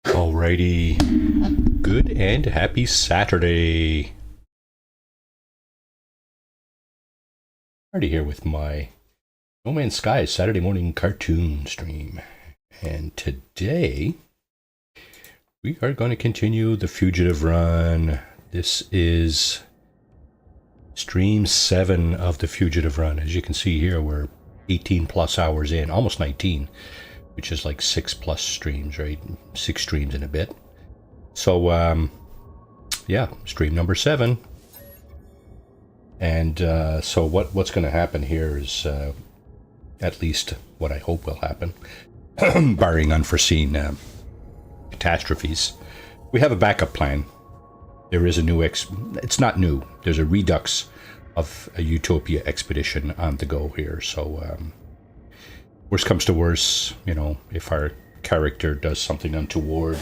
Alrighty, good and happy Saturday. Already here with my No Man's Sky Saturday morning cartoon stream. And today we are going to continue the Fugitive run. This is stream 7 of the Fugitive run. As you can see here, we're 18 plus hours in, almost 19. Which is like 6 plus streams, right? 6 streams in a bit. So, yeah, stream number 7. And so what's going to happen here is, at least what I hope will happen, barring unforeseen catastrophes, we have a backup plan. There is a new it's not new. There's a redux of a Utopia expedition on the go here. So, worst comes to worst, you know, if our character does something untoward.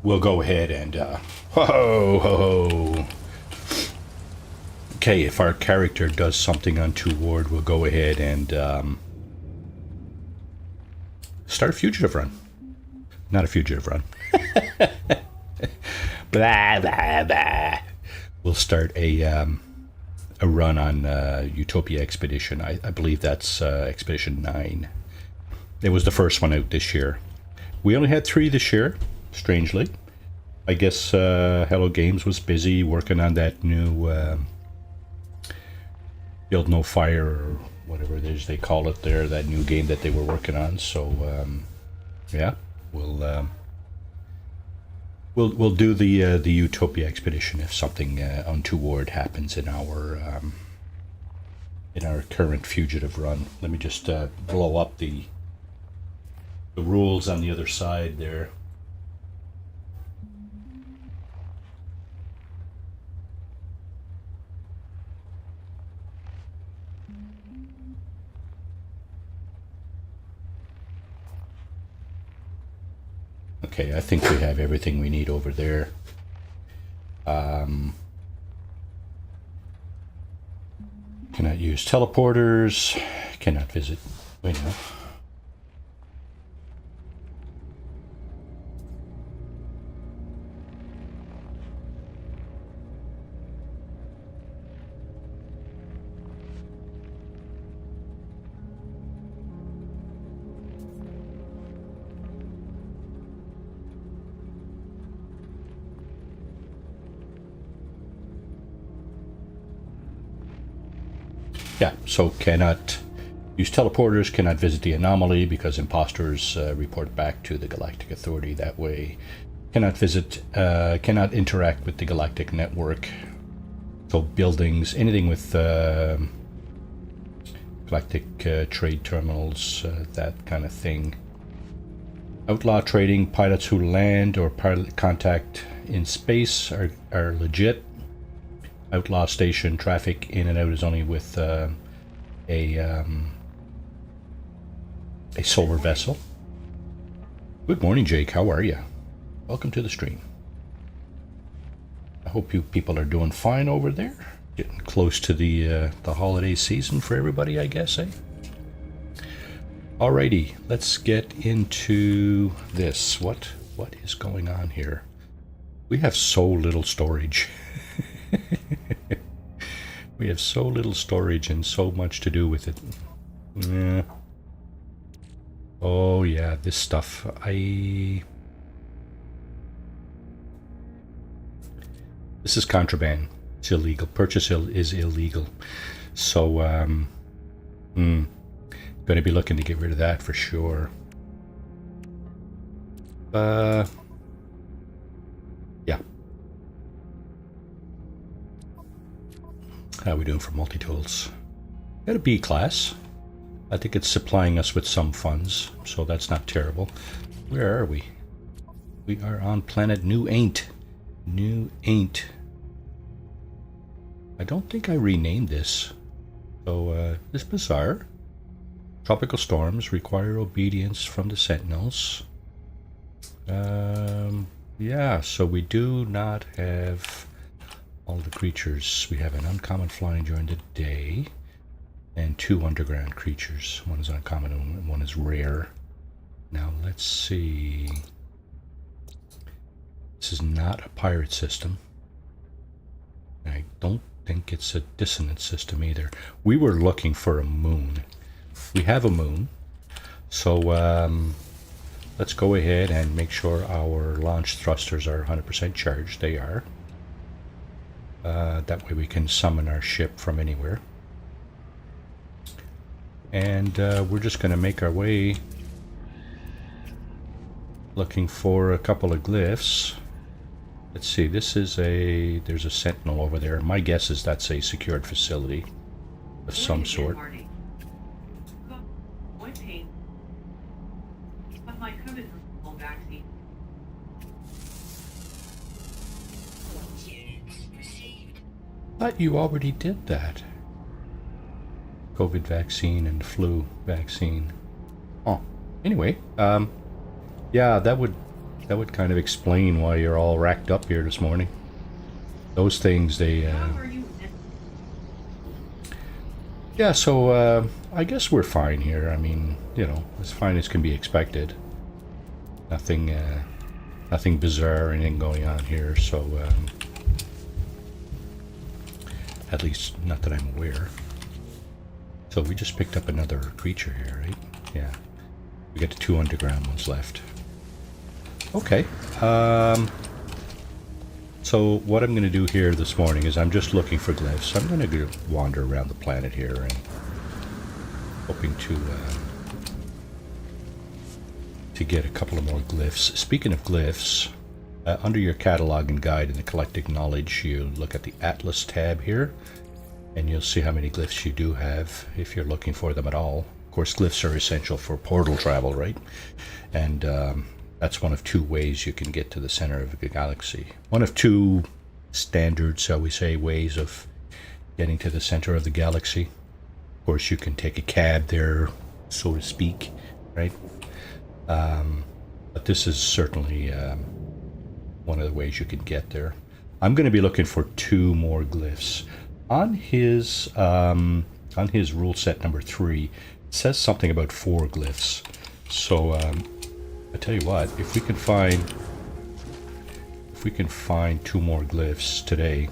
We'll go ahead and, ho ho ho. Okay, if our character does something untoward, we'll go ahead and start a fugitive run. Not a fugitive run. Blah, blah, blah. We'll start a run on Utopia Expedition. I believe that's Expedition 9. It was the first one out this year. We only had 3 this year, strangely. I guess Hello Games was busy working on that new... Build No Fire, or whatever it is they call it there, that new game that they were working on. So yeah, we'll do the Utopia expedition if something untoward happens in our current fugitive run. Let me just blow up the rules on the other side there. Okay, I think we have everything we need over there. Cannot use teleporters. Cannot visit. Wait now. Yeah, so cannot use teleporters, cannot visit the anomaly because imposters report back to the Galactic Authority that way. Cannot visit, cannot interact with the Galactic Network. So buildings, anything with Galactic trade terminals, that kind of thing. Outlaw trading, pilots who land or pilot contact in space are legit. Outlaw station traffic in and out is only with a solar vessel. Good morning, Jake. How are you? Welcome to the stream. I hope you people are doing fine over there. Getting close to the holiday season for everybody, I guess, eh? Alrighty, let's get into this. What is going on here? We have so little storage. We have so little storage and so much to do with it. Yeah. Oh yeah, this stuff. This is contraband. It's illegal. Purchase is illegal. So, going to be looking to get rid of that for sure. Yeah. How are we doing for multi-tools? Got a B class. I think it's supplying us with some funds, so that's not terrible. Where are we? We are on planet New Ain't. New Ain't. I don't think I renamed this. So, it's bizarre. Tropical storms require obedience from the sentinels. Yeah, so we do not have all the creatures. We have an uncommon flying during the day and 2 underground creatures. One is uncommon and one is rare. Now let's see. This is not a pirate system. I don't think it's a dissonance system either. We were looking for a moon. We have a moon. So let's go ahead and make sure our launch thrusters are 100% charged. They are. That way we can summon our ship from anywhere. And we're just going to make our way looking for a couple of glyphs. Let's see, this is there's a sentinel over there. My guess is that's a secured facility of some sort. Thought you already did that. COVID vaccine and flu vaccine. Oh, anyway, yeah, that would kind of explain why you're all racked up here this morning. Those things, they yeah, so I guess we're fine here. I mean, you know, as fine as can be expected. Nothing bizarre or anything going on here, so at least not that I'm aware. So we just picked up another creature here, right? Yeah. We got the 2 underground ones left. Okay. So what I'm going to do here this morning is I'm just looking for glyphs. I'm going to wander around the planet here and hoping to get a couple of more glyphs. Speaking of glyphs, under your catalog and guide in the collecting knowledge, you look at the Atlas tab here, and you'll see how many glyphs you do have if you're looking for them at all. Of course, glyphs are essential for portal travel, right? And that's one of 2 ways you can get to the center of the galaxy. One of 2 standard, shall we say, ways of getting to the center of the galaxy. Of course, you can take a cab there, so to speak, right? But this is certainly one of the ways you can get there. I'm going to be looking for 2 more glyphs. On his rule set number 3, it says something about 4 glyphs. So I tell you what, if we can find 2 more glyphs today,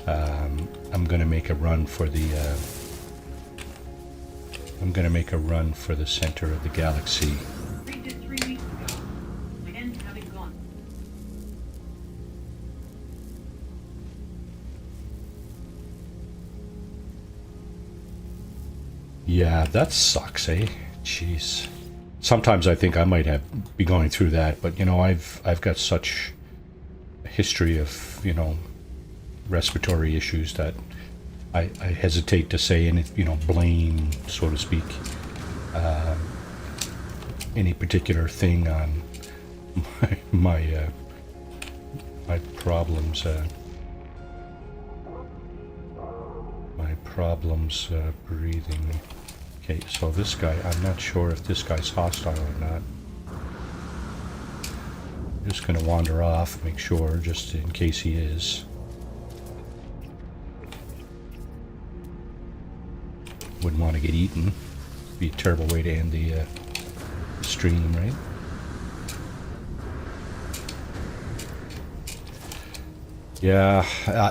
I'm going to make a run for the center of the galaxy. Yeah, that sucks, eh? Jeez. Sometimes I think I might be going through that, but you know, I've got such a history of, you know, respiratory issues that I hesitate to say any, you know, blame, so to speak, any particular thing on my problems. My problems breathing. Okay, so this guy, I'm not sure if this guy's hostile or not. I'm just going to wander off, make sure, just in case he is. Wouldn't want to get eaten. Be a terrible way to end the stream, right? Yeah,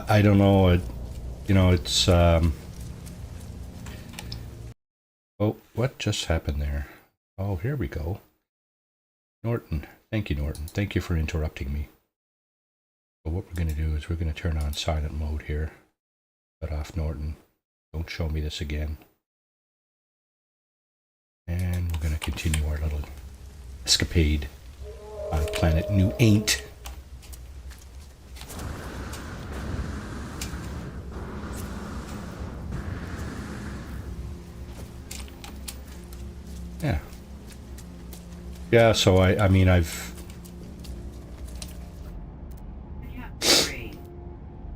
I don't know. You know, it's... Oh, what just happened there? Oh, here we go. Norton. Thank you, Norton. Thank you for interrupting me. So what we're going to do is we're going to turn on silent mode here. Cut off Norton. Don't show me this again. And we're going to continue our little escapade on planet New Ain't. Yeah. Yeah, so I mean, I've...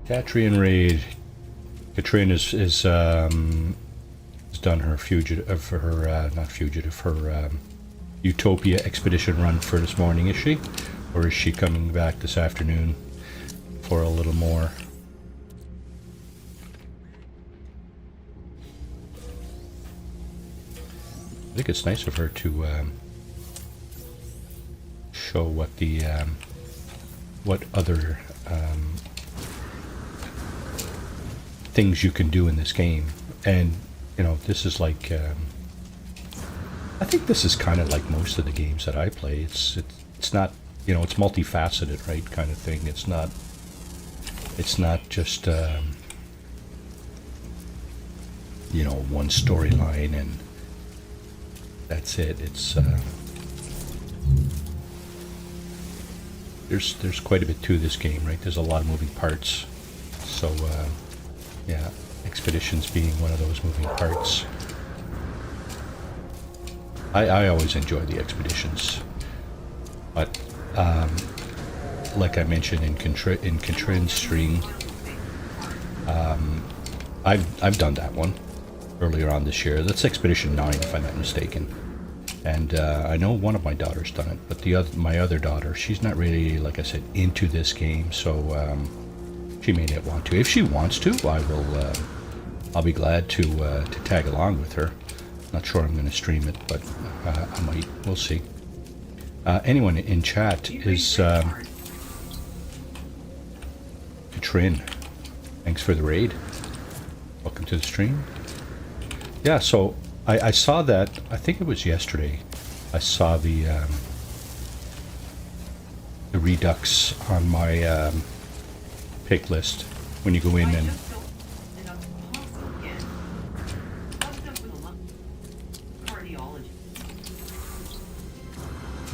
Catrian Raid. Katrin is done her fugitive, her, not fugitive, her Utopia expedition run for this morning, is she? Or is she coming back this afternoon for a little more? I think it's nice of her to show what the what other things you can do in this game. And you know, this is like I think this is kind of like most of the games that I play. It's not, you know, it's multifaceted, right, kind of thing. It's not just you know, one storyline and that's it. It's there's quite a bit to this game, right? There's a lot of moving parts. So yeah, expeditions being one of those moving parts. I always enjoy the expeditions, but like I mentioned in Katrin's stream, I've done that one earlier on this year. That's Expedition 9, if I'm not mistaken. And I know one of my daughters done it, but my other daughter, she's not really, like I said, into this game, so she may not want to. If she wants to, I'll be glad to tag along with her. Not sure I'm going to stream it, but I might. We'll see. Anyone in chat is Katrin. Thanks for the raid. Welcome to the stream. Yeah, so I saw that, I think it was yesterday, I saw the Redux on my pick list when you go in and...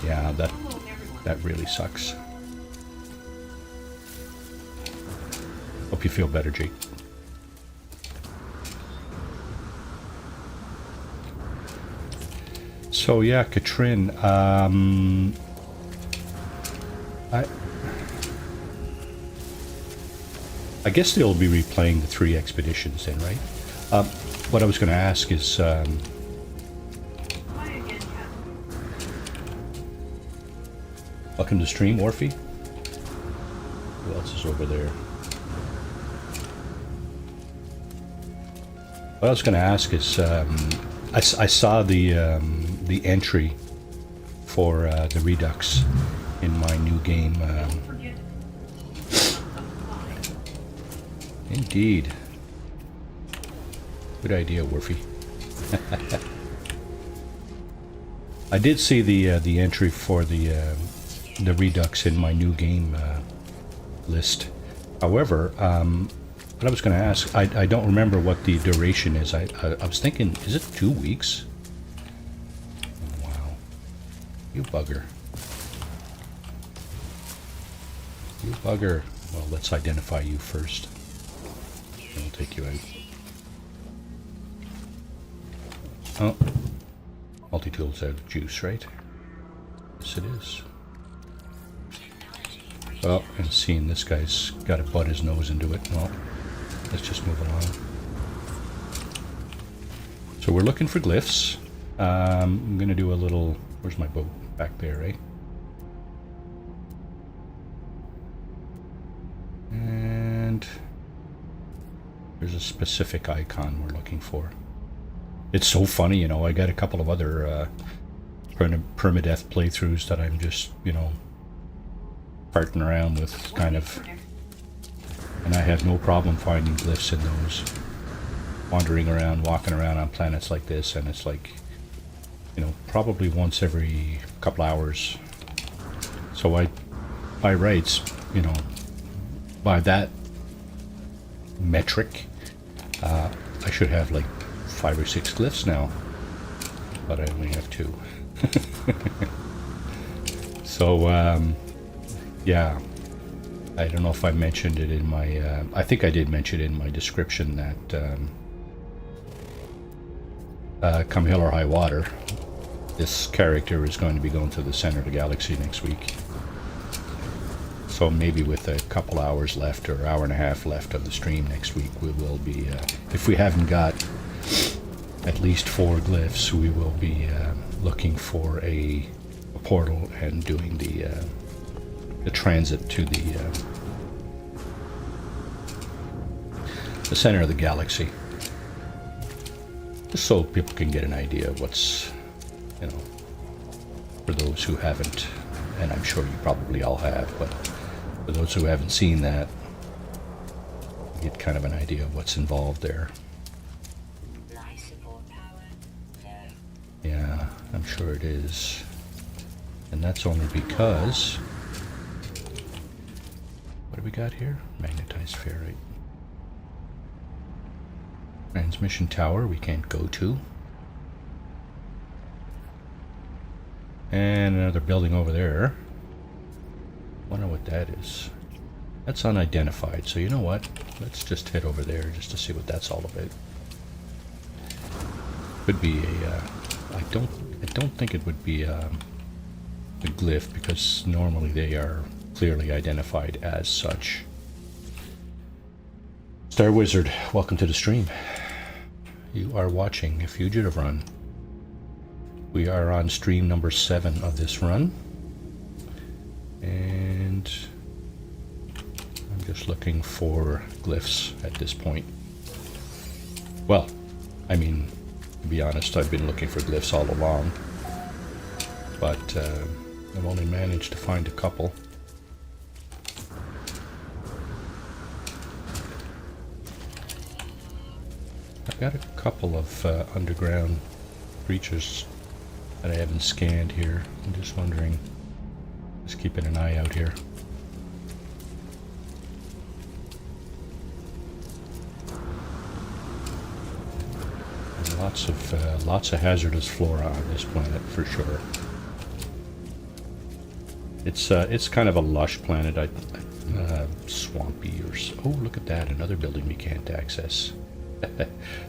Yeah, that really sucks. Hope you feel better, Jake. So yeah, Katrin, I guess they'll be replaying the 3 expeditions then, right? What I was going to ask is, welcome to stream, Orphe. Who else is over there? What I was going to ask is, I saw the entry for the Redux in my new game. Indeed. Good idea, Worfy. I did see the entry for the Redux in my new game list. However, what I was going to ask, I don't remember what the duration is. I was thinking, is it 2 weeks? Oh, wow. You bugger. You bugger. Well, let's identify you first. And we'll take you out. Oh. Multi-tool's out of juice, right? Yes, it is. Well, and seeing this guy's got to butt his nose into it. Well, let's just move along. So we're looking for glyphs. I'm going to do a little... Where's my boat? Back there, right? And there's a specific icon we're looking for. It's so funny, you know, I got a couple of other permadeath playthroughs that I'm just, you know, farting around with, kind of, and I have no problem finding glyphs in those. Wandering around, walking around on planets like this, and it's like, you know, probably once every couple hours. So by rights, you know, by that metric, I should have like 5 or 6 glyphs now, but I only have 2. So, yeah, I don't know if I mentioned it in my, I think I did mention it in my description that come hell or high water, this character is going to be going to the center of the galaxy next week. So maybe with a couple hours left, or hour and a half left of the stream next week, we will be, if we haven't got at least 4 glyphs, we will be looking for a portal and doing the transit to the center of the galaxy. Just so people can get an idea of what's, you know, for those who haven't, and I'm sure you probably all have, but for those who haven't seen that, you get kind of an idea of what's involved there. Yeah, I'm sure it is. And that's only because, what do we got here? Magnetized ferrite. Transmission tower we can't go to. And another building over there. Wonder what that is. That's unidentified, so you know what? Let's just head over there just to see what that's all about. Could be a, I don't think it would be a glyph, because normally they are clearly identified as such. Star Wizard, welcome to the stream. You are watching a Fugitive run. We are on stream number 7 of this run. And I'm just looking for glyphs at this point. Well, I mean, to be honest, I've been looking for glyphs all along. But I've only managed to find a couple. I've got a couple of underground creatures that I haven't scanned here. I'm just wondering, just keeping an eye out here. And lots of hazardous flora on this planet for sure. It's kind of a lush planet, swampy or so. Oh, look at that! Another building we can't access.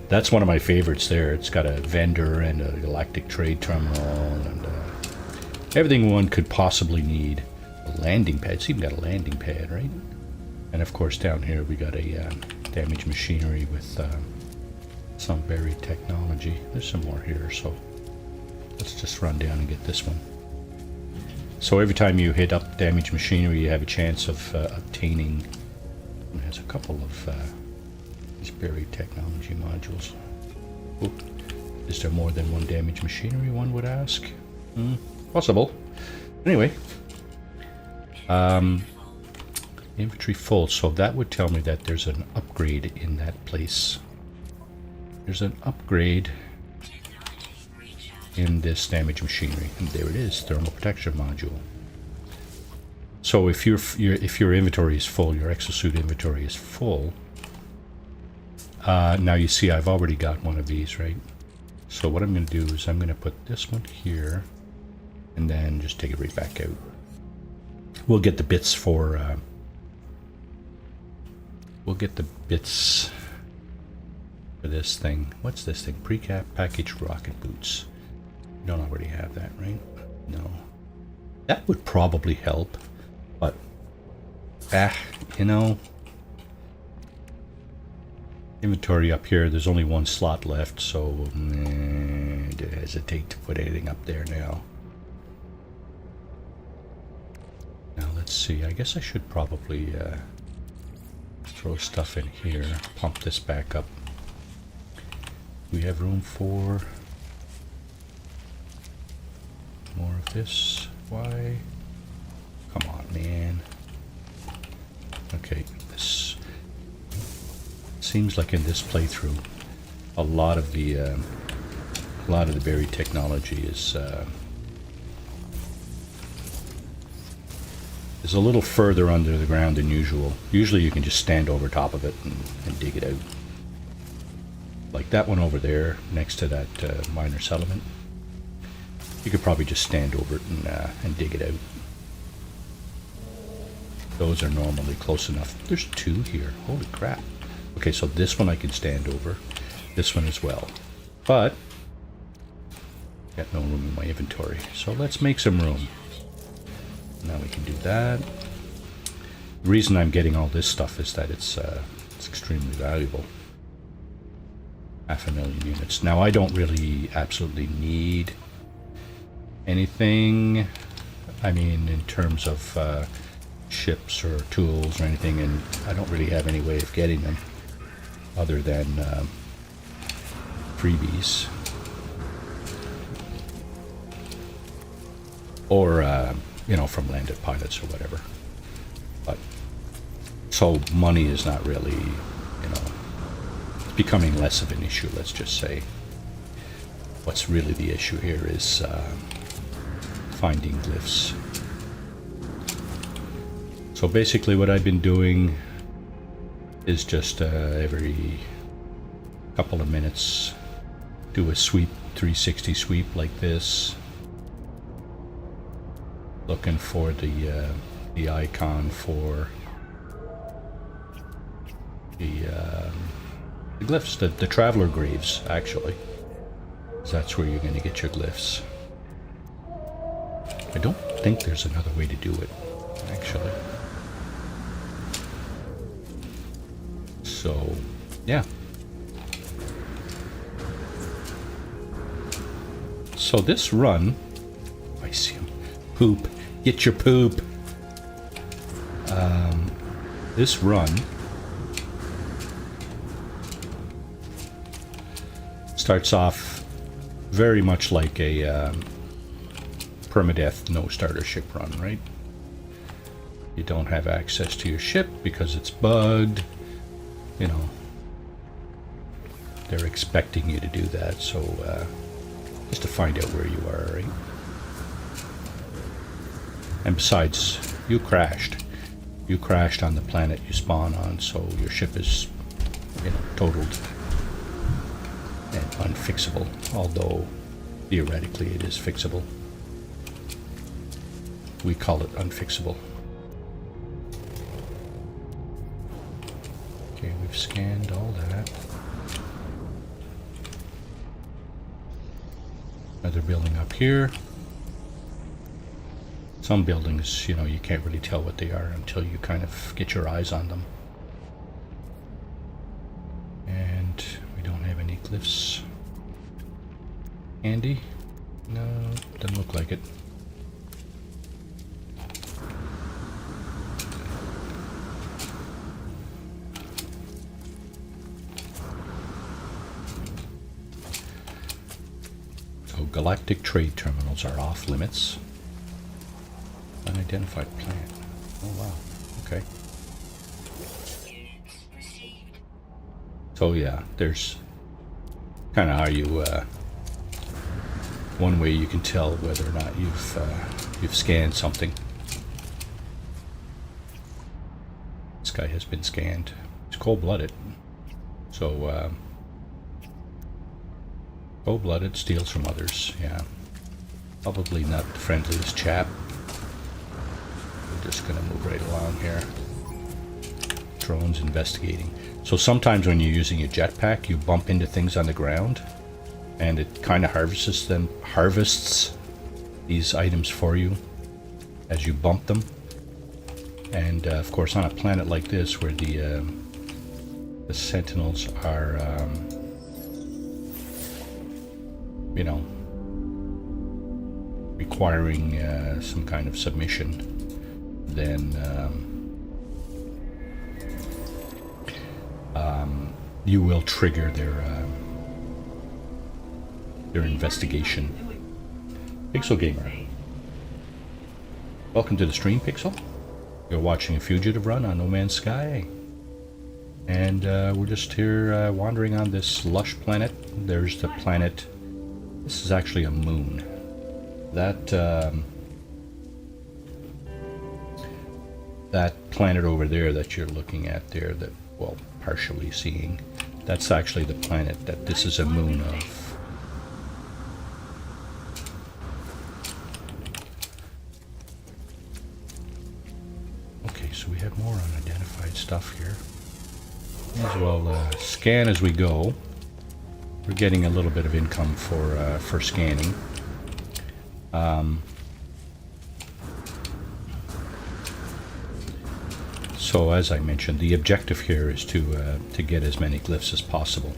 That's one of my favorites there. It's got a vendor and a galactic trade terminal and everything one could possibly need. A landing pad. It's even got a landing pad, right? And of course down here we got a damaged machinery with some buried technology. There's some more here, so let's just run down and get this one. So every time you hit up damaged machinery, you have a chance of obtaining. And there's a couple of these buried technology modules. Ooh. Is there more than one damaged machinery, one would ask? Possible. Anyway. Inventory full, so that would tell me that there's an upgrade in that place. There's an upgrade in this damaged machinery, and there it is, thermal protection module. So if your inventory is full, your exosuit inventory is full. Now you see I've already got one of these, right? So what I'm going to do is I'm going to put this one here, and then just take it right back out. We'll get the bits for this thing. What's this thing? Precap package rocket boots. You don't already have that, right? No. That would probably help, but you know, inventory up here, there's only one slot left, so I hesitate to put anything up there now. Now let's see, I guess I should probably throw stuff in here, pump this back up. We have room for more of this. Why? Come on, man. Okay, this seems like in this playthrough, a lot of the buried technology is a little further under the ground than usual. Usually you can just stand over top of it and dig it out. Like that one over there, next to that minor settlement. You could probably just stand over it and dig it out. Those are normally close enough. There's 2 here. Holy crap. Okay, so this one I can stand over. This one as well. But Got no room in my inventory. So let's make some room. Now we can do that. The reason I'm getting all this stuff is that it's extremely valuable. 500,000 units. Now I don't really absolutely need anything. I mean, in terms of ships or tools or anything, and I don't really have any way of getting them other than freebies or you know, from landed pilots or whatever. But so money is not really, you know, it's becoming less of an issue, let's just say. What's really the issue here is finding glyphs. So basically what I've been doing is just every couple of minutes do a sweep, 360 sweep like this, looking for the icon for the glyphs, the traveler graves, actually. That's where you're going to get your glyphs. I don't think there's another way to do it, actually. So, yeah. So this run, I see him. Poop. Get your poop. This run starts off very much like a Permadeath no starter ship run, right? You don't have access to your ship because it's bugged. You know, they're expecting you to do that, so just to find out where you are, right? And besides, you crashed. You crashed on the planet you spawn on, so your ship is, you know, totaled and unfixable, although theoretically it is fixable. We call it unfixable. Okay, we've scanned all that. Another building up here. Some buildings, you know, you can't really tell what they are until you kind of get your eyes on them. And we don't have any glyphs. Andy? No, doesn't look like it. So galactic trade terminals are off limits. Unidentified planet. Oh wow. Okay. So yeah, there's kind of how you one way you can tell whether or not you've scanned something. This guy has been scanned. He's cold-blooded. So cold-blooded, steals from others. Yeah. Probably not the friendliest chap. Just gonna move right along here. Drones investigating. So sometimes when you're using a jetpack, you bump into things on the ground, and it kind of harvests these items for you as you bump them. And of course, on a planet like this, where the Sentinels are, you know, requiring some kind of submission, then you will trigger their investigation. Pixel Gamer, welcome to the stream, Pixel. You're watching a Fugitive run on No Man's Sky, and we're just here wandering on this lush planet. There's the planet. This is actually a moon. That planet over there that you're looking at there, that, well, partially seeing, that's actually the planet that this is a moon of. Okay, so we have more unidentified stuff here. May as well scan as we go. We're getting a little bit of income for scanning. So as I mentioned, the objective here is to get as many glyphs as possible.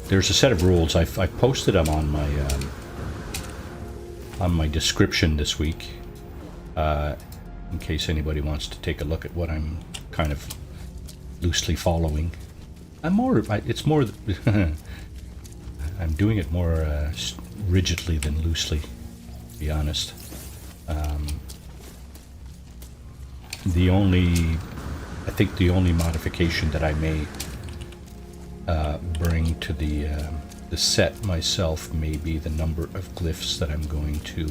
There's a set of rules. I posted them on my description this week, in case anybody wants to take a look at what I'm kind of loosely following. It's more. I'm doing it more rigidly than loosely, to be honest. I think the only modification that I may bring to the set myself may be the number of glyphs that I'm going to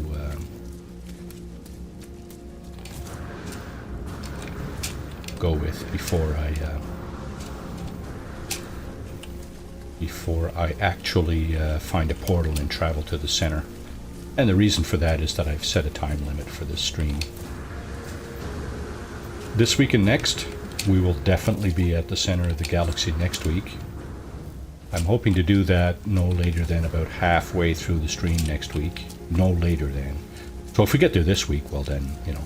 go with before I actually find a portal and travel to the center. And the reason for that is that I've set a time limit for this stream. This week and next, we will definitely be at the center of the galaxy next week. I'm hoping to do that no later than about halfway through the stream next week. No later than. So if we get there this week, well then, you know,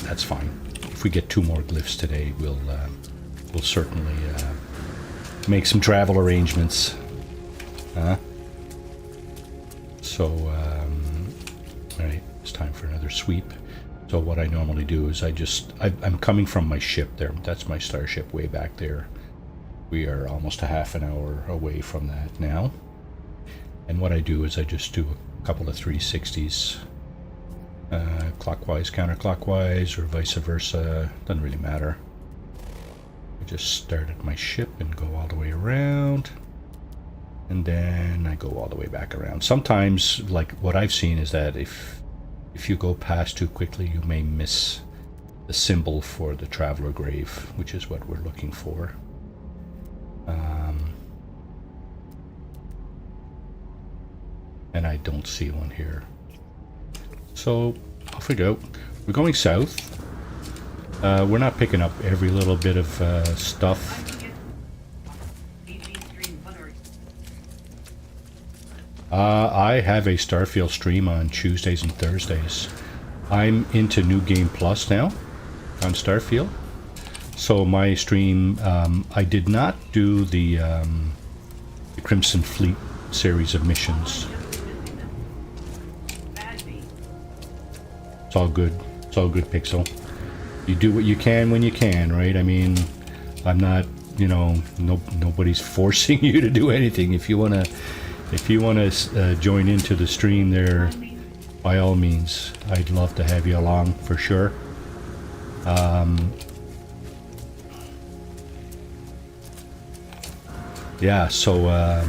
that's fine. If we get 2 more glyphs today, we'll certainly make some travel arrangements. So, alright, it's time for another sweep. So what I normally do is I'm coming from my ship there. That's my starship way back there. We are almost a half an hour away from that now. And what I do is I just do a couple of 360s. Clockwise, counterclockwise, or vice versa. Doesn't really matter. I just start at my ship and go all the way around. And then I go all the way back around. Sometimes, like what I've seen is that if you go past too quickly, you may miss the symbol for the Traveler Grave, which is what we're looking for. And I don't see one here. So, off we go. We're going south. We're not picking up every little bit of stuff. I have a Starfield stream on Tuesdays and Thursdays. I'm into New Game Plus now on Starfield. So my stream, I did not do the Crimson Fleet series of missions. It's all good. It's all good, Pixel. You do what you can when you can, right? I mean, I'm not, you know, nobody's forcing you to do anything. If you wanna join into the stream there, by all means, I'd love to have you along for sure. Yeah, so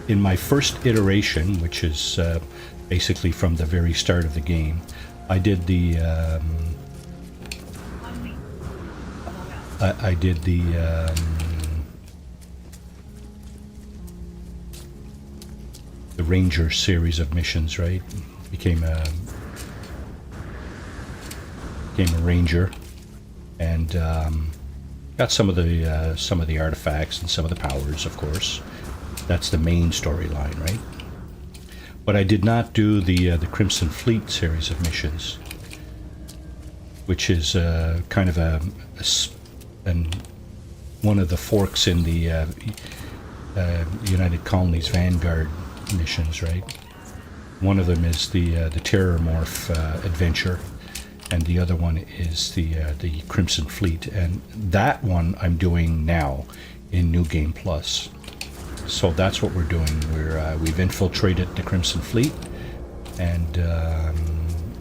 in my first iteration, which is basically from the very start of the game, I did the the Ranger series of missions, right? Became a Ranger, and got some of the artifacts and some of the powers, of course. That's the main storyline, right? But I did not do the Crimson Fleet series of missions, which is kind of one of the forks in the United Colonies Vanguard missions, right? One of them is the Terror Morph adventure, and the other one is the Crimson Fleet, and that one I'm doing now in New Game Plus. So that's what we're doing. We've infiltrated the Crimson Fleet, and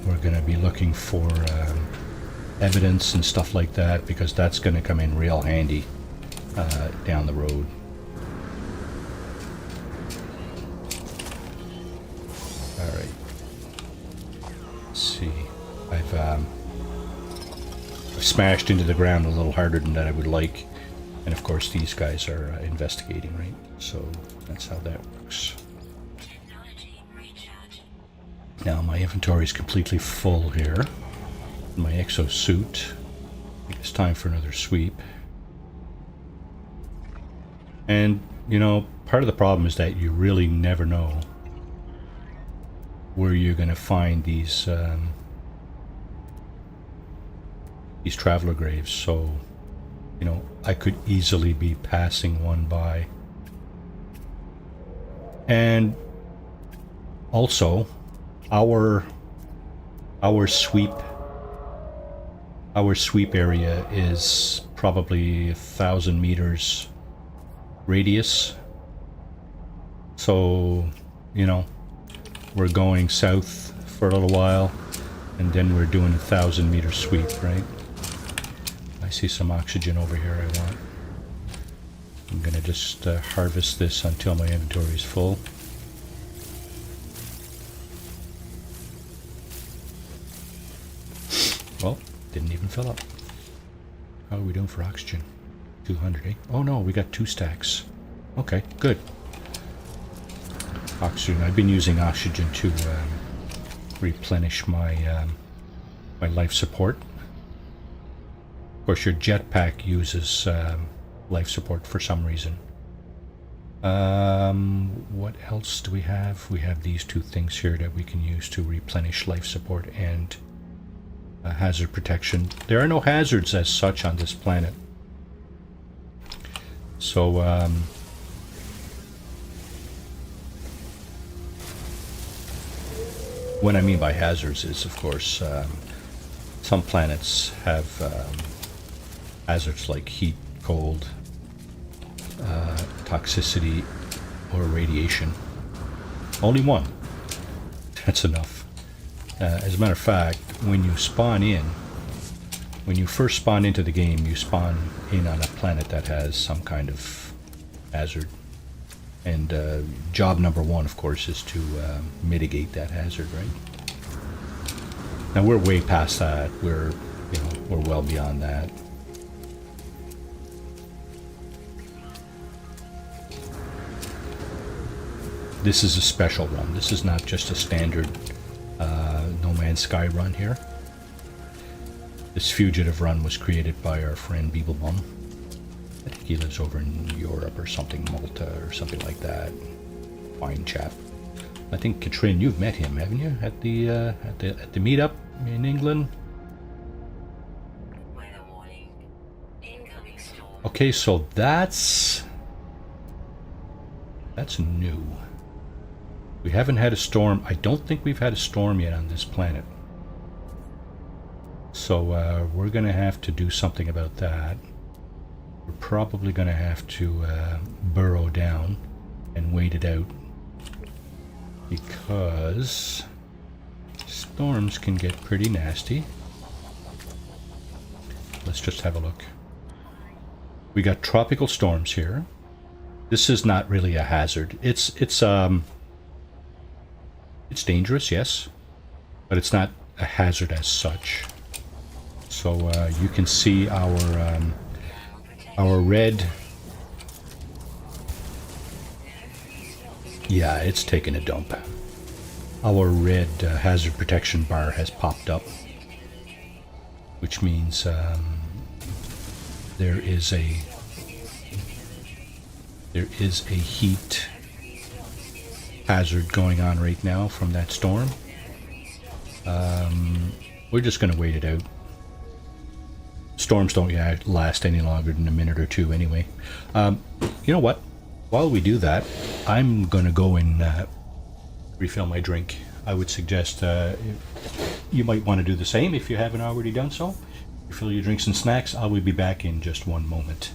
we're going to be looking for evidence and stuff like that, because that's going to come in real handy down the road. All right. Let's see. I've smashed into the ground a little harder than that I would like. And of course these guys are investigating, right? So that's how that works. Now my inventory is completely full here. My exosuit. I think it's time for another sweep. And, you know, part of the problem is that you really never know where you're going to find these traveler graves. So, you know, I could easily be passing one by. And also, our sweep area is probably 1,000 meters radius. So, you know, we're going south for a little while, and then we're doing a 1,000 meter sweep, right? I see some oxygen over here I want. I'm gonna just harvest this until my inventory is full. Well, didn't even fill up. How are we doing for oxygen? 200, eh? Oh no, we got 2 stacks. Okay, good. Oxygen. I've been using oxygen to replenish my my life support. Of course, your jetpack uses life support for some reason. What else do we have? We have these 2 things here that we can use to replenish life support and hazard protection. There are no hazards as such on this planet. So, what I mean by hazards is, of course, some planets have hazards like heat, cold, toxicity, or radiation. Only one. That's enough. As a matter of fact, when you spawn in, when you first spawn into the game, you spawn in on a planet that has some kind of hazard. And job number 1, of course, is to mitigate that hazard, right? Now we're way past that. We're well beyond that. This is a special run. This is not just a standard No Man's Sky run here. This Fugitive run was created by our friend Beeblebum. I think he lives over in Europe or something, Malta or something like that. Fine chap. I think Katrin, you've met him, haven't you? At the meetup in England. Okay, so that's new. We haven't had a storm. I don't think we've had a storm yet on this planet. So we're going to have to do something about that. We're probably going to have to burrow down and wait it out, because storms can get pretty nasty. Let's just have a look. We got tropical storms here. This is not really a hazard. It's dangerous, yes, but it's not a hazard as such. So you can see our red. Yeah, it's taken a dump. Our red hazard protection bar has popped up, which means there is a heat hazard going on right now from that storm. We're just going to wait it out. Storms don't last any longer than a minute or 2 anyway. You know what? While we do that, I'm going to go and refill my drink. I would suggest you might want to do the same if you haven't already done so. Refill your drinks and snacks. I will be back in just one moment.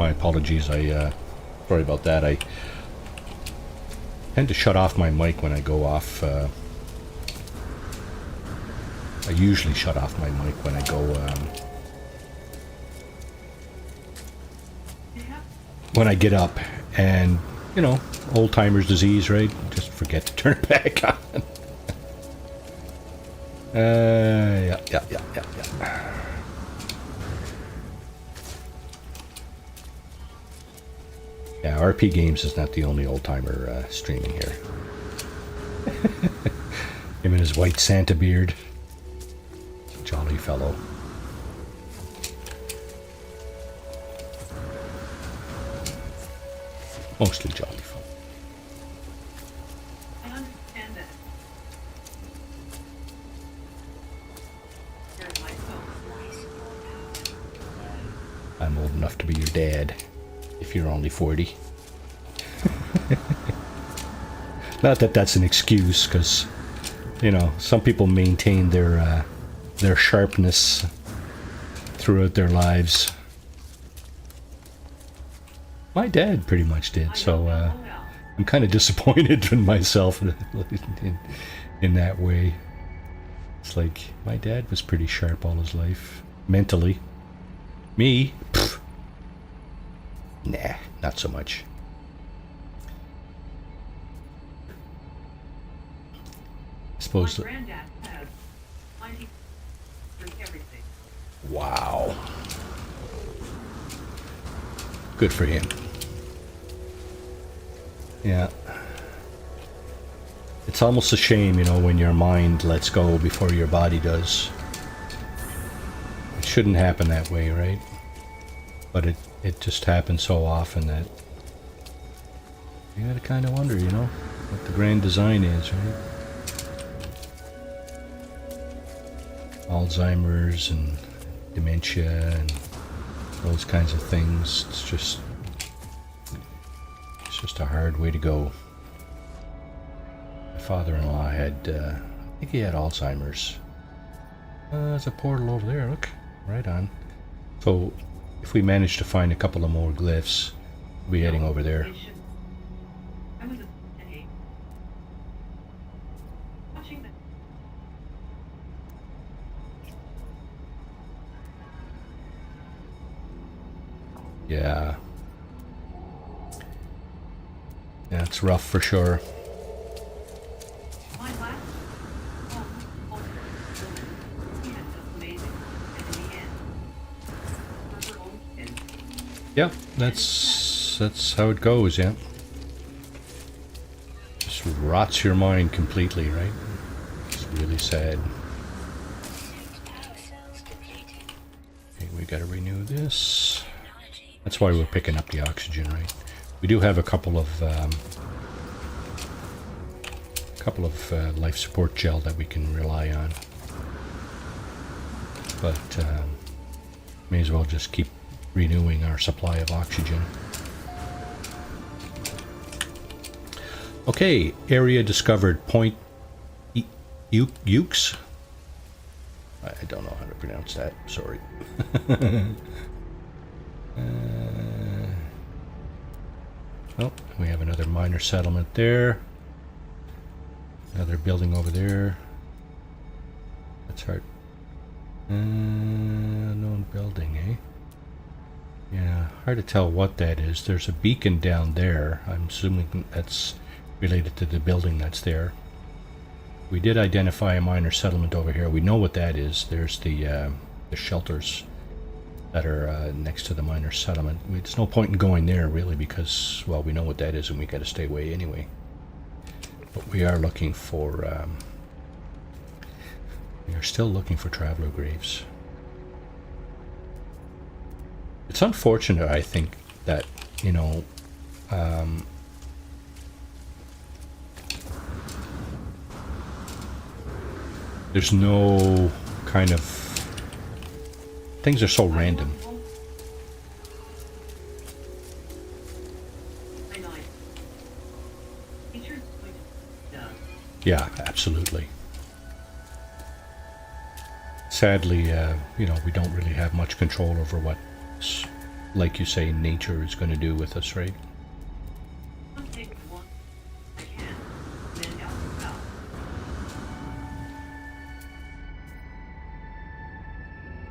My apologies. Sorry about that. I tend to shut off my mic when I go off. I usually shut off my mic when I go when I get up, and you know, old timer's disease, right? Just forget to turn it back on. Yeah. Yeah, RP Games is not the only old timer streaming here. Him and his white Santa beard. Jolly fellow. Mostly jolly fellow. I understand that. You're my soul. I'm old enough to be your dad, if you're only 40. Not that that's an excuse, because, you know, some people maintain their sharpness throughout their lives. My dad pretty much did, so I'm kind of disappointed in myself in that way. It's like, my dad was pretty sharp all his life, mentally. Me? Pfft. Nah, not so much. I suppose. My granddad has 90 everything. Wow. Good for him. Yeah. It's almost a shame, you know, when your mind lets go before your body does. It shouldn't happen that way, right? But it just happens so often that you gotta kind of wonder, you know, what the grand design is, right? Alzheimer's and dementia and those kinds of things. It's just a hard way to go. My father-in-law had, I think he had Alzheimer's. There's a portal over there, look. Right on. So, if we manage to find a couple of more glyphs, we'll be heading over there. I was watching the Yeah. Yeah, it's rough for sure. my last he had just amazing, and in the end, for her own sins. Yeah, that's how it goes, yeah. Just rots your mind completely, right? It's really sad. Okay, we gotta renew this. That's why we're picking up the oxygen, right? We do have a couple of life support gel that we can rely on, but may as well just keep renewing our supply of oxygen. Okay, area discovered. Point Ukes. I don't know how to pronounce that. Sorry. Oh, we have another minor settlement there. Another building over there. That's hard. Unknown building, eh? Yeah, hard to tell what that is. There's a beacon down there. I'm assuming that's related to the building that's there. We did identify a minor settlement over here. We know what that is. There's the shelters that are next to the minor settlement. There's no point in going there, really, because, well, we know what that is and we got to stay away anyway. But we are looking for, we are still looking for traveler graves. It's unfortunate, I think, that, you know, there's no kind of, things are so random. Yeah, absolutely. Sadly, you know, we don't really have much control over what's like you say, nature is going to do with us, right? I'll take one I can, and then else out.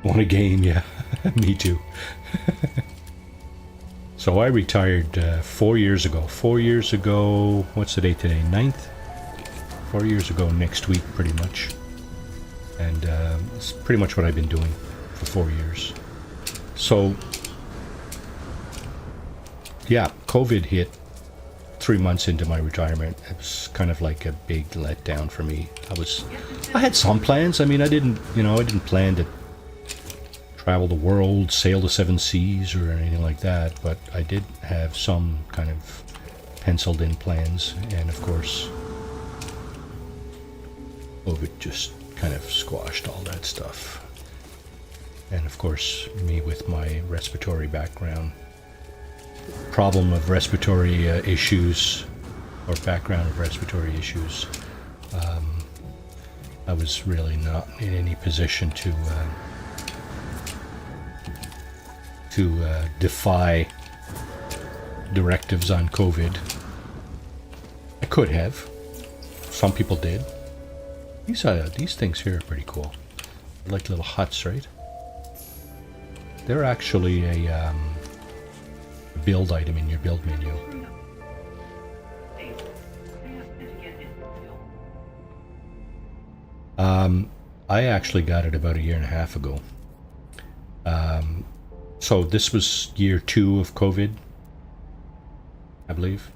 Want a game, yeah. Me too. So I retired 4 years ago. 4 years ago, what's the date today? 9th? 4 years ago next week, pretty much. And it's pretty much what I've been doing for 4 years. So, yeah, COVID hit 3 months into my retirement. It was kind of like a big letdown for me. I had some plans. I mean, I didn't plan to travel the world, sail the 7 seas or anything like that, but I did have some kind of penciled in plans, and of course COVID just kind of squashed all that stuff. And of course, me with my respiratory background, problem of respiratory issues, or background of respiratory issues, I was really not in any position to defy directives on COVID. I could have. Some people did. These things here are pretty cool. They're like little huts, right? They're actually a build item in your build menu. Hey, I have to get it built. I actually got it about 1.5 years ago. So this was year 2 of COVID, I believe.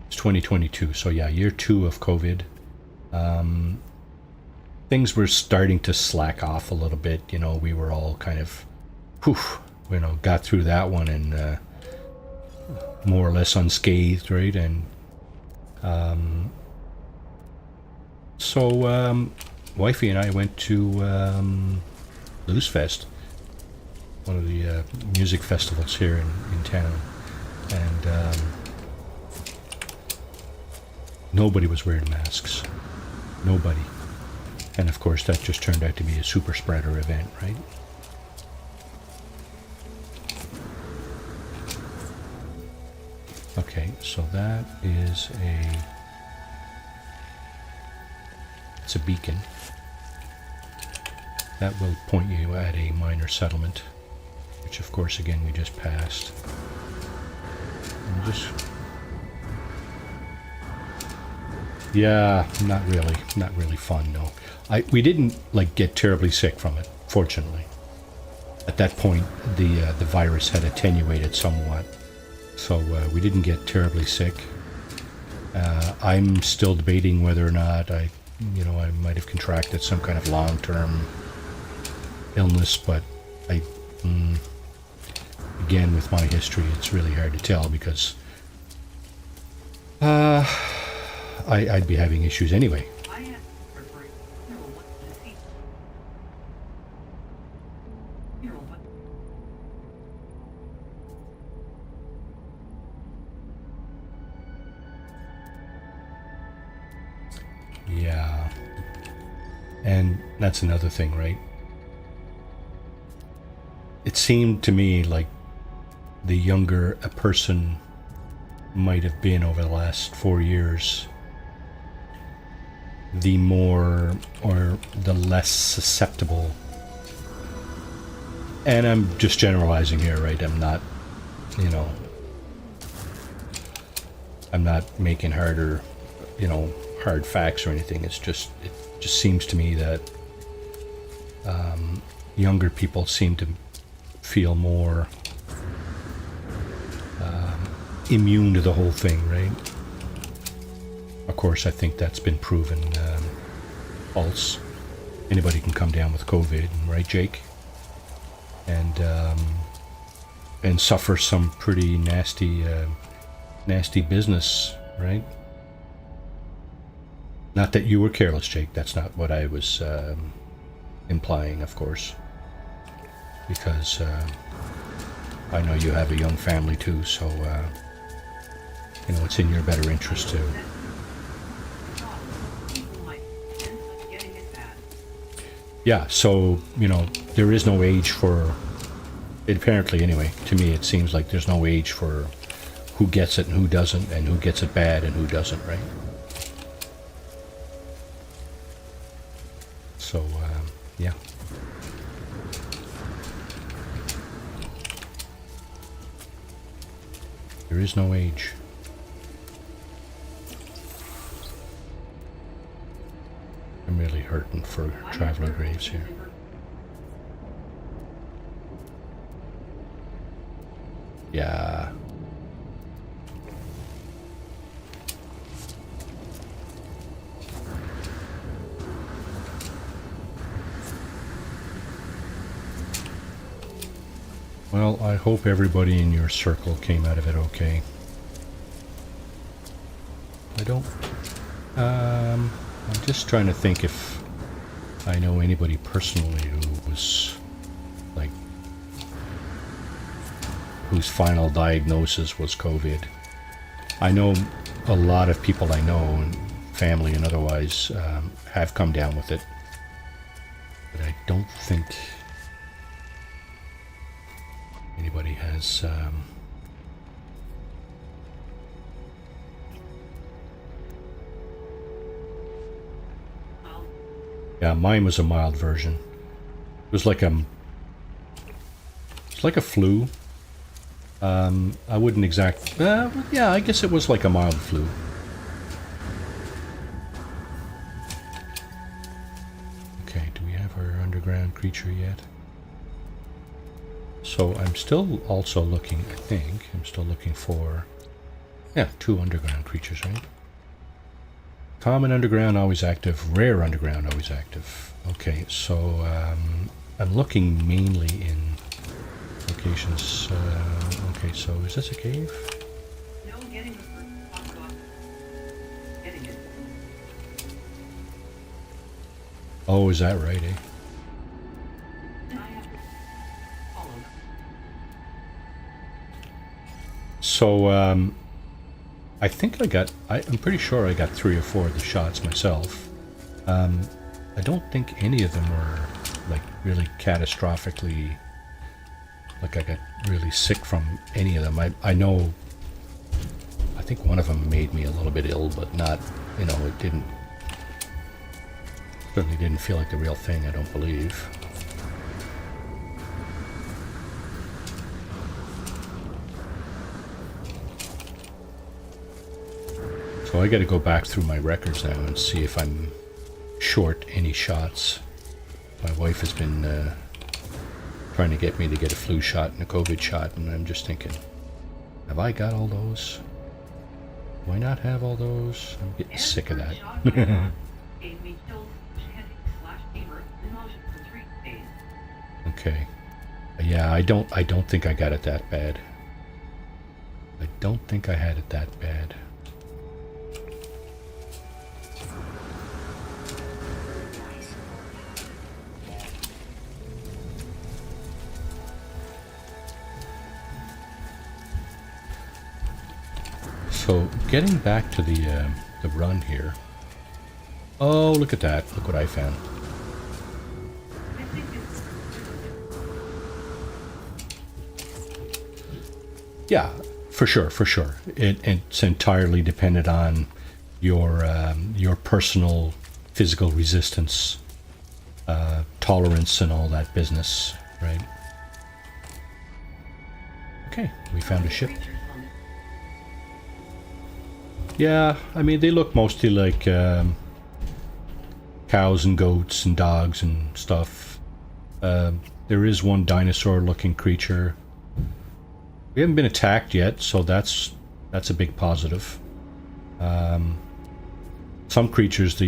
It's 2022, so yeah, year 2 of COVID. Things were starting to slack off a little bit. You know, we were all kind of, got through that one and more or less unscathed, right? And so wifey and I went to Blues Fest, one of the music festivals here in town, and nobody was wearing masks. Nobody. And of course that just turned out to be a super spreader event, right? Okay, so that is it's a beacon. That will point you at a minor settlement, which of course again we just passed. And yeah, not really fun, no. We didn't get terribly sick from it, fortunately. At that point the virus had attenuated somewhat, so we didn't get terribly sick. I'm still debating whether or not I might have contracted some kind of long-term illness, but again, with my history, it's really hard to tell because I'd be having issues anyway. I have to prefer what to see. What? Yeah. And that's another thing, right? It seemed to me like the younger a person might have been over the last 4 years, the more or the less susceptible. And I'm just generalizing here, right? I'm not, I'm not making hard facts or anything. It just seems to me that younger people seem to feel more immune to the whole thing, right? Of course, I think that's been proven false. Anybody can come down with COVID, right, Jake? And suffer some pretty nasty business, right? Not that you were careless, Jake. That's not what I was implying, of course, because I know you have a young family too, so it's in your better interest to. People might end up getting it bad. Yeah, so there is no age for Apparently, anyway, to me it seems like there's no age for who gets it and who doesn't, and who gets it bad and who doesn't, right? So, yeah. There is no age. I'm really hurting for Traveler Graves here. Yeah. Well, I hope everybody in your circle came out of it okay. I don't... I'm just trying to think if I know anybody personally who was, like, whose final diagnosis was COVID. I know a lot of people I know, and family and otherwise, have come down with it. But I don't think anybody has... Yeah, mine was a mild version. It was like it's like a flu. I wouldn't yeah, I guess it was like a mild flu. Okay, do we have our underground creature yet? So I'm still also looking, I think, I'm still looking for, yeah, 2 underground creatures, right? Common underground, always active. Rare underground, always active. Okay, so I'm looking mainly in locations. Okay, so is this a cave? No, getting the first box. Getting it. Oh, is that right, eh? I have to follow. So, I think I'm pretty sure I got 3 or 4 of the shots myself. I don't think any of them were, like, really catastrophically, like I got really sick from any of them. I know, I think one of them made me a little bit ill, but not, you know, it certainly didn't feel like the real thing, I don't believe. So I got to go back through my records now and see if I'm short any shots. My wife has been trying to get me to get a flu shot and a COVID shot, and I'm just thinking, have I got all those? Do I not have all those? I'm getting sick of that. Gave me chills, headache/fever, and nausea for 3 days. Okay. Yeah, I don't think I got it that bad. I don't think I had it that bad. So, getting back to the run here. Oh, look at that. Look what I found. I think it's Yeah, for sure, for sure. It's entirely dependent on your personal physical resistance, tolerance, and all that business, right? Okay, we found a ship. creatures on it. Yeah, I mean, they look mostly like cows and goats and dogs and stuff. There is one dinosaur-looking creature. We haven't been attacked yet, so that's a big positive. Some creatures,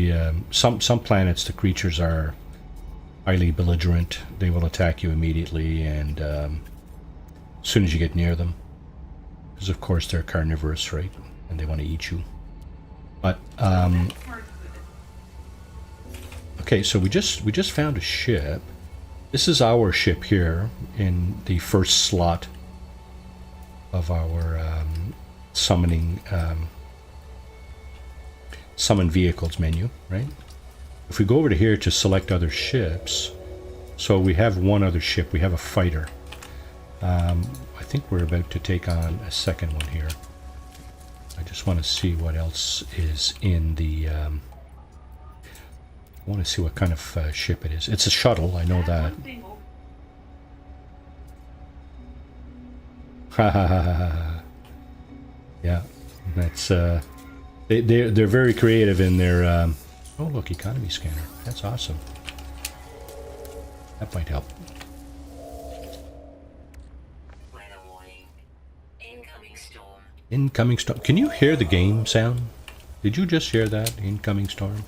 some planets, the creatures are highly belligerent. They will attack you immediately, and as soon as you get near them, because of course they're carnivorous, right? And they want to eat you. But That part with it. okay, so we just found a ship. This is our ship here in the first slot of our summoning summon vehicles menu, right? If we go over to here to select other ships, so we have one other ship. We have a fighter. I think we're about to take on a second one here. I just want to see what else is in the... I want to see what kind of ship it is. It's a shuttle, I know that. Ha ha ha ha. Yeah, that's... They're very creative in their... oh look, economy scanner. That's awesome. That might help. Incoming storm. Can you hear the game sound? Did you just hear that? Incoming storm.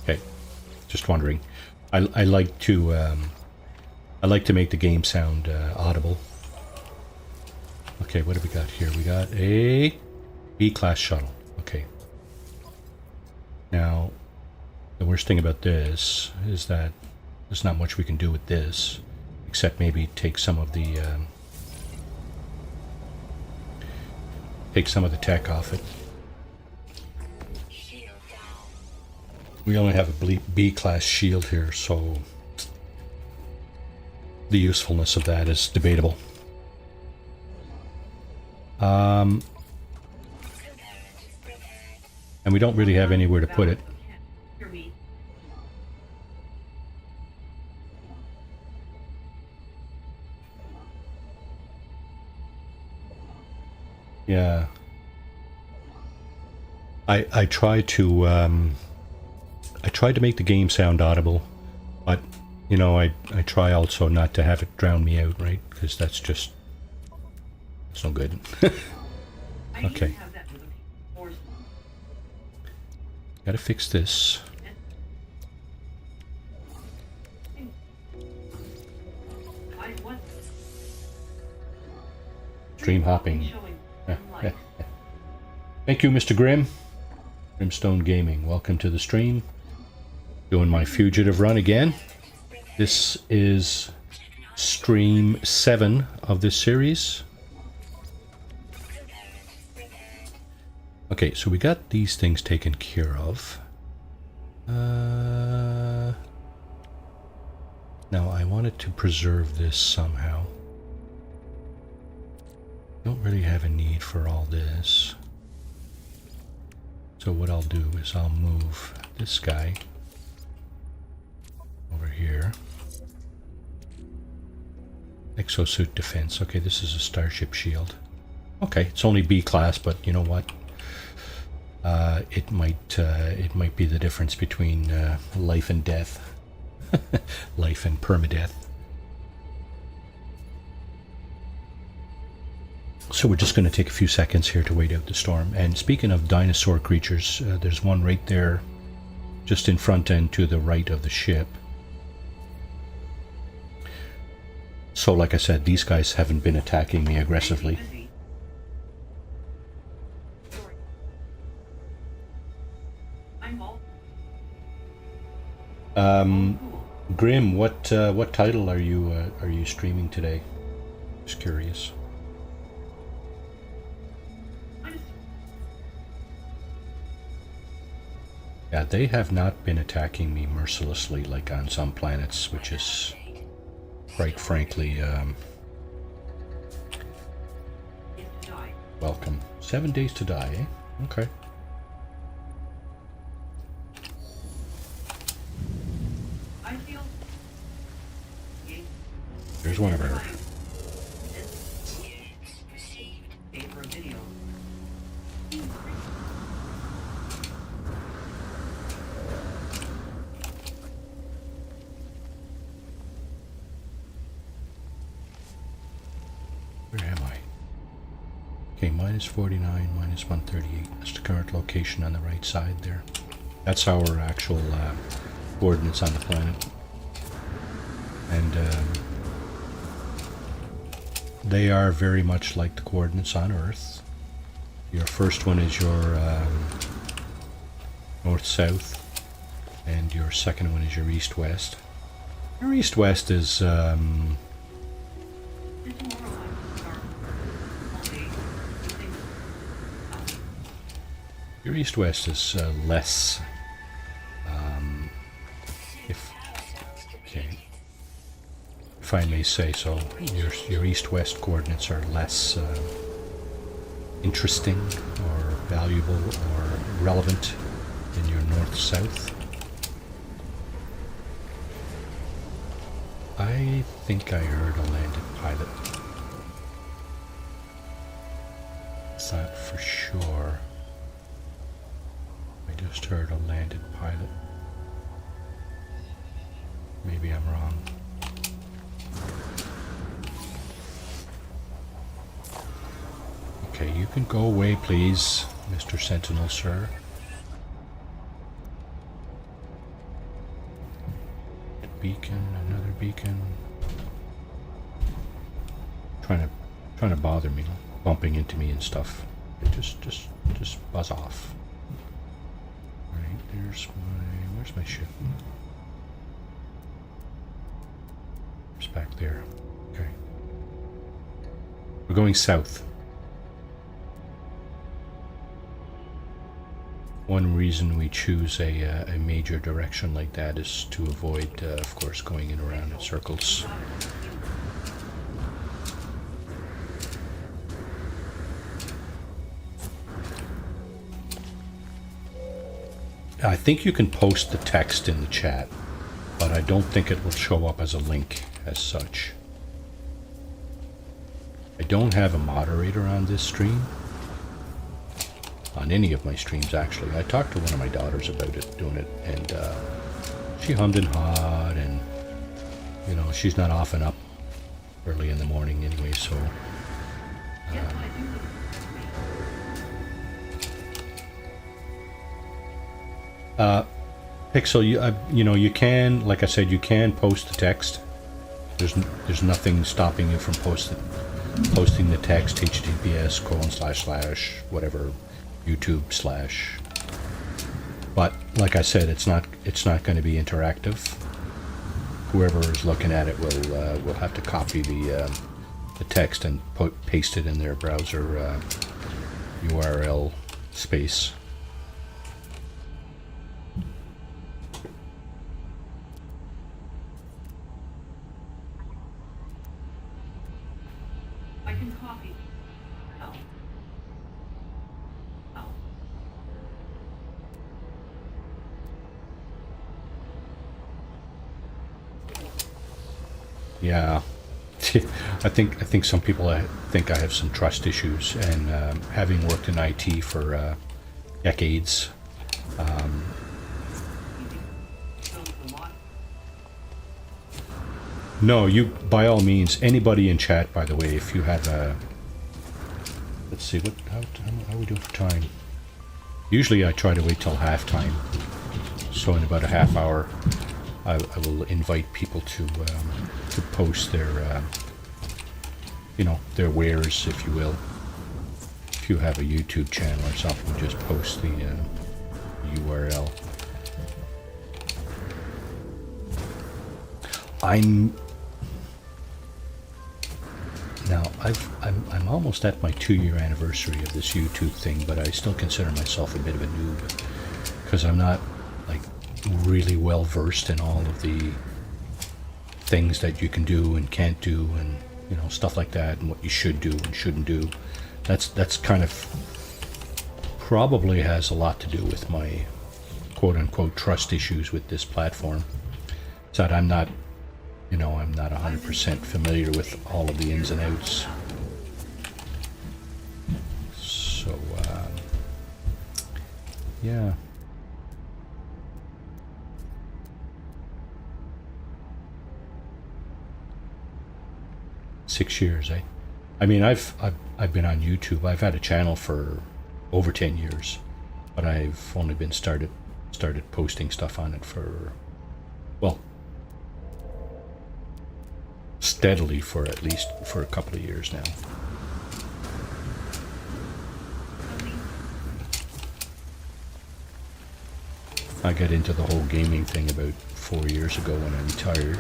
Okay, just wondering. I like to make the game sound audible. Okay, what have we got here? We got a B-class shuttle. Okay. Now, the worst thing about this is that there's not much we can do with this, except maybe take some of the tech off it. We only have a B-class shield here, so the usefulness of that is debatable. And we don't really have anywhere to put it. Yeah. I try to make the game sound audible, but you know, I try also not to have it drown me out, right? Because that's just, it's no good. Okay. Gotta fix this. Stream hopping. Thank you, Mr. Grimm. Brimstone Gaming, welcome to the stream. Doing my Fugitive run again. This is stream 7 of this series. Okay, so we got these things taken care of. Now I wanted to preserve this somehow. Don't really have a need for all this. So what I'll do is I'll move this guy over here. Exosuit defense. Okay, this is a starship shield. Okay, it's only B class, but you know what? It might be the difference between life and death. Life and permadeath. So we're just going to take a few seconds here to wait out the storm. And speaking of dinosaur creatures, there's one right there, just in front and to the right of the ship. So like I said, these guys haven't been attacking me aggressively. Grim, what title are you streaming today? Just curious. Yeah, they have not been attacking me mercilessly like on some planets, which is quite frankly welcome. 7 days to die, eh? Okay. Here's one of her. Where am I? Okay, minus 49, minus 138. That's the current location on the right side there. That's our actual coordinates on the planet. And they are very much like the coordinates on Earth. Your first one is your north-south, and your second one is your east-west. Your east-west is Your east-west is less, if I may say so, your east-west coordinates are less interesting or valuable or relevant than your north-south. I think I heard a landed pilot. It's not for sure. I just heard a landed pilot. Maybe I'm wrong. Okay, you can go away, please, Mr. Sentinel, sir. Beacon, another beacon. Trying to bother me, bumping into me and stuff. Just buzz off. Right, where's my ship? It's back there. Okay. We're going south. One reason we choose a major direction like that is to avoid, of course, going in around in circles. I think you can post the text in the chat, but I don't think it will show up as a link as such. I don't have a moderator on this stream. On any of my streams, actually. I talked to one of my daughters about it, doing it, and she hummed and hawed, and you know, she's not often up early in the morning anyway, so Pixel, you know, you can, like I said, you can post the text. There's nothing stopping you from posting the text, https:// whatever, YouTube / but like I said, it's not going to be interactive. Whoever is looking at it will have to copy the text and paste it in their browser URL space. I can copy. Oh. Oh. Yeah, I think some people think I have some trust issues, and having worked in IT for decades. No, you, by all means, anybody in chat, by the way, if you have a, let's see, how are we doing for time? Usually I try to wait till halftime, so in about a half hour I will invite people to post their, you know, their wares, if you will. If you have a YouTube channel or something, just post the URL. I'm almost at my 2-year anniversary of this YouTube thing, but I still consider myself a bit of a noob because I'm not like really well versed in all of the things that you can do and can't do, and you know, stuff like that, and what you should do and shouldn't do. That's kind of probably has a lot to do with my quote unquote trust issues with this platform. So that I'm not, you know, I'm not 100% familiar with all of the ins and outs. So, yeah. Six years, eh? I mean, I've been on YouTube. I've had a channel for over 10 years, but I've only been started posting stuff on it for, well, steadily for at least for a couple of years now. I got into the whole gaming thing about 4 years ago when I retired,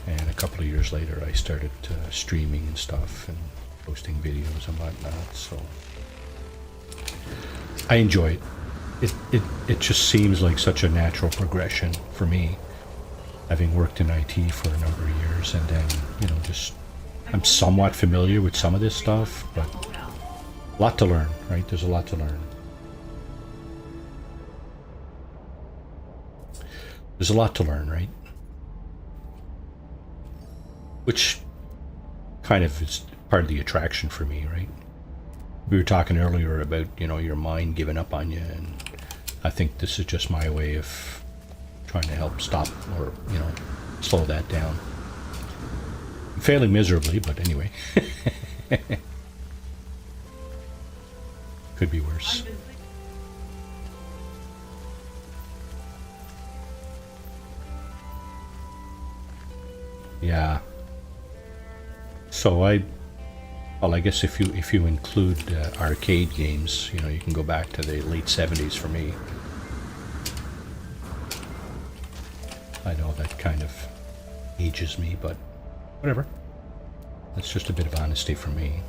and a couple of years later I started streaming and stuff and posting videos and whatnot. So I enjoy it. It just seems like such a natural progression for me, having worked in IT for a number of years, and then, you know, just I'm somewhat familiar with some of this stuff, but a lot to learn, right? There's a lot to learn. There's a lot to learn, right? Which kind of is part of the attraction for me, right? We were talking earlier about, you know, your mind giving up on you, and I think this is just my way of trying to help stop or, you know, slow that down. I'm failing miserably, but anyway. Could be worse. Yeah. So I guess if you include arcade games, you know, you can go back to the late 70s for me. I know that kind of ages me, but whatever. That's just a bit of honesty from me.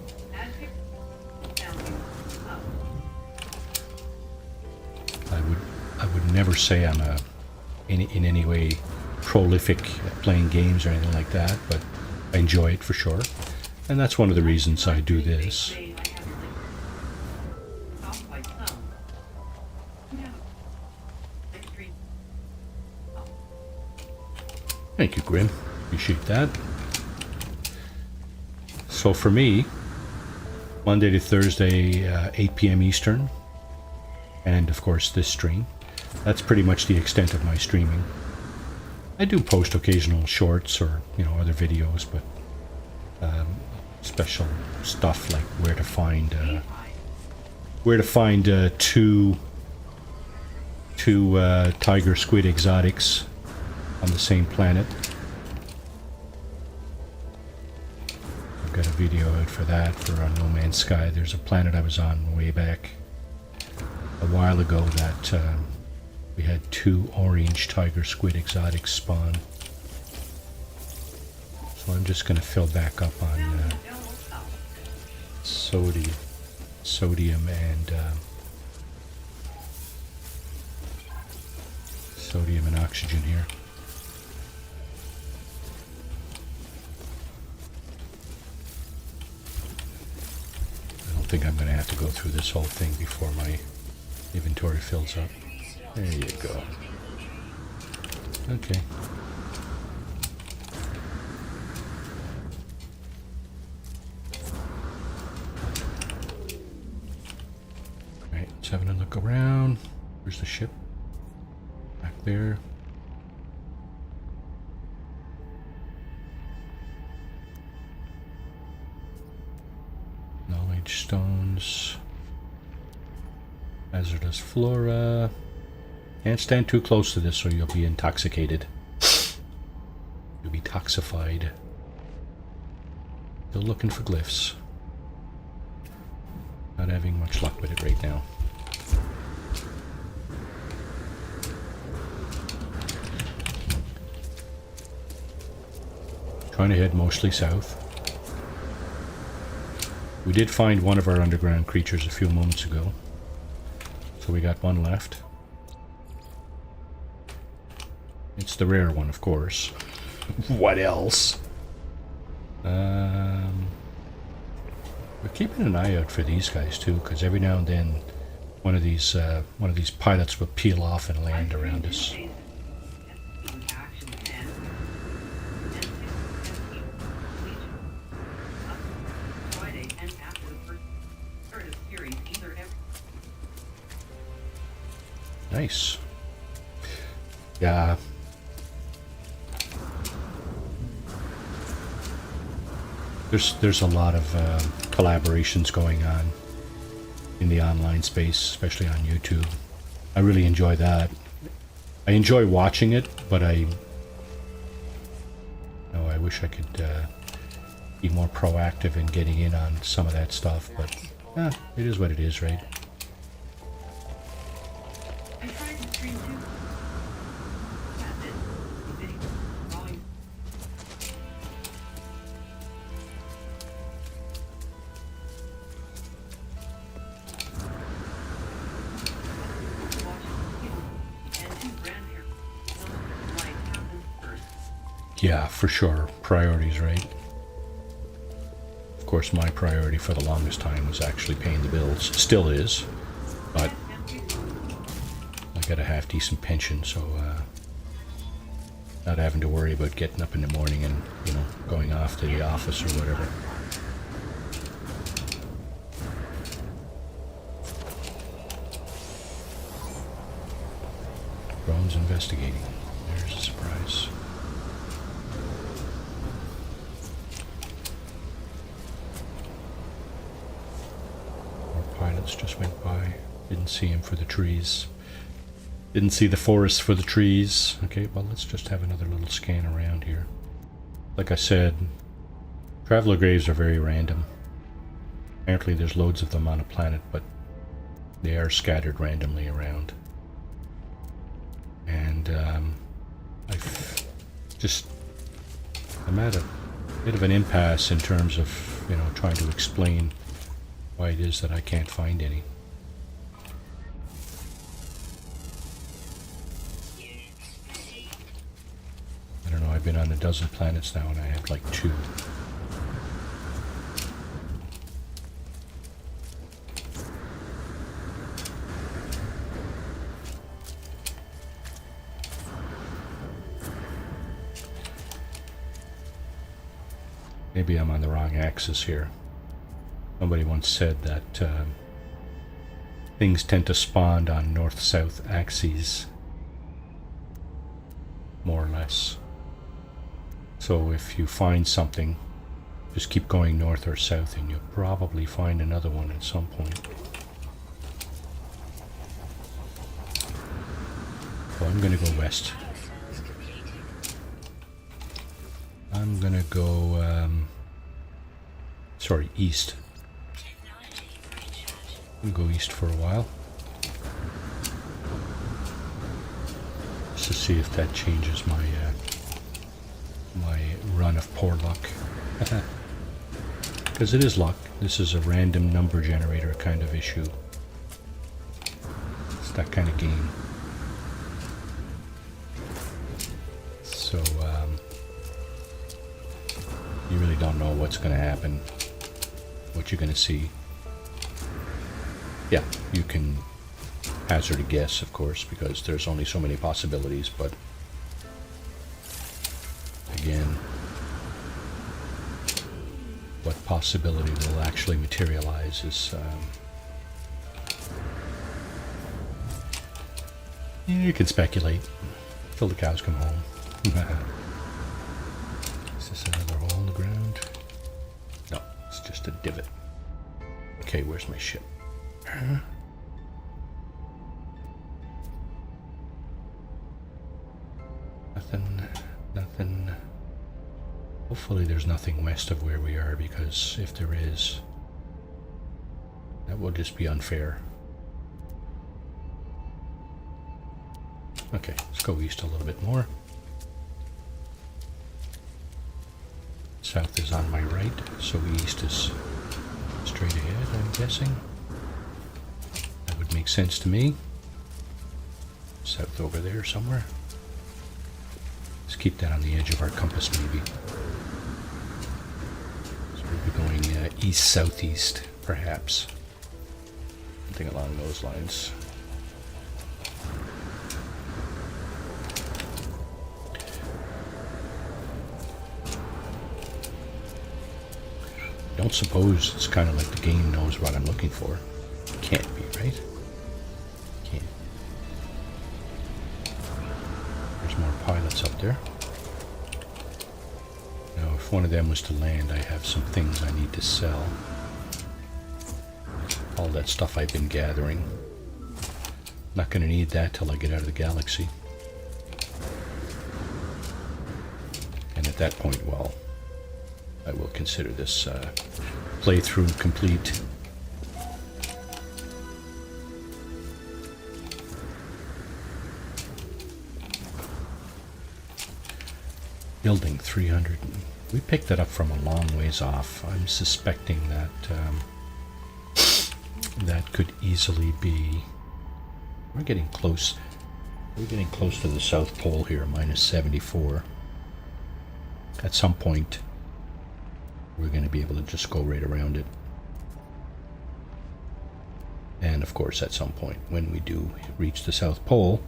I would never say I'm in any way prolific at playing games or anything like that, but I enjoy it for sure. And that's one of the reasons I do this. Thank you, Grim. Appreciate that. So for me, Monday to Thursday, 8 p.m. Eastern, and of course this stream, that's pretty much the extent of my streaming. I do post occasional shorts or, you know, other videos, but special stuff like where to find two tiger squid exotics on the same planet. I've got a video out for that for No Man's Sky. There's a planet I was on way back a while ago that we had 2 orange tiger squid exotics spawn. So I'm just going to fill back up on sodium and oxygen here. I don't think I'm going to have to go through this whole thing before my inventory fills up. There you go. Okay. Alright, let's have a look around. Where's the ship? Back there. Knowledge stones. Hazardous flora. Can't stand too close to this or you'll be intoxicated. You'll be toxified. Still looking for glyphs. Not having much luck with it right now. Trying to head mostly south. We did find one of our underground creatures a few moments ago. So we got one left. It's the rare one, of course. What else? We're keeping an eye out for these guys too, because every now and then one of these pilots will peel off and land around us. Nice. Yeah. There's a lot of collaborations going on in the online space, especially on YouTube. I really enjoy that. I enjoy watching it, but I wish I could be more proactive in getting in on some of that stuff, but it is what it is, right? Yeah, for sure. Priorities, right? Of course, my priority for the longest time was actually paying the bills. Still is, but I got a half-decent pension, so not having to worry about getting up in the morning and, you know, going off to the office or whatever. Drones investigating. There's a surprise. Our pilots just went by. Didn't see him for the trees. Didn't see the forest for the trees. Okay, well, let's just have another little scan around here. Like I said, traveler graves are very random. Apparently there's loads of them on a planet, but they are scattered randomly around. And I'm at a bit of an impasse in terms of, you know, trying to explain why it is that I can't find any. I don't know, I've been on a dozen planets now and I have like 2. Maybe I'm on the wrong axis here. Somebody once said that things tend to spawn on north-south axes, more or less. So if you find something, just keep going north or south and you'll probably find another one at some point. So I'm going to go west. I'm going to go, east. I'm going to go east for a while. Just to see if that changes my my run of poor luck. Because it is luck. This is a random number generator kind of issue. It's that kind of game. So, you really don't know what's going to happen, what you're going to see. Yeah, you can hazard a guess, of course, because there's only so many possibilities, but again, what possibility will actually materialize is, you can speculate till the cows come home. Is this another hole in the ground? No, it's just a divot. Okay, where's my ship? Nothing. Hopefully there's nothing west of where we are, because if there is, that will just be unfair. Okay, let's go east a little bit more. South is on my right, so east is straight ahead, I'm guessing. That would make sense to me. South over there somewhere. Let's keep that on the edge of our compass, maybe. So we'll be going east-southeast, perhaps. Something along those lines. Don't suppose it's kind of like the game knows what I'm looking for. Can't be, right? Can't. There's more pilots up there. Now, if one of them was to land, I have some things I need to sell. All that stuff I've been gathering. Not going to need that till I get out of the galaxy. And at that point, well, I will consider this playthrough complete. Building 300. We picked that up from a long ways off. I'm suspecting that that could easily be. We're getting close. We're getting close to the South Pole here, minus 74. at some point, we're going to be able to just go right around it. And of course, at some point, when we do reach the South Pole,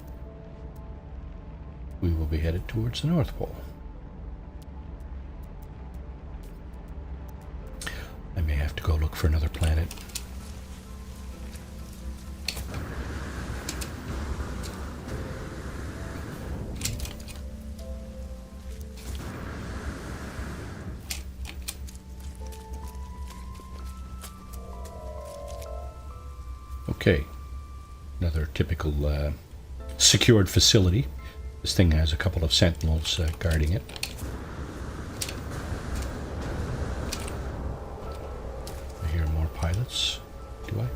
we will be headed towards the North Pole. I may have to go look for another planet. Okay, another typical secured facility. This thing has a couple of sentinels guarding it. I hear more pilots. Do I?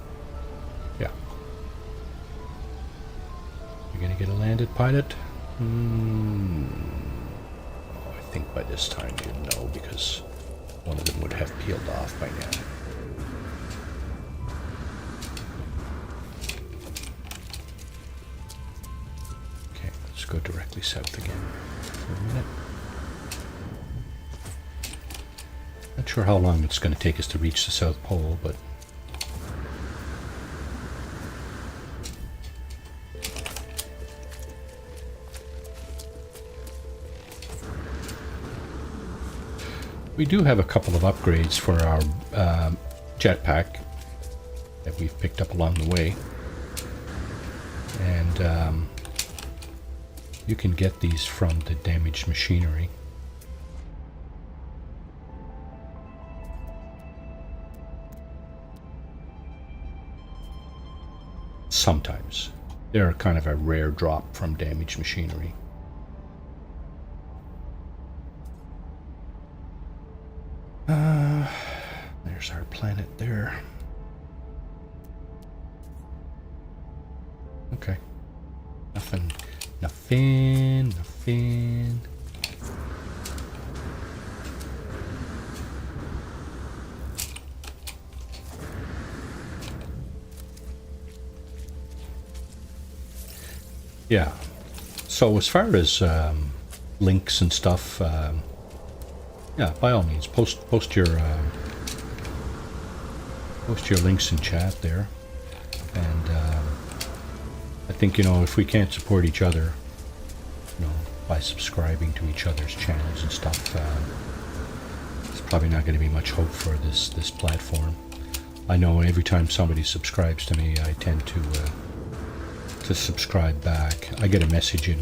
Yeah. You're gonna get a landed pilot? Oh, I think by this time you'd know, because one of them would have peeled off by now. Go directly south again for a minute. Not sure how long it's going to take us to reach the South Pole, but we do have a couple of upgrades for our jetpack that we've picked up along the way, and you can get these from the damaged machinery. Sometimes. They're kind of a rare drop from damaged machinery. There's our planet there. Okay. Nothing. Yeah. So as far as links and stuff, yeah, by all means, post your links in chat there, and I think, you know, if we can't support each other, you know, by subscribing to each other's channels and stuff, there's probably not going to be much hope for this platform. I know every time somebody subscribes to me, I tend to subscribe back. I get a message in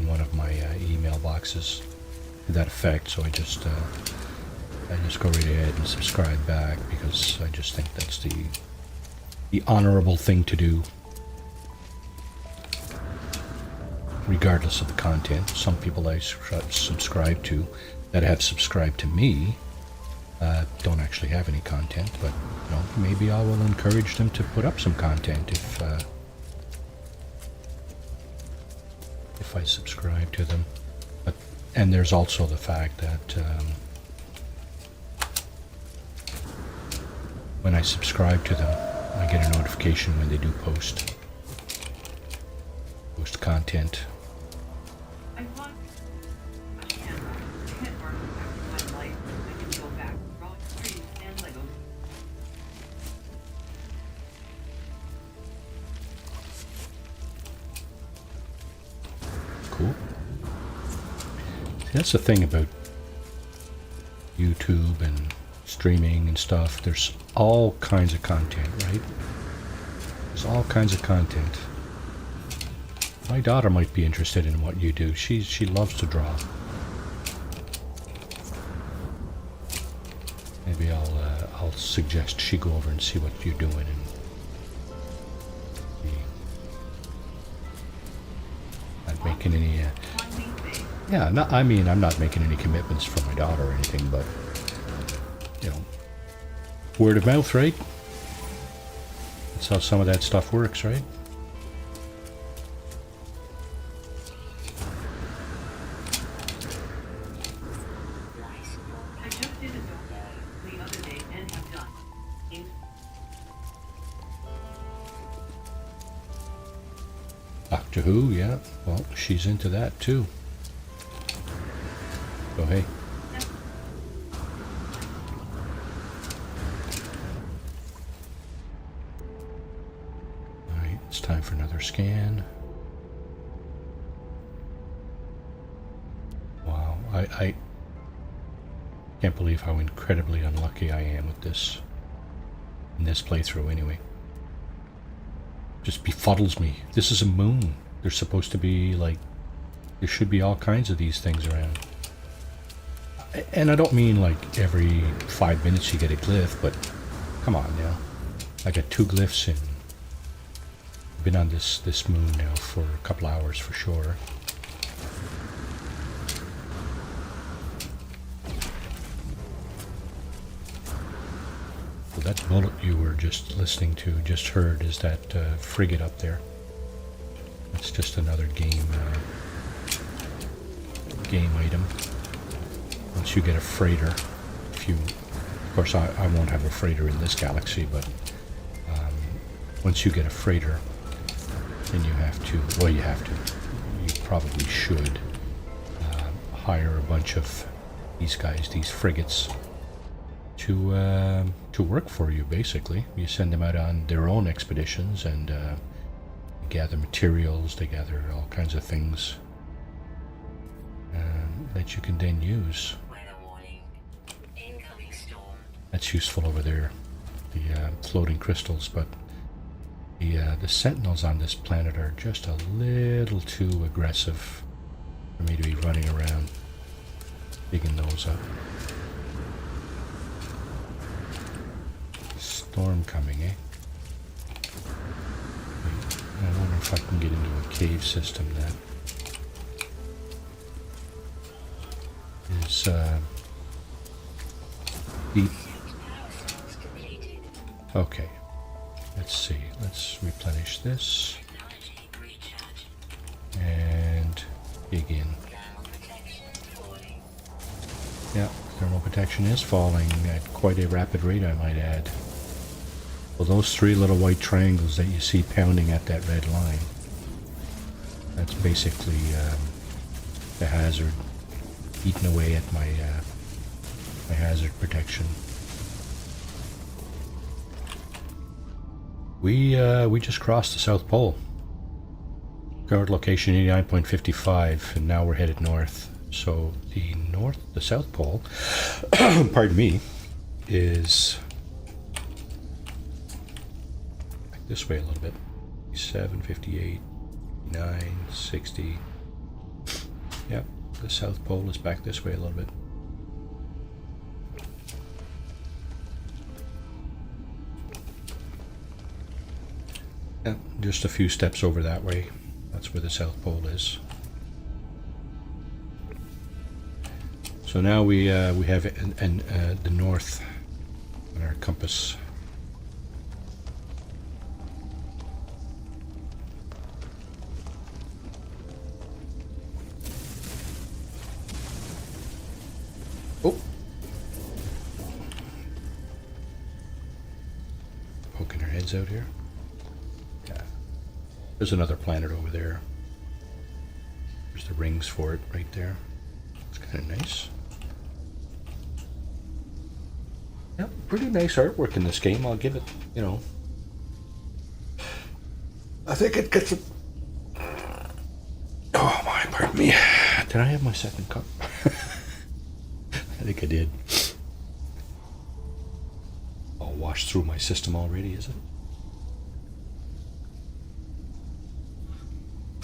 one of my email boxes to that effect, so I just go right ahead and subscribe back, because I just think that's the honorable thing to do, regardless of the content. Some people I subscribe to that have subscribed to me don't actually have any content, but you know, maybe I will encourage them to put up some content if I subscribe to them. And there's also the fact that when I subscribe to them, I get a notification when they do post content. I thought I can't work back my life. I can go back growing trees and Legos. Cool. See, that's the thing about YouTube and streaming and stuff. There's all kinds of content, right? There's all kinds of content. My daughter might be interested in what you do. She loves to draw. Maybe I'll suggest she go over and see what you're doing and see. Not making any. Yeah, I mean, I'm not making any commitments for my daughter or anything, but you know, word of mouth, right? That's how some of that stuff works, right? I just did a document the other day and have done. Doctor Who, yeah. Well, she's into that too. So hey. That's scan. Wow, I can't believe how incredibly unlucky I am with this. In this playthrough, anyway. Just befuddles me. This is a moon. There's supposed to be, like, there should be all kinds of these things around. And I don't mean like every 5 minutes you get a glyph, but come on now. I got 2 glyphs in. I've been on this moon now for a couple hours for sure. So that bullet you were just listening to, just heard, is that frigate up there. That's just another game item. Once you get a freighter, of course I won't have a freighter in this galaxy, but once you get a freighter, then you have to, well, you probably should hire a bunch of these guys, these frigates, to work for you, basically. You send them out on their own expeditions and gather materials, they gather all kinds of things that you can then use. That's useful over there, the floating crystals, but the sentinels on this planet are just a little too aggressive for me to be running around digging those up. Storm coming, eh? Wait, I wonder if I can get into a cave system that is deep. Okay, let's see. Let's replenish this and dig in. Yeah, thermal protection is falling at quite a rapid rate, I might add. Well, those 3 little white triangles that you see pounding at that red line, that's basically the hazard eating away at my my hazard protection. We just crossed the South Pole. Current location 89.55, and now we're headed north. So the South Pole, pardon me, is back this way a little bit. 7, 58, 9, 60. Yep, the South Pole is back this way a little bit. Yep, just a few steps over that way. That's where the South Pole is. So now we have the north on our compass. Oh, poking our heads out here. Yeah, there's another planet over there. There's the rings for it right there. It's kind of nice. Yeah, pretty nice artwork in this game. I'll give it, you know. I think it gets a... Oh my, pardon me. Did I have my second cup? I think I did. All washed through my system already, is it?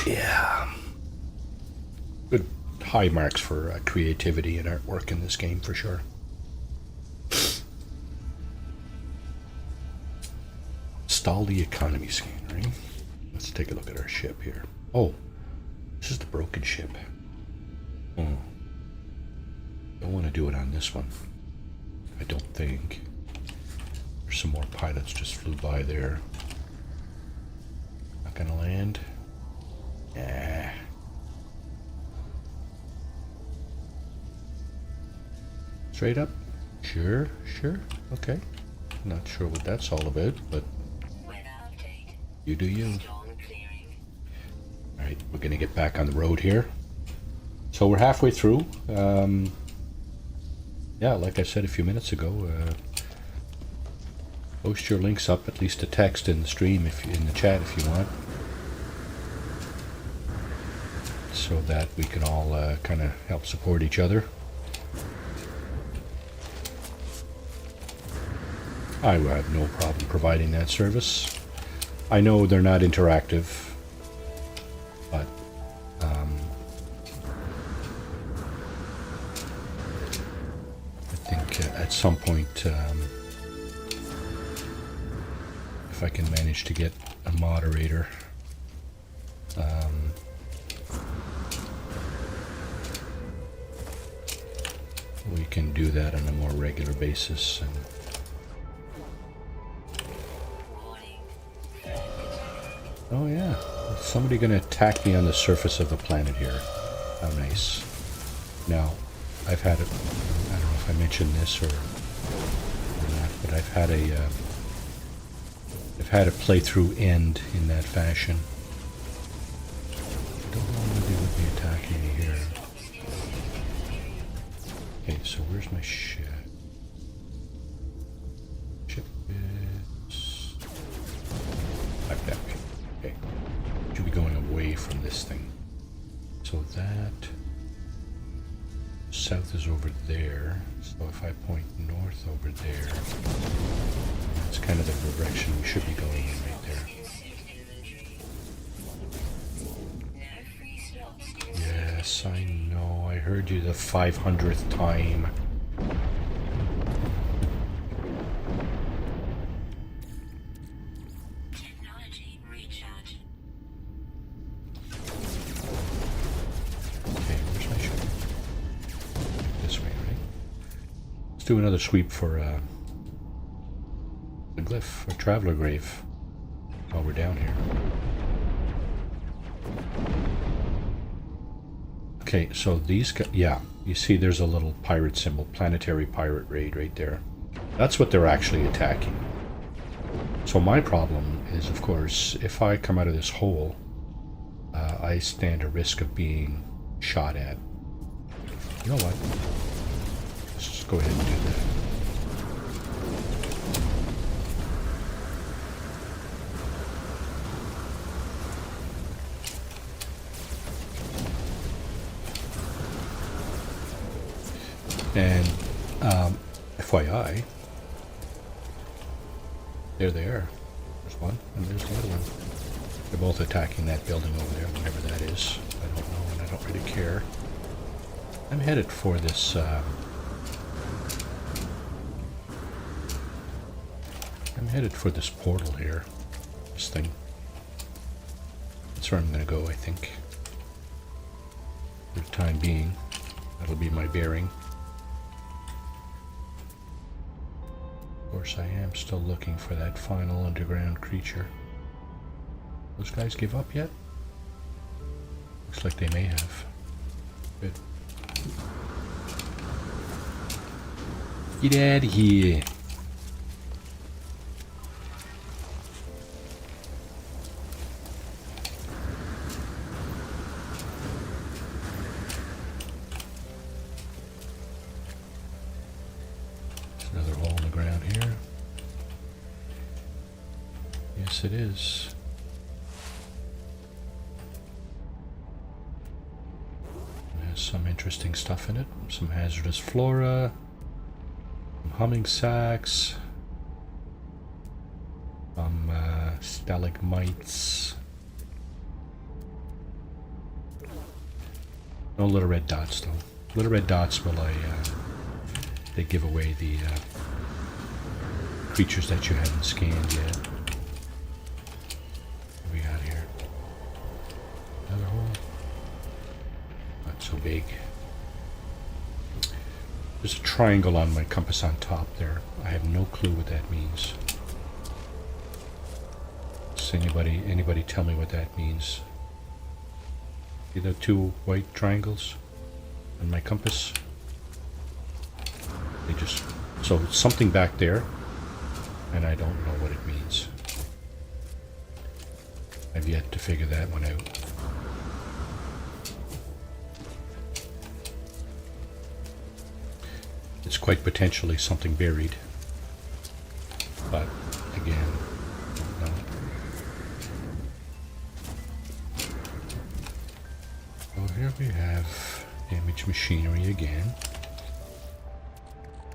Yeah. Good high marks for creativity and artwork in this game, for sure. Install the economy scan, right? Let's take a look at our ship here. Oh, this is the broken ship. Oh, don't want to do it on this one. I don't think. There's some more pilots just flew by there. Not gonna land. Nah. Straight up? Sure, okay. Not sure what that's all about, but you do you. Alright, we're gonna get back on the road here. So we're halfway through. Yeah, like I said a few minutes ago, post your links up, at least a text in the stream, in the chat if you want. so that we can all kind of help support each other. I will have no problem providing that service. I know they're not interactive, but I think at some point, if I can manage to get a moderator, we can do that on a more regular basis. And oh yeah, is somebody going to attack me on the surface of the planet here? How nice. Now, I've had a, I don't know if I mentioned this or not, but I've had a playthrough end in that fashion. I don't know why they would be attacking me here. Okay, so where's my ship? Ship is like that. Okay, should be going away from this thing. So that south is over there. So if I point north over there, that's kind of the direction we should be going in right there. Yes, I know. I heard you the 500th time. Okay, where's my ship? This way, right? Let's do another sweep for the glyph, or traveler grave, while we're down here. Okay, so these guys, yeah, you see there's a little pirate symbol, planetary pirate raid right there. That's what they're actually attacking. So my problem is, of course, if I come out of this hole, I stand a risk of being shot at. You know what? Let's just go ahead and do that. And FYI, there they are. There's one, and there's the other one. They're both attacking that building over there, whatever that is. I don't know, and I don't really care. I'm headed for this. I'm headed for this portal here. This thing. That's where I'm going to go, I think. For the time being, that'll be my bearing. Of course, I am still looking for that final underground creature. Those guys give up yet? Looks like they may have. Good. Get out of here. Another hole in the ground here. Yes, it is. It has some interesting stuff in it. Some hazardous flora, some humming sacs, some stalagmites. No little red dots, though. Little red dots will they give away the creatures that you haven't scanned yet. What we got here? Another hole? Not so big. There's a triangle on my compass on top there. I have no clue what that means. Does anybody tell me what that means? See the two white triangles on my compass? They just, so it's something back there, and I don't know what it means. I've yet to figure that one out. It's quite potentially something buried, but again, no. here we have damaged machinery again.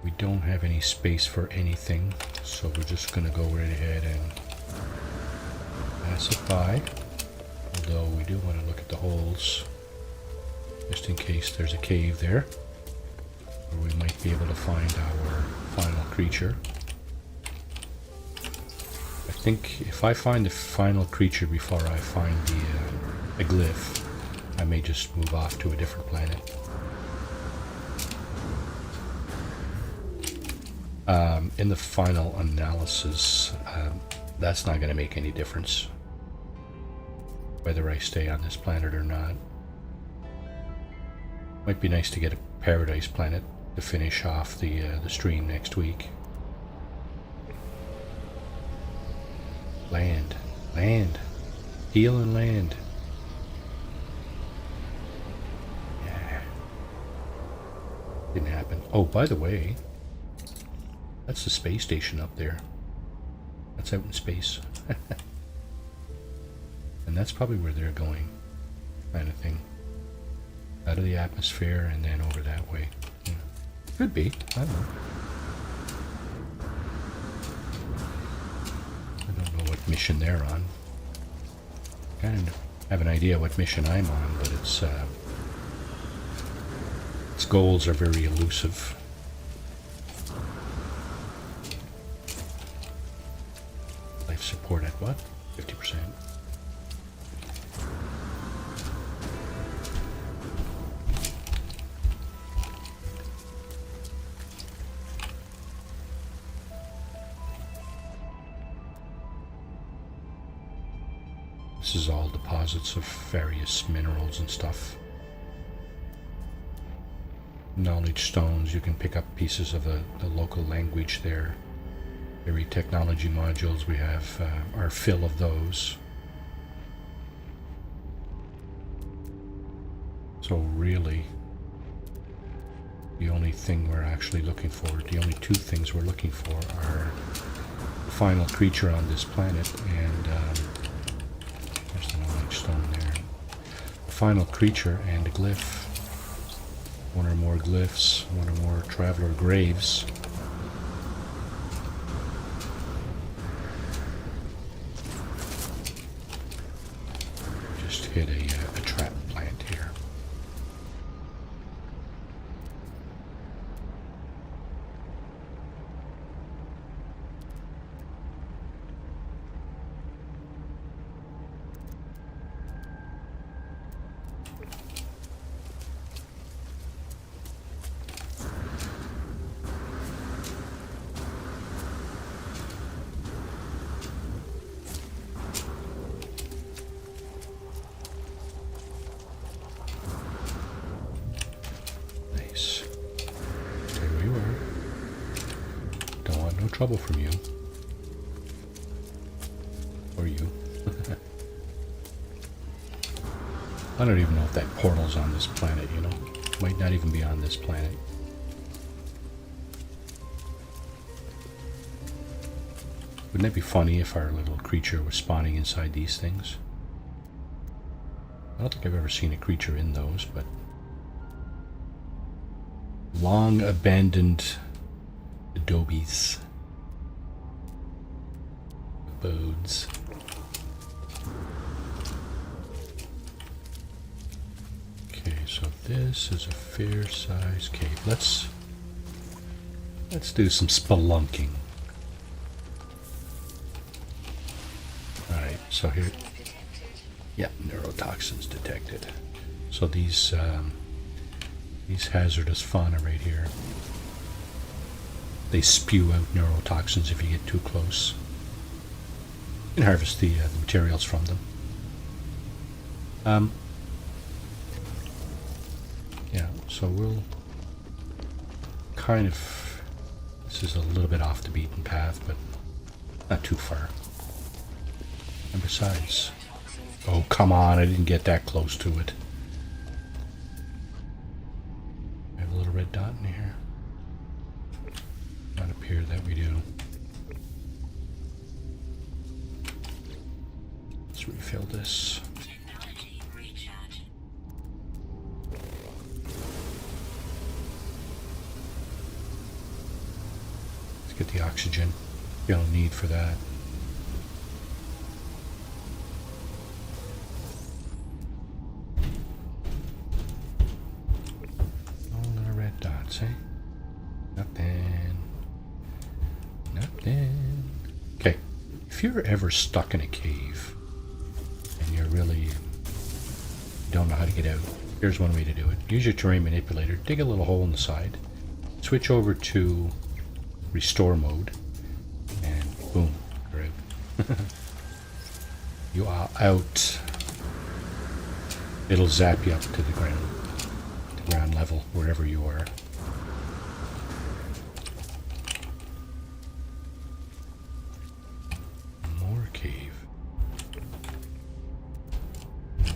We don't have any space for anything, so we're just going to go right ahead and pass it by. Although we do want to look at the holes, just in case there's a cave there, where we might be able to find our final creature. I think if I find the final creature before I find the glyph, I may just move off to a different planet. In the final analysis, that's not going to make any difference whether I stay on this planet or not. Might be nice to get a paradise planet to finish off the stream next week. Land. Heal and land. Yeah. Didn't happen. Oh, by the way, that's the space station up there. That's out in space. And that's probably where they're going, kind of thing. Out of the atmosphere and then over that way. Yeah. Could be. I don't know. I don't know what mission they're on. Kind of have an idea what mission I'm on, but its goals are very elusive. Life support at what? 50%. This is all deposits of various minerals and stuff. Knowledge stones, you can pick up pieces of the local language there. Every technology modules, we have our fill of those. So really, the only thing we're actually looking for, the only two things we're looking for are the final creature on this planet and there's the knowledge stone there. The final creature and a glyph. One or more glyphs, one or more traveler graves. Just hit a trap plant here. Trouble from you. Or you. I don't even know if that portal's on this planet, you know. Might not even be on this planet. Wouldn't it be funny if our little creature was spawning inside these things? I don't think I've ever seen a creature in those, but long abandoned adobes. Abodes. Okay, so this is a fair-sized cave. Let's do some spelunking. All right, so here, yeah, neurotoxins detected. So these hazardous fauna right here, they spew out neurotoxins if you get too close. You can harvest the materials from them. Yeah, so we'll kind of, this is a little bit off the beaten path, but not too far. And besides, oh come on, I didn't get that close to it. I have a little red dot in here. Not appear that we do. Let's refill this. Get the oxygen. Feel a need for that. All little red dots, eh? Nothing. Nothing. Okay. If you're ever stuck in a cave and you're really don't know how to get out, here's one way to do it. Use your terrain manipulator. Dig a little hole in the side. Switch over to restore mode. And boom. You're out. You are out. It'll zap you up to the ground level, wherever you are. More cave.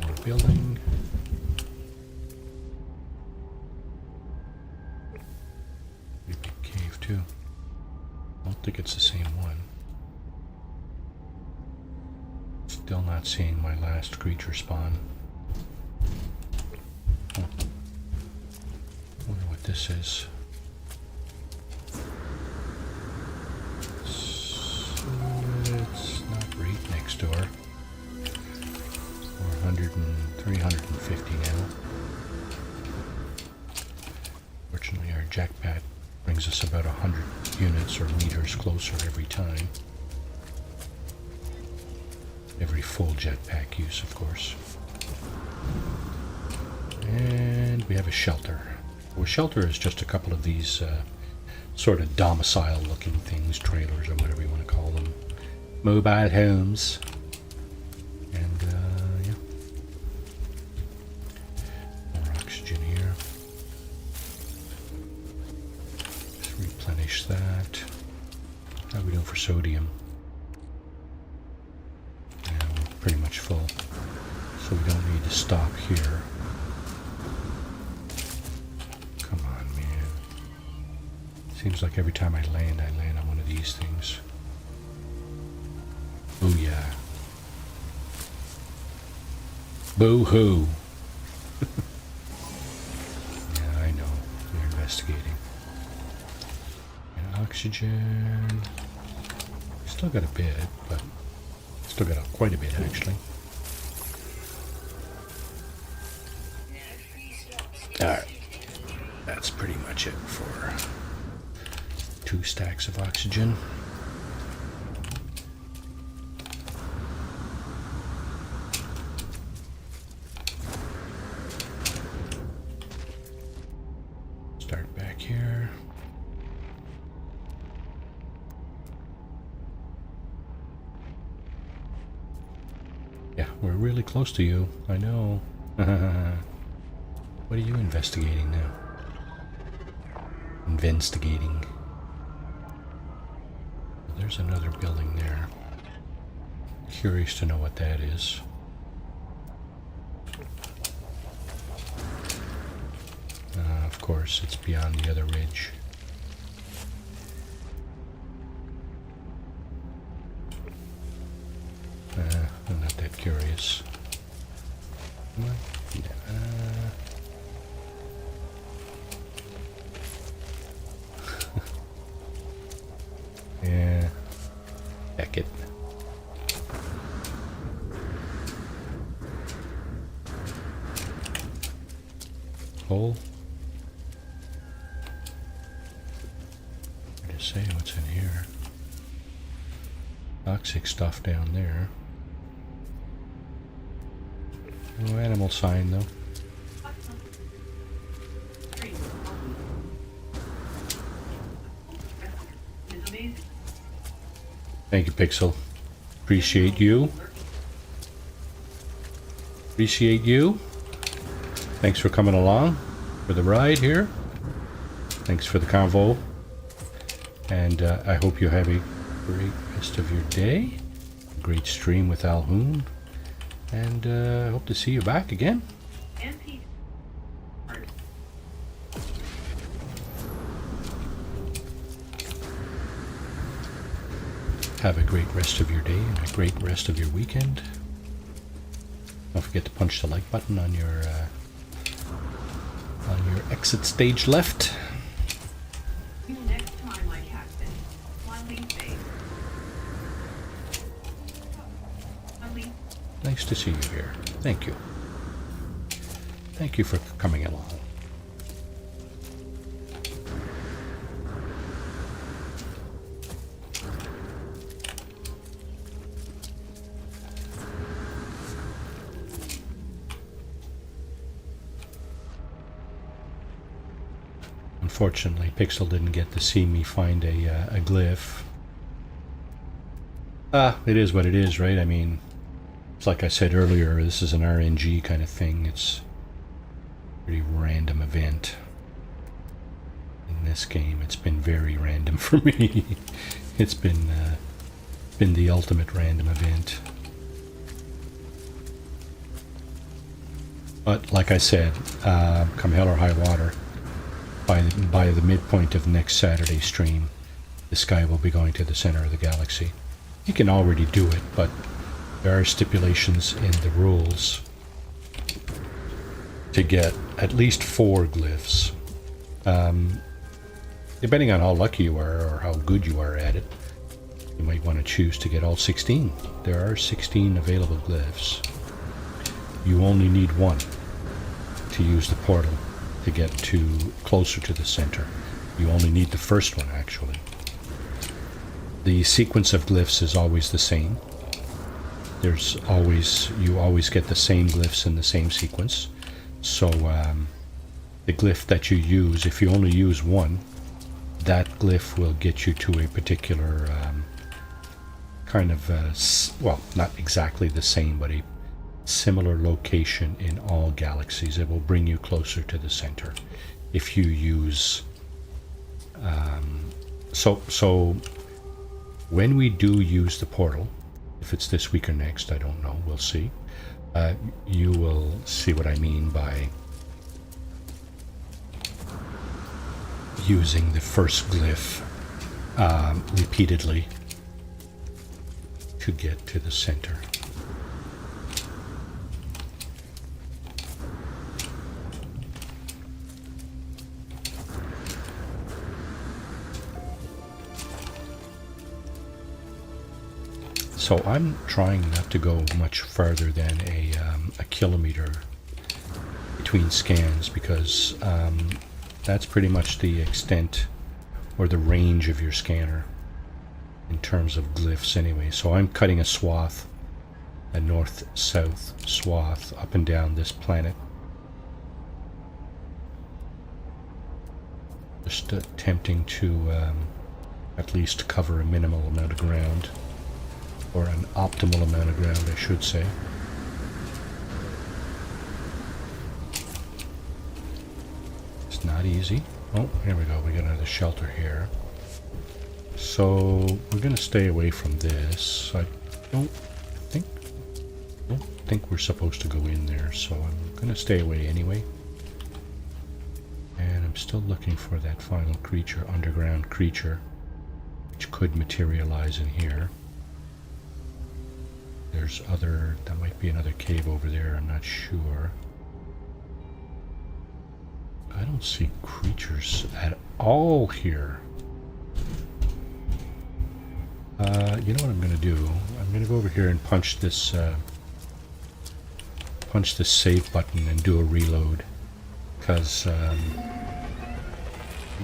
More building. Pretty big cave too. I don't think it's the same one. Still not seeing my last creature spawn. Oh. Wonder what this is. So it's not right next door. 400 and 350 now. Fortunately, our jackpad brings us about 100 units or meters closer every time. Every full jetpack use, of course. And we have a shelter. Well, shelter is just a couple of these sort of domicile-looking things, trailers or whatever you want to call them. Mobile homes. And, yeah. More oxygen here. Let's replenish that. How are we doing for sodium? Yeah, we're pretty much full. So we don't need to stop here. Come on, man. Seems like every time I land on one of these things. Oh yeah. Boo-hoo. Yeah, I know. We're investigating. And oxygen. Still got a bit, but still got quite a bit actually. Alright. That's pretty much it for 2 stacks of oxygen. Start back here. Yeah, we're really close to you. I know. What are you investigating now? Investigating. There's another building there. Curious to know what that is. Of course, it's beyond the other ridge. I'm not that curious. Am I? Yeah. Heck it. Hole. Hard to say what's in here. Toxic stuff down there. No animal sign though. Thank you, Pixel. Appreciate you. Appreciate you. Thanks for coming along for the ride here. Thanks for the convo. And I hope you have a great rest of your day. A great stream with Alhoon. And I hope to see you back again. Have a great rest of your day and a great rest of your weekend. Don't forget to punch the like button on your exit stage left. Next time, my captain. to see you here. Thank you. Thank you for coming along. Unfortunately, Pixel didn't get to see me find a glyph. It is what it is, right? I mean, it's like I said earlier, this is an RNG kind of thing. It's a pretty random event. In this game, it's been very random for me. It's been the ultimate random event. But like I said, come hell or high water, by the midpoint of next Saturday's stream, this guy will be going to the center of the galaxy. You can already do it, but there are stipulations in the rules to get at least 4 glyphs. Depending on how lucky you are or how good you are at it, you might want to choose to get all 16. There are 16 available glyphs. You only need 1 to use the portal to get closer to the center. You only need the first one, actually. The sequence of glyphs is always the same. You always get the same glyphs in the same sequence. So the glyph that you use, if you only use 1, that glyph will get you to a particular kind of, well, not exactly the same, but a similar location in all galaxies. It will bring you closer to the center if you use so when we do use the portal, if it's this week or next, I don't know, we'll see, you will see what I mean by using the first glyph repeatedly to get to the center. So I'm trying not to go much farther than a kilometer between scans, because that's pretty much the extent or the range of your scanner in terms of glyphs anyway. So I'm cutting a swath, a north-south swath up and down this planet. Just attempting to at least cover a minimal amount of ground. Or an optimal amount of ground, I should say. It's not easy. Oh, here we go. We got another shelter here. So we're going to stay away from this. I don't think we're supposed to go in there, so I'm going to stay away anyway. And I'm still looking for that final creature, underground creature, which could materialize in here. There might be another cave over there, I'm not sure. I don't see creatures at all here. You know what I'm going to do? I'm going to go over here and punch this save button and do a reload. Because, am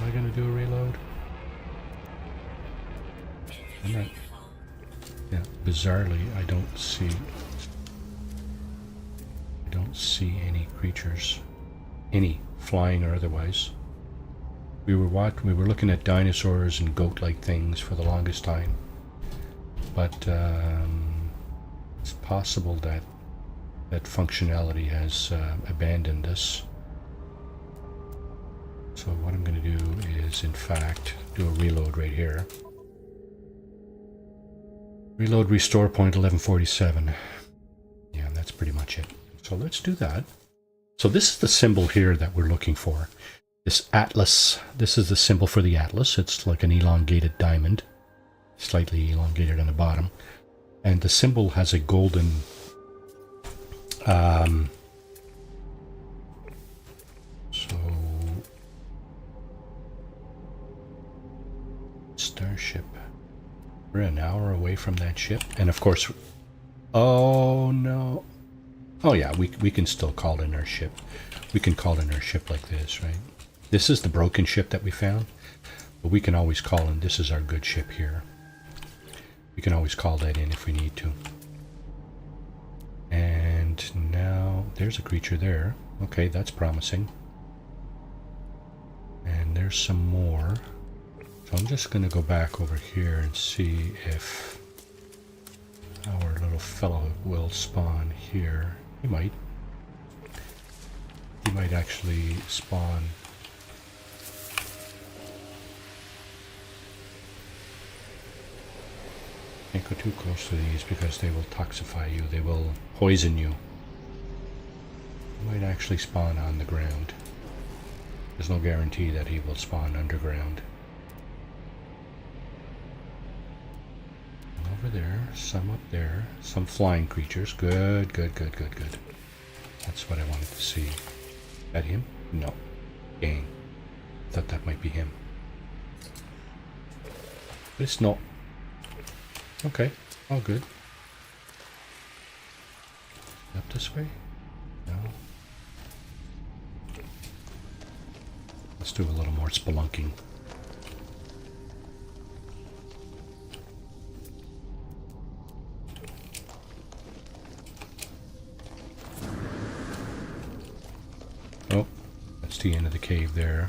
I going to do a reload? I'm not... Yeah, bizarrely, I don't see any creatures, any flying or otherwise. We were looking at dinosaurs and goat-like things for the longest time, but it's possible that functionality has abandoned us. So what I'm going to do is, in fact, do a reload right here. Reload restore point 1147. Yeah, that's pretty much it. So let's do that. So this is the symbol here that we're looking for. This atlas. This is the symbol for the atlas. It's like an elongated diamond, slightly elongated on the bottom. And the symbol has a golden starship. We're an hour away from that ship, and of course, oh no, Oh yeah, we can still call in our ship. We can call in our ship like this, right? This is the broken ship that we found, but we can always call in. This is our good ship here. We can always call that in if we need to. And now there's a creature there. Okay, that's promising. And there's some more. So I'm just going to go back over here and see if our little fellow will spawn here. He might. He might actually spawn. Can't go too close to these because they will toxify you. They will poison you. He might actually spawn on the ground. There's no guarantee that he will spawn underground. Over there, some up there, some flying creatures. Good, good, good, good, good. That's what I wanted to see. Is that him? No. Dang. Thought that might be him. But it's not. Okay, all good. Up this way? No. Let's do a little more spelunking. Oh, that's the end of the cave there.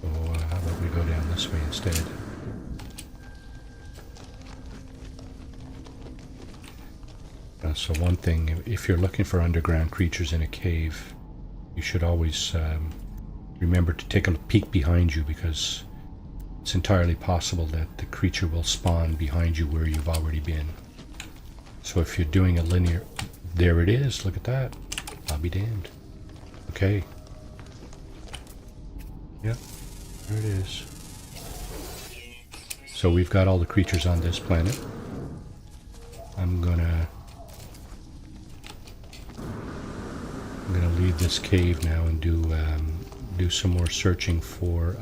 So how about we go down this way instead? So one thing, if you're looking for underground creatures in a cave, you should always remember to take a peek behind you, because it's entirely possible that the creature will spawn behind you where you've already been. So if you're doing a linear... There it is, look at that. I'll be damned. Okay. Yep, there it is. So we've got all the creatures on this planet. I'm gonna leave this cave now and do some more searching for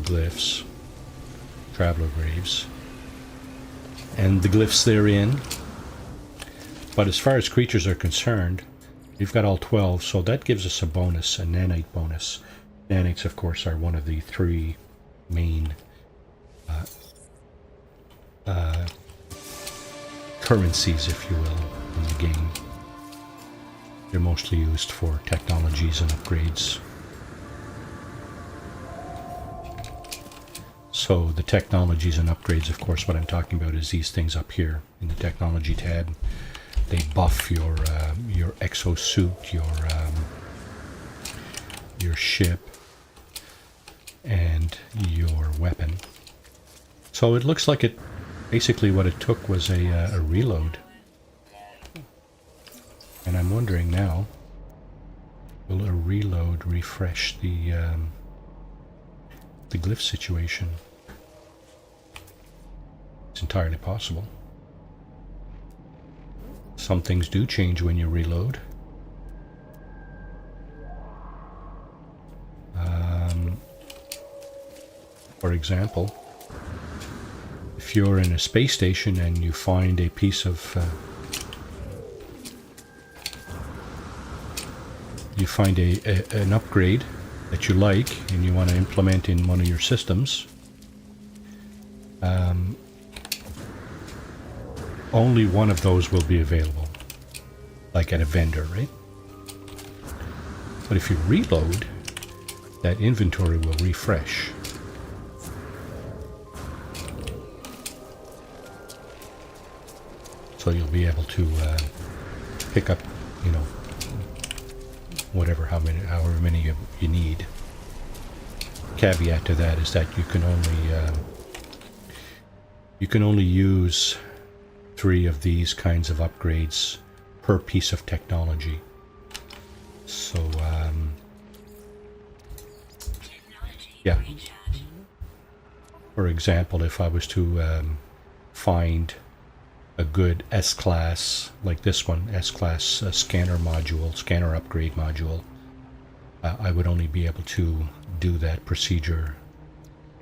glyphs, traveler graves, and the glyphs therein. But as far as creatures are concerned, we've got all 12, so that gives us a bonus, a nanite bonus. Nanites, of course, are one of the three main currencies, if you will, in the game. They're mostly used for technologies and upgrades. So the technologies and upgrades, of course, what I'm talking about is these things up here in the technology tab. They buff your exosuit, your ship, and your weapon. So it looks like it basically what it took was a reload. And I'm wondering now, will a reload refresh the glyph situation? It's entirely possible. Some things do change when you reload. For example, if you're in a space station and you find a piece of an upgrade that you like and you want to implement in one of your systems, only one of those will be available, like at a vendor, right? But if you reload, that inventory will refresh. So you'll be able to pick up, however many you need. Caveat to that is that you can only use 3 of these kinds of upgrades per piece of technology. So yeah. For example, if I was to find a good S-Class, like this one, S-Class scanner upgrade module, I would only be able to do that procedure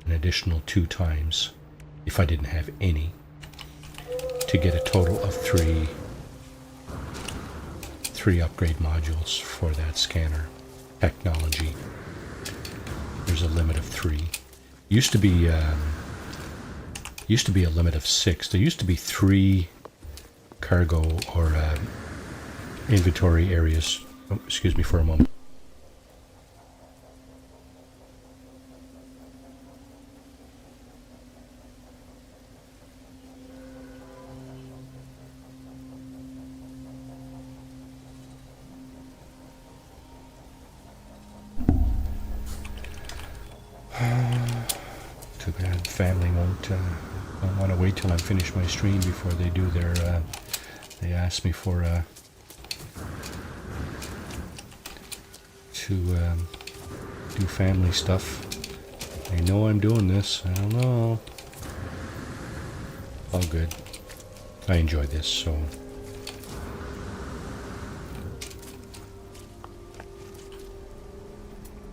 an additional 2 times if I didn't have any, to get a total of three upgrade modules for that scanner technology. There's a limit of 3. Used to be a limit of 6. There used to be 3 cargo or inventory areas. Oh, excuse me for a moment. Too bad family won't want to wait till I finish my stream before they do their. They ask me for to do family stuff. They know I'm doing this. I don't know. All good. I enjoy this, so.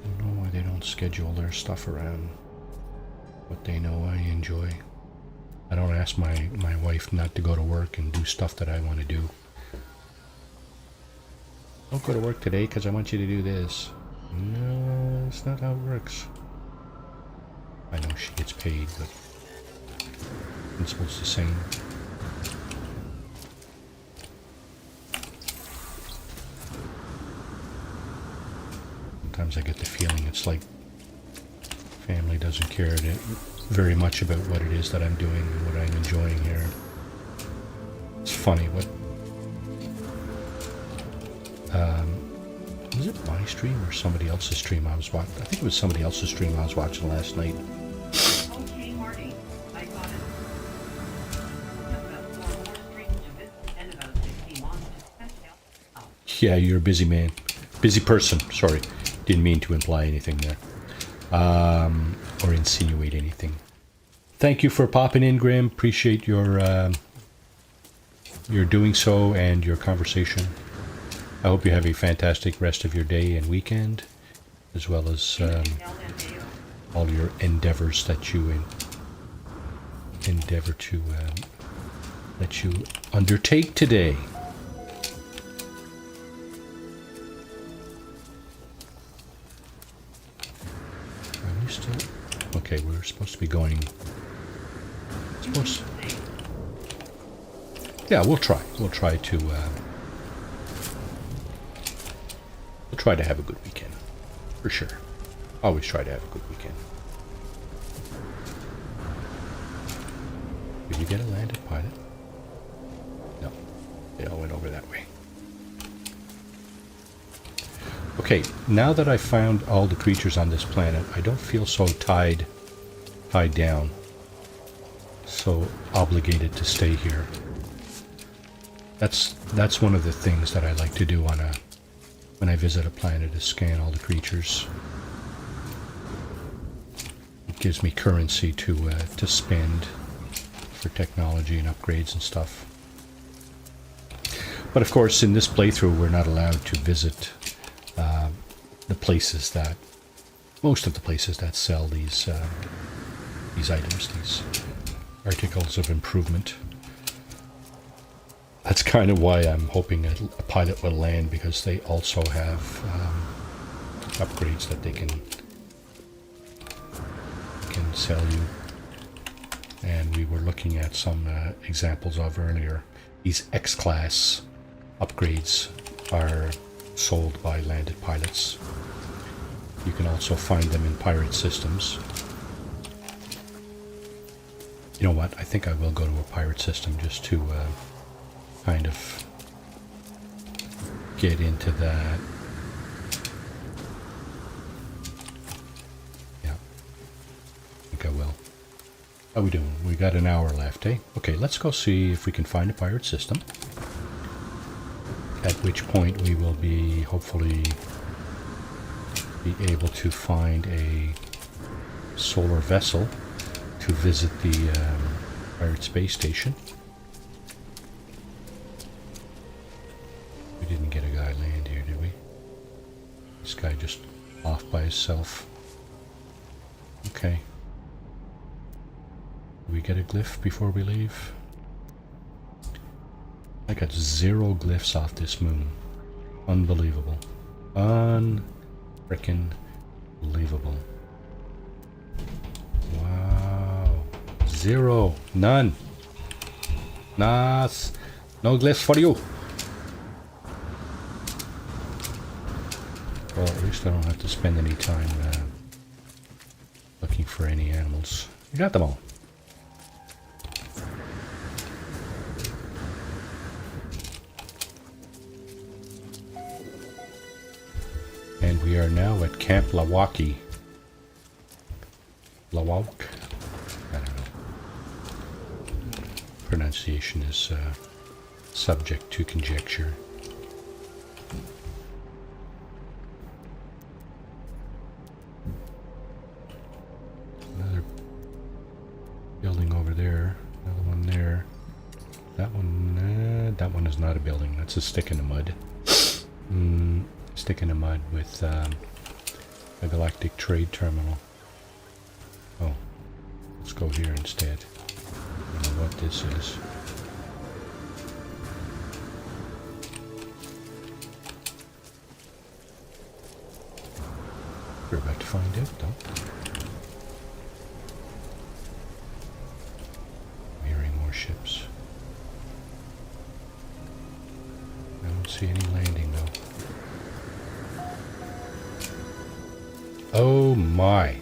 I don't know why they don't schedule their stuff around what they know I enjoy. I don't ask my wife not to go to work and do stuff that I want to do. Don't go to work today because I want you to do this. No, that's not how it works. I know she gets paid, but principle's the same. Sometimes I get the feeling it's like family doesn't care very much about what it is that I'm doing and what I'm enjoying here. It's funny what was it my stream or somebody else's stream I was watching? I think it was somebody else's stream I was watching last night. Okay, Marty, I got it. Have about 4 more streams to visit and about 60 monsters to catch up. Yeah, you're a busy man. Busy person, sorry. Didn't mean to imply anything there. Or insinuate anything. Thank you for popping in, Graham. Appreciate your doing so and your conversation. I hope you have a fantastic rest of your day and weekend, as well as all your endeavors that you endeavor to that you undertake today. Are we still? Okay, we're supposed to be going. Yeah, we'll try. We'll try to. We'll try to have a good weekend, for sure. Always try to have a good weekend. Did you get a landed pilot? No, they all went over that way. Okay, now that I've found all the creatures on this planet, I don't feel so tied down, so obligated to stay here. That's one of the things that I like to do when I visit a planet, is scan all the creatures. It gives me currency to spend for technology and upgrades and stuff. But of course, in this playthrough, we're not allowed to visit the places that, most of the places that sell these items, these articles of improvement. That's kind of why I'm hoping a pilot will land, because they also have upgrades that they can sell you. And we were looking at some examples of earlier. These X-class upgrades are sold by landed pilots. You can also find them in pirate systems. You know what? I think I will go to a pirate system just to kind of get into that. Yeah, I think I will. How are we doing? We got an hour left, eh? Okay, let's go see if we can find a pirate system. At which point we will be hopefully be able to find a solar vessel to visit the pirate space station. We didn't get a guy land here, did we? This guy just off by himself. Okay. we get a glyph before we leave? I got 0 glyphs off this moon. Unbelievable. Un-frickin' believable. Wow. 0. None. Nas. No glyphs for you. Well, at least I don't have to spend any time looking for any animals. You got them all. And we are now at Camp Lawaki. Lawak? I don't know. Pronunciation is subject to conjecture. Another building over there. Another one there. That one is not a building. That's a stick in the mud. Stick in the mud with a galactic trade terminal. Oh, let's go here instead. I don't know what this is. We're about to find out, though. I'm hearing more ships. I don't see any landing, though. Oh my,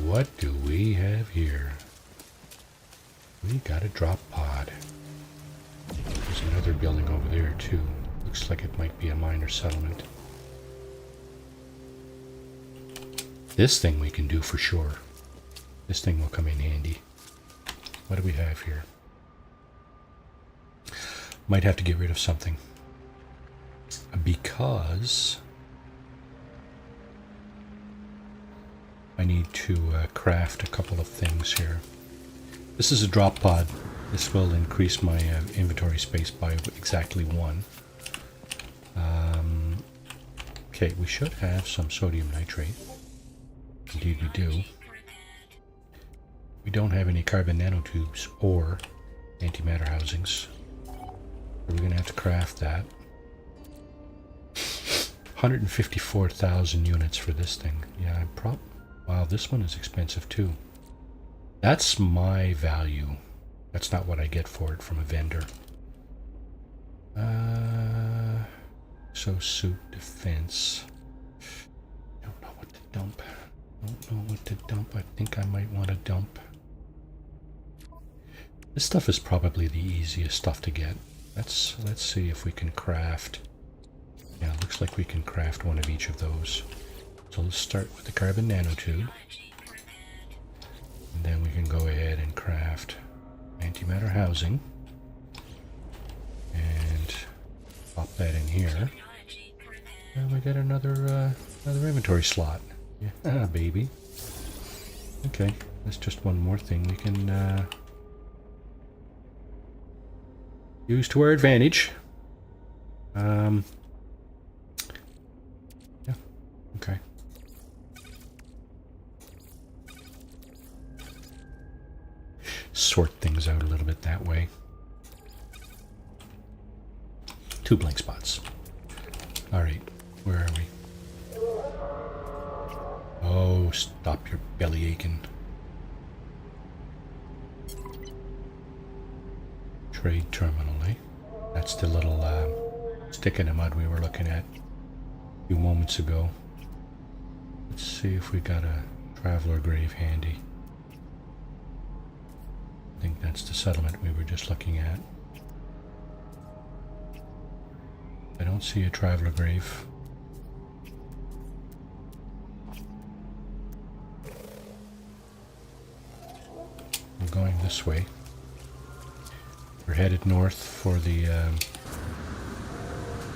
what do we have here? We got a drop pod. There's another building over there too. Looks like it might be a minor settlement. This thing we can do for sure. This thing will come in handy. What do we have here? Might have to get rid of something. Because I need to craft a couple of things here. This is a drop pod. This will increase my inventory space by exactly 1. Okay, we should have some sodium nitrate. Indeed we do. We don't have any carbon nanotubes or antimatter housings. So we're going to have to craft that. 154,000 units for this thing. Yeah, wow, this one is expensive too. That's my value. That's not what I get for it from a vendor. Exosuit defense. Don't know what to dump. Don't know what to dump. I think I might want to dump. This stuff is probably the easiest stuff to get. Let's see if we can craft. Yeah, it looks like we can craft one of each of those. So let's start with the carbon nanotube. And then we can go ahead and craft antimatter housing. And pop that in here. And we get another inventory slot. Yeah, baby. Okay, that's just one more thing we can use to our advantage. Yeah, okay. Sort things out a little bit that way. 2 blank spots. Alright, where are we? Oh, stop your belly aching. Trade terminal, eh? That's the little stick in the mud we were looking at a few moments ago. Let's see if we got a traveler grave handy. I think that's the settlement we were just looking at. I don't see a traveler grave. We're going this way. We're headed north for the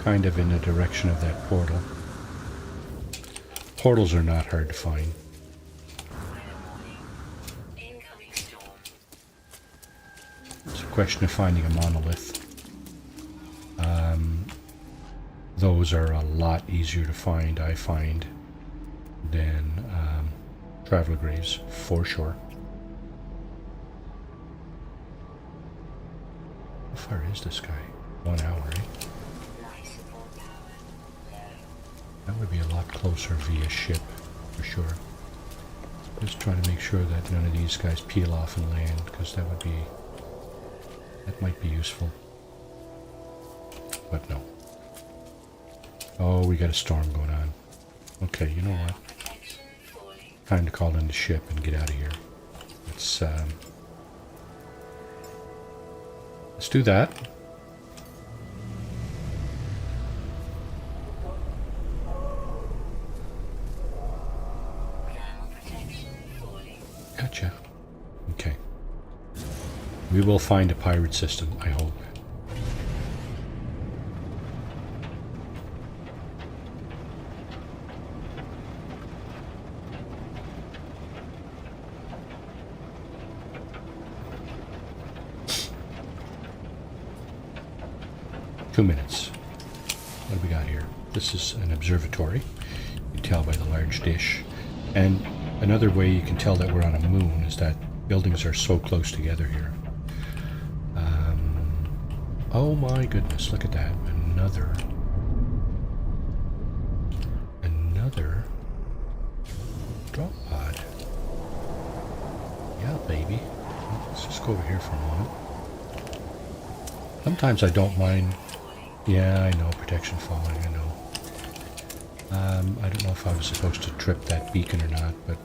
kind of in the direction of that portal. Portals are not hard to find. It's a question of finding a monolith. Those are a lot easier to find, I find, than traveler graves, for sure. far is this guy? 1 hour, eh? That would be a lot closer via ship, for sure. Just trying to make sure that none of these guys peel off and land, because that might be useful. But no. Oh, we got a storm going on. Okay, you know what? Time to call in the ship and get out of here. Let's do that. Gotcha. Okay. We will find a pirate system, I hope. Two minutes. What do we got here? This is an observatory. You can tell by the large dish. And another way you can tell that we're on a moon is that buildings are so close together here. Oh my goodness, look at that. Another drop pod. Yeah, baby. Let's just go over here for a moment. Sometimes I don't mind. Yeah, I know, protection falling, I know. I don't know if I was supposed to trip that beacon or not, but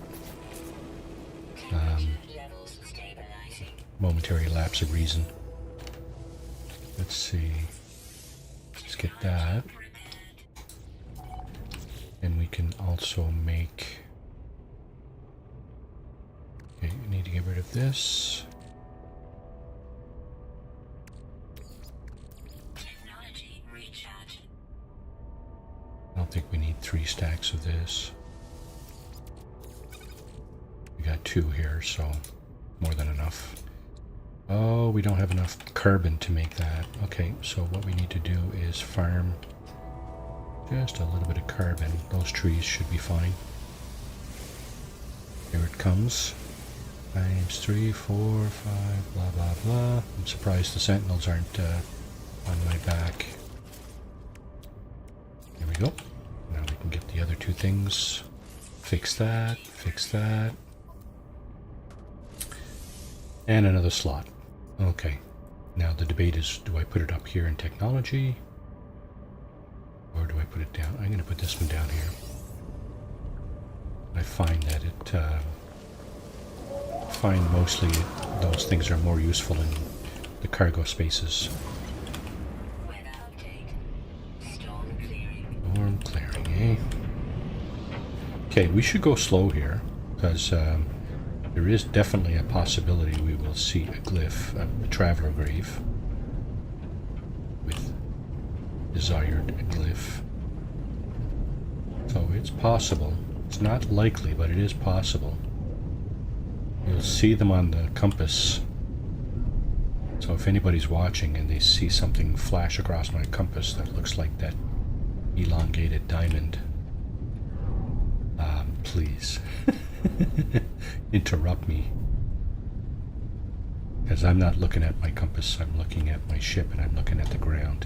momentary lapse of reason. Let's see. Let's get that. And we can also make... Okay, we need to get rid of this. I don't think we need 3 stacks of this. We got 2 here, so more than enough. Oh, we don't have enough carbon to make that. Okay, so what we need to do is farm just a little bit of carbon. Those trees should be fine. Here it comes. Times 3, 4, 5, blah, blah, blah. I'm surprised the sentinels aren't on my back. There we go. Now we can get the other 2 things. Fix that, fix that. And another slot. Okay. Now the debate is, do I put it up here in technology? Or do I put it down? I'm going to put this one down here. I find that mostly those things are more useful in the cargo spaces. Storm clearing, eh? Okay, we should go slow here, because there is definitely a possibility we will see a glyph, a traveler grave, with desired glyph. So it's possible. It's not likely, but it is possible. You'll see them on the compass. So if anybody's watching and they see something flash across my compass that looks like that elongated diamond, please interrupt me. Because I'm not looking at my compass, I'm looking at my ship and I'm looking at the ground.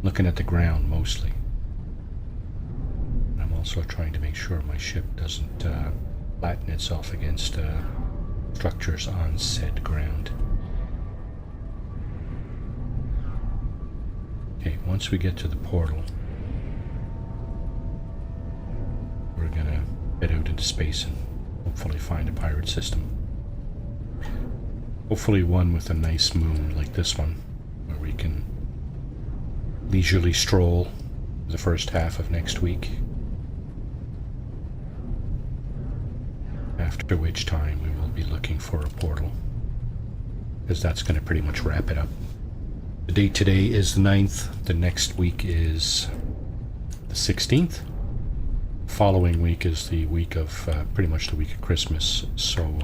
Looking at the ground mostly. I'm also trying to make sure my ship doesn't flatten itself against structures on said ground. Okay, once we get to the portal, we're gonna head out into space and hopefully find a pirate system. Hopefully one with a nice moon like this one, where we can leisurely stroll the first half of next week. After which time we will be looking for a portal, because that's going to pretty much wrap it up. The date today is the 9th. The next week is the 16th. Following week is the week of pretty much the week of Christmas. So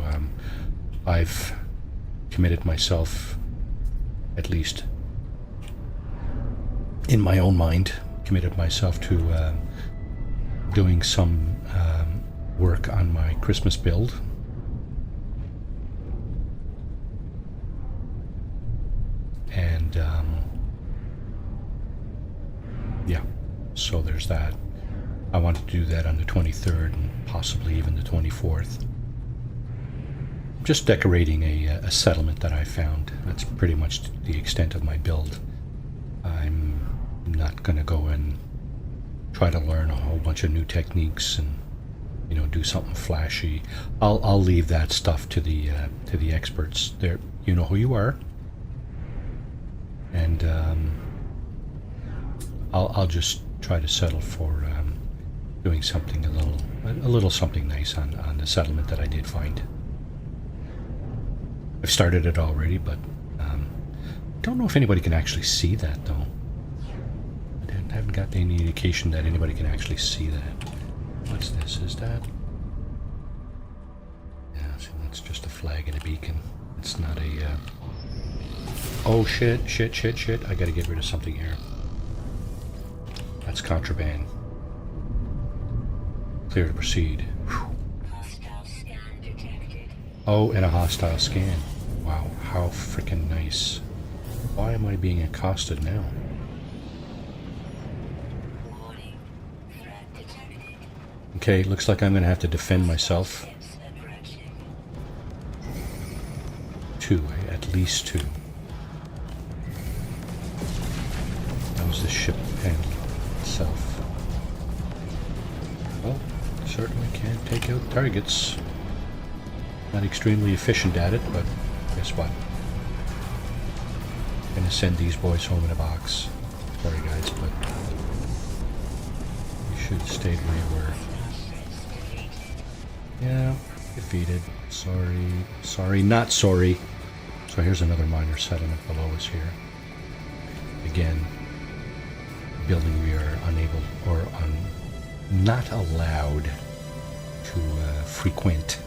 I've committed myself, at least in my own mind, committed myself to doing some work on my Christmas build. And Yeah, so there's that. I want to do that on the 23rd and possibly even the 24th. I'm just decorating a settlement that I found. That's pretty much the extent of my build. I'm not going to go and try to learn a whole bunch of new techniques and, you know, do something flashy. I'll leave that stuff to the experts. There, you know who you are, and I'll just try to settle for doing something a little something nice on the settlement that I did find. I've started it already, but don't know if anybody can actually see that though. I haven't got any indication that anybody can actually see that. What's this? Is that? Yeah, see, that's just a flag and a beacon. It's not a... Oh shit. I gotta get rid of something here. That's contraband. Clear to proceed. Whew. Hostile scan detected. Oh, and a hostile scan. Wow, how freaking nice. Why am I being accosted now? Warning. Threat detected. Okay, looks like I'm gonna have to defend myself. Ships approaching. Two, at least two. That was the ship handler itself. Well, certainly can't take out targets. Not extremely efficient at it, but guess what? Gonna send these boys home in a box. Sorry guys, but you should have stayed where you were. Yeah, defeated. Sorry, not sorry. So here's another minor settlement below us here. Again, building we are unable or not allowed to frequent.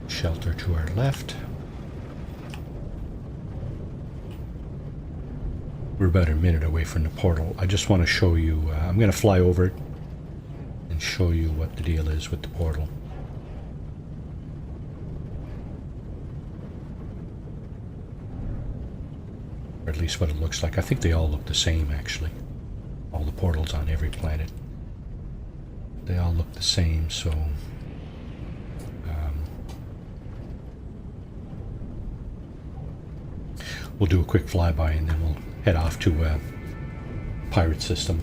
Shelter to our left. We're about a minute away from the portal. I just want to show you, I'm going to fly over it and show you what the deal is with the portal. Or at least what it looks like. I think they all look the same actually. All the portals on every planet. They all look the same, so... we'll do a quick flyby and then we'll head off to a pirate system.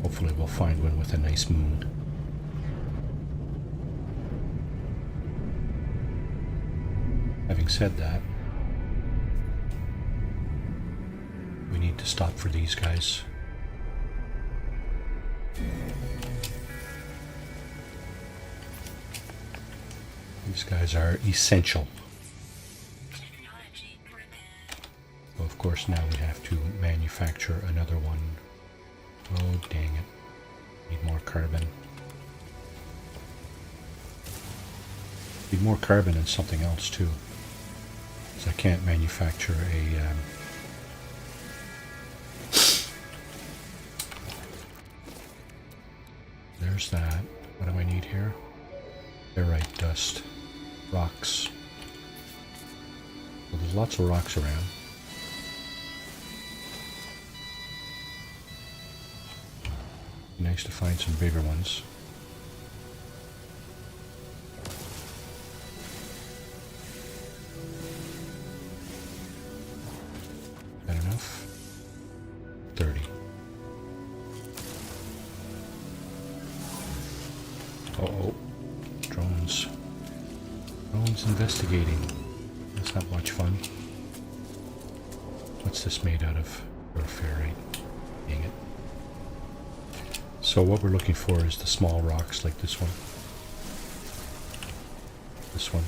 Hopefully we'll find one with a nice moon. Having said that, we need to stop for these guys. These guys are essential. Technology prepared. Well, of course, now we have to manufacture another one. Oh, dang it. Need more carbon. Need more carbon and something else, too. Because I can't manufacture a... There's that. What do I need here? Barite dust. Rocks. Well, there's lots of rocks around. Be nice to find some bigger ones. That enough? 30. Uh-oh. Drones. Drones investigating. That's not much fun. What's this made out of? Ferrite. Dang it. So what we're looking for is the small rocks like this one. This one.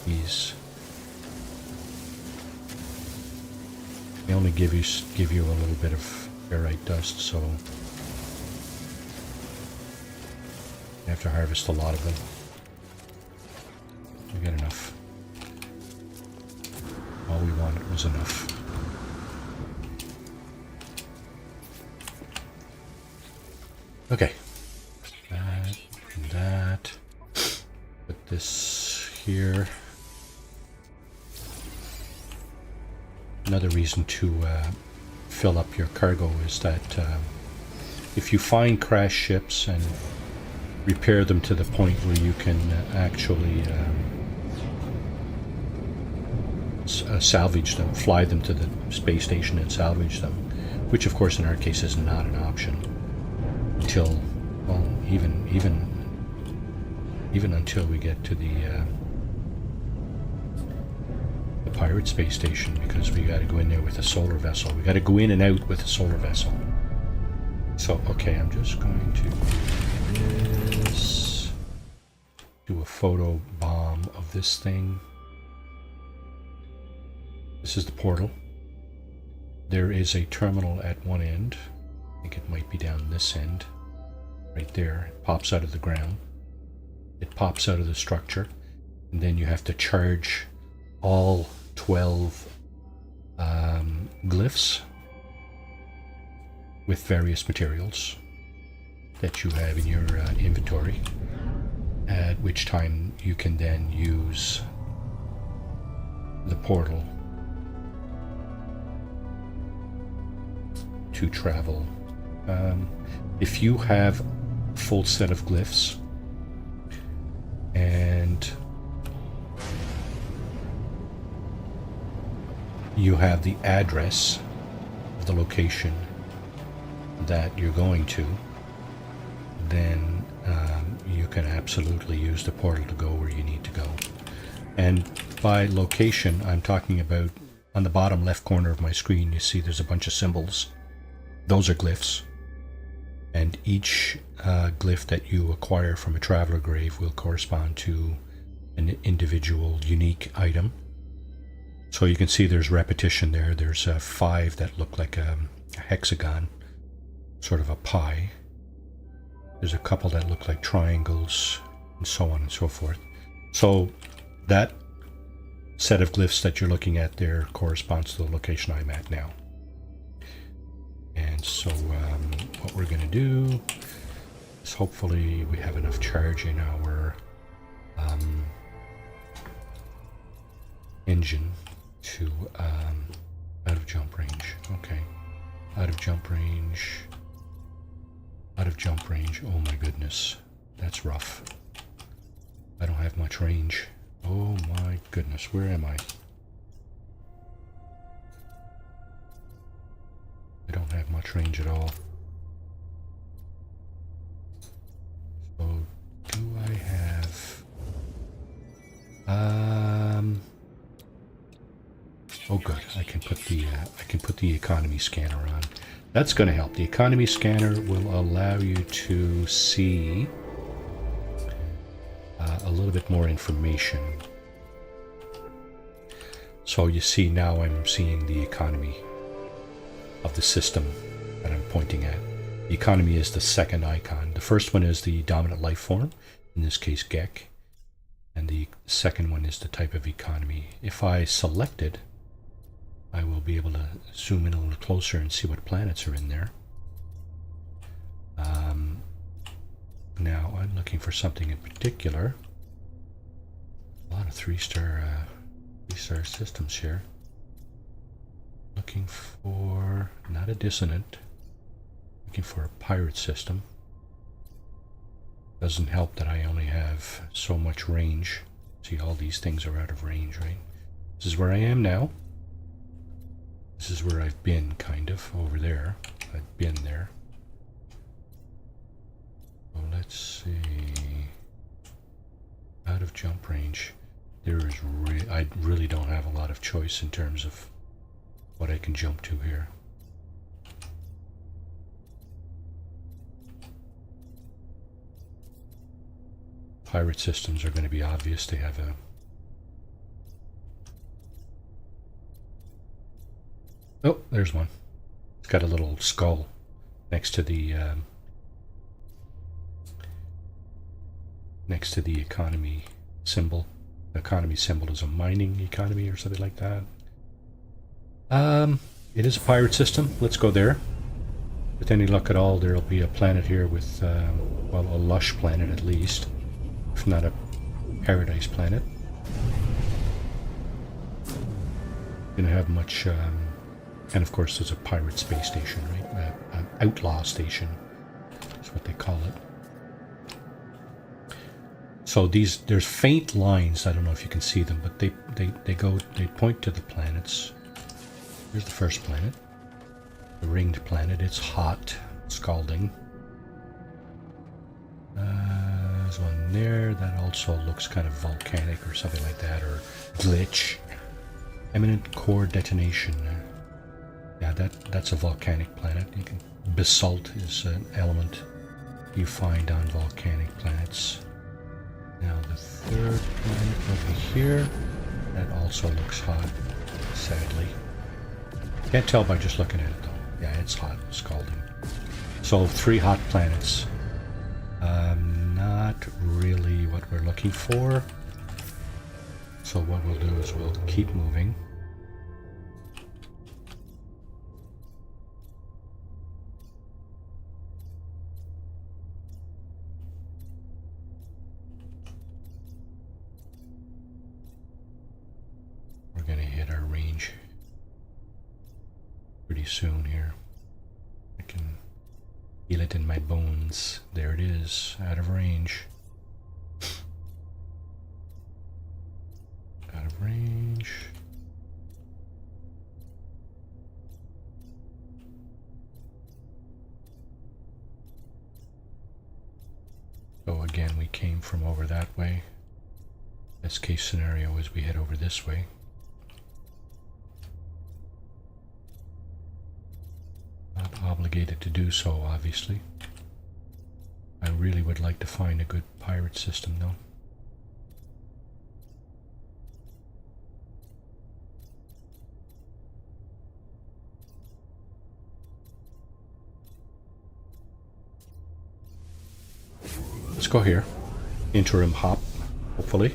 These. They only give you a little bit of ferrite dust, so you have to harvest a lot of them. We got enough. All we wanted was enough. Okay. That and that. Put this here. another reason to fill up your cargo is that if you find crash ships and repair them to the point where you can actually salvage them, fly them to the space station and salvage them, which of course in our case is not an option until, well, even until we get to the pirate space station, because we got to go in there with a solar vessel. We got to go in and out with a solar vessel. So, okay, I'm just going to do this, do a photo bomb of this thing. This is the portal. There is a terminal at one end. I think it might be down this end. Right there. It pops out of the ground. It pops out of the structure. And then you have to charge all 12 glyphs with various materials that you have in your inventory, at which time you can then use the portal to travel. If you have a full set of glyphs and you have the address of the location that you're going to, then you can absolutely use the portal to go where you need to go. And by location, I'm talking about on the bottom left corner of my screen, you see there's a bunch of symbols. Those are glyphs. And each glyph that you acquire from a traveler grave will correspond to an individual unique item. So you can see there's repetition there. There's 5 that look like a hexagon, sort of a pie. There's a couple that look like triangles, and so on and so forth. So that set of glyphs that you're looking at there corresponds to the location I'm at now. And so what we're going to do is hopefully we have enough charge in our engine to out of jump range. Okay, out of jump range. Out of jump range. Oh my goodness, that's rough. I don't have much range. Oh my goodness, where am I? I don't have much range at all. So do I have oh good, I can put the economy scanner on. That's going to help. The economy scanner will allow you to see a little bit more information. So you see now I'm seeing the economy of the system that I'm pointing at. The economy is the second icon. The first one is the dominant life form, in this case Gek, and the second one is the type of economy. If I select it, I will be able to zoom in a little closer and see what planets are in there. Now I'm looking for something in particular. A lot of three-star systems here. Looking for, not a dissonant, looking for a pirate system. Doesn't help that I only have so much range. See, all these things are out of range, right? This is where I am now. This is where I've been, kind of, over there. I've been there. So let's see. Out of jump range. There is I really don't have a lot of choice in terms of what I can jump to here. Pirate systems are going to be obvious. They have a... Oh, there's one. It's got a little skull next to the economy symbol. The economy symbol is a mining economy or something like that. It is a pirate system. Let's go there. With any luck at all, there'll be a planet here with, well, a lush planet at least, if not a paradise planet. Gonna have much And of course, there's a pirate space station, right? An outlaw station is what they call it. So there's faint lines. I don't know if you can see them, but they point to the planets. Here's the first planet, the ringed planet. It's hot, scalding. There's one there that also looks kind of volcanic or something like that, or glitch. Imminent core detonation. Yeah, that's a volcanic planet. Basalt is an element you find on volcanic planets. Now the third planet over here, that also looks hot, sadly. Can't tell by just looking at it though. Yeah, it's hot, scalding. So 3 hot planets. Not really what we're looking for. So what we'll do is we'll keep moving. We're going to hit our range pretty soon here. I can feel it in my bones. There it is, out of range. Out of range. So again, we came from over that way. Best case scenario is we head over this way. Not obligated to do so, obviously. I really would like to find a good pirate system, though. Let's go here. Interim hop, hopefully.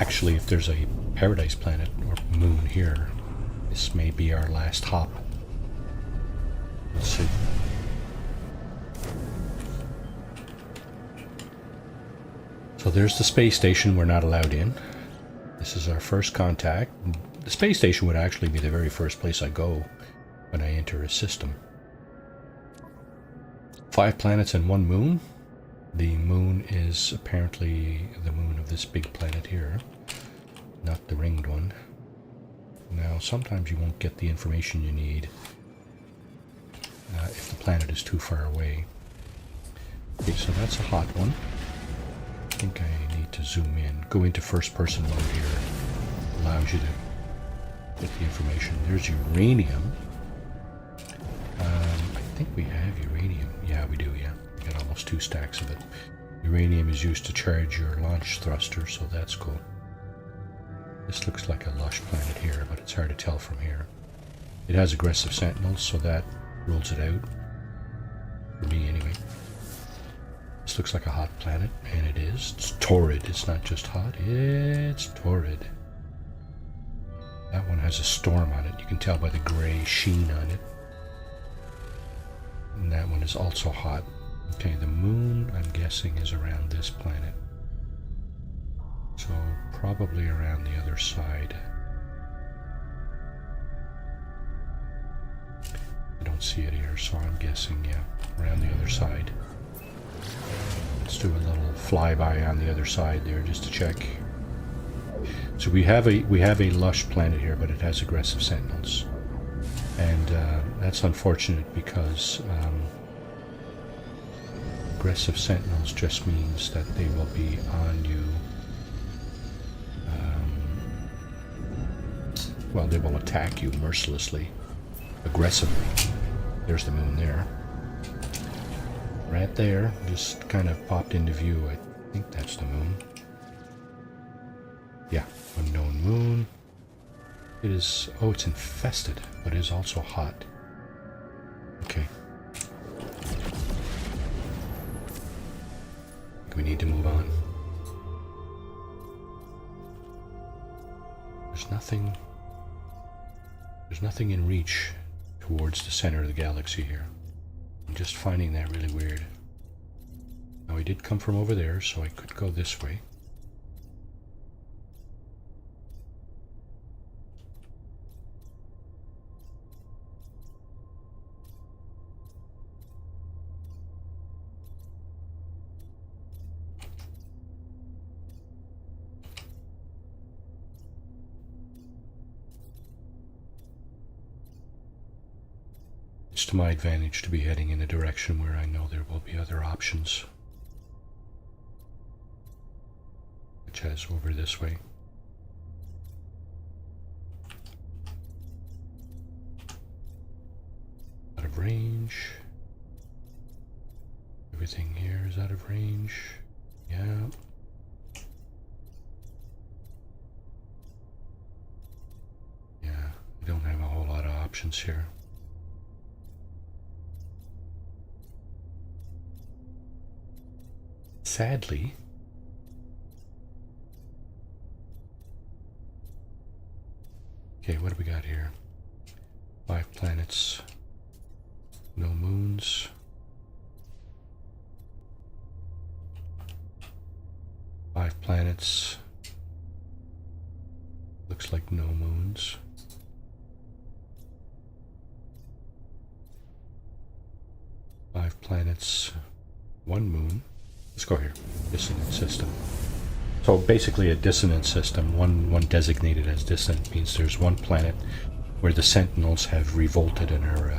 Actually, if there's a paradise planet or moon here, this may be our last hop. Let's see. So there's the space station we're not allowed in. This is our first contact. The space station would actually be the very first place I go when I enter a system. 5 planets and 1 moon. The moon is apparently the moon of this big planet here, not the ringed one. Now, sometimes you won't get the information you need if the planet is too far away. Okay, so that's a hot one. I think I need to zoom in. Go into first person mode here. Allows you to get the information. There's uranium. I think we have uranium. Yeah, we do, yeah. We got almost 2 stacks of it. Uranium is used to charge your launch thruster, so that's cool. This looks like a lush planet here, but it's hard to tell from here. It has aggressive sentinels, so that rules it out. For me, anyway. This looks like a hot planet, and it is. It's torrid. It's not just hot, it's torrid. That one has a storm on it. You can tell by the gray sheen on it. And that one is also hot. Okay, the moon, I'm guessing, is around this planet. So probably around the other side. I don't see it here, so I'm guessing, yeah, around the other side. Let's do a little flyby on the other side there just to check. So we have a lush planet here, but it has aggressive sentinels, and that's unfortunate because aggressive sentinels just means that they will be on you. Well, they will attack you mercilessly, aggressively. There's the moon there. Right there, just kind of popped into view. I think that's the moon. Yeah, unknown moon. It is, oh, it's infested, but it is also hot. Okay. We need to move on. There's nothing in reach towards the center of the galaxy here. I'm just finding that really weird. Now, I did come from over there, so I could go this way. It's to my advantage to be heading in a direction where I know there will be other options. Such as over this way. Out of range. Everything here is out of range. Yeah. Yeah, I don't have a whole lot of options here. Sadly, okay, what do we got here? 5 planets, no moons. 5 planets, looks like no moons. 5 planets, 1 moon. Let's go here. Dissonant system. So basically a dissonant system, one designated as dissonant, means there's one planet where the Sentinels have revolted and are,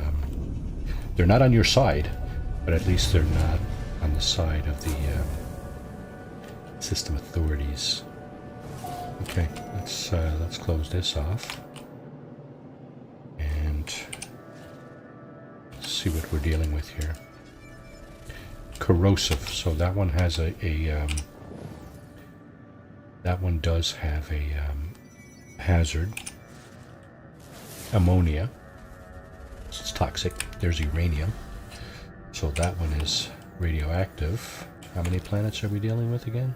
they're not on your side, but at least they're not on the side of the system authorities. Okay, let's close this off and see what we're dealing with here. Corrosive. So that one has that one does have a hazard. Ammonia. It's toxic. There's uranium. So that one is radioactive. How many planets are we dealing with again?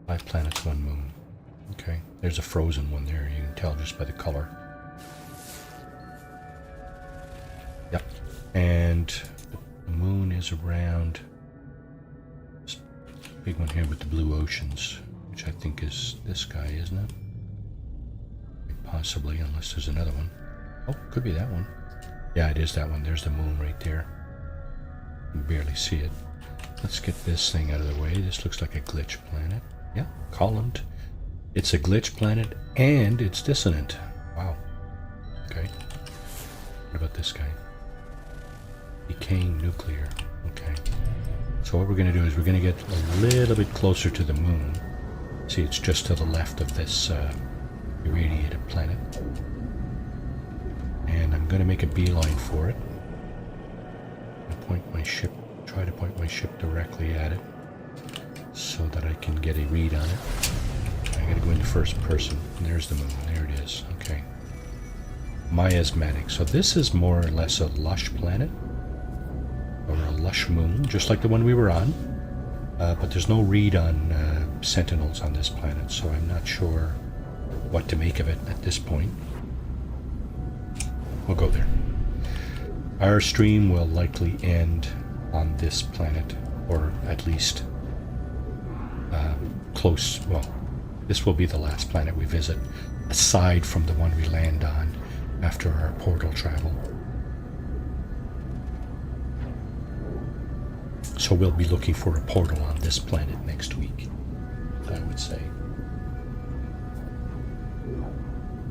5 planets, 1 moon. Okay. There's a frozen one there. You can tell just by the color. Yep. And the moon is around this big one here with the blue oceans, which I think is this guy, isn't it? Possibly, unless there's another one. Oh, could be that one. Yeah, it is that one. There's the moon right there. You can barely see it. Let's get this thing out of the way. This looks like a glitch planet. Yeah, columned. It's a glitch planet and it's dissonant. Wow. Okay. What about this guy? Decaying nuclear. Okay. So what we're going to do is we're going to get a little bit closer to the moon. See, it's just to the left of this irradiated planet. And I'm going to make a beeline for it. Try to point my ship directly at it so that I can get a read on it. I got to go into first person. And there's the moon. There it is. Okay. Miasmatic. So this is more or less a lush planet. Or a lush moon, just like the one we were on. But there's no read on sentinels on this planet, so I'm not sure what to make of it at this point. We'll go there. Our stream will likely end on this planet, or at least close. Well, this will be the last planet we visit, aside from the one we land on after our portal travel. So we'll be looking for a portal on this planet next week, I would say.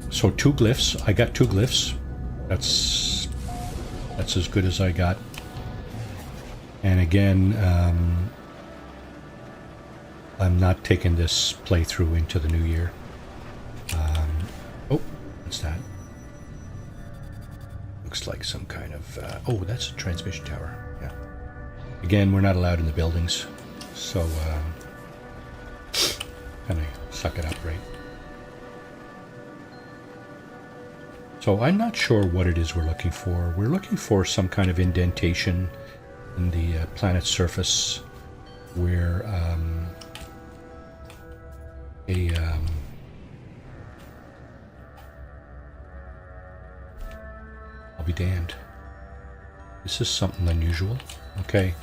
So 2 glyphs. I got 2 glyphs. That's as good as I got. And again, I'm not taking this playthrough into the new year. Oh, what's that? Looks like some kind of... oh, that's a transmission tower. Yeah. Again, we're not allowed in the buildings, so kind of suck it up, right? So I'm not sure what it is we're looking for. We're looking for some kind of indentation in the planet's surface where I'll be damned. This is something unusual. Okay.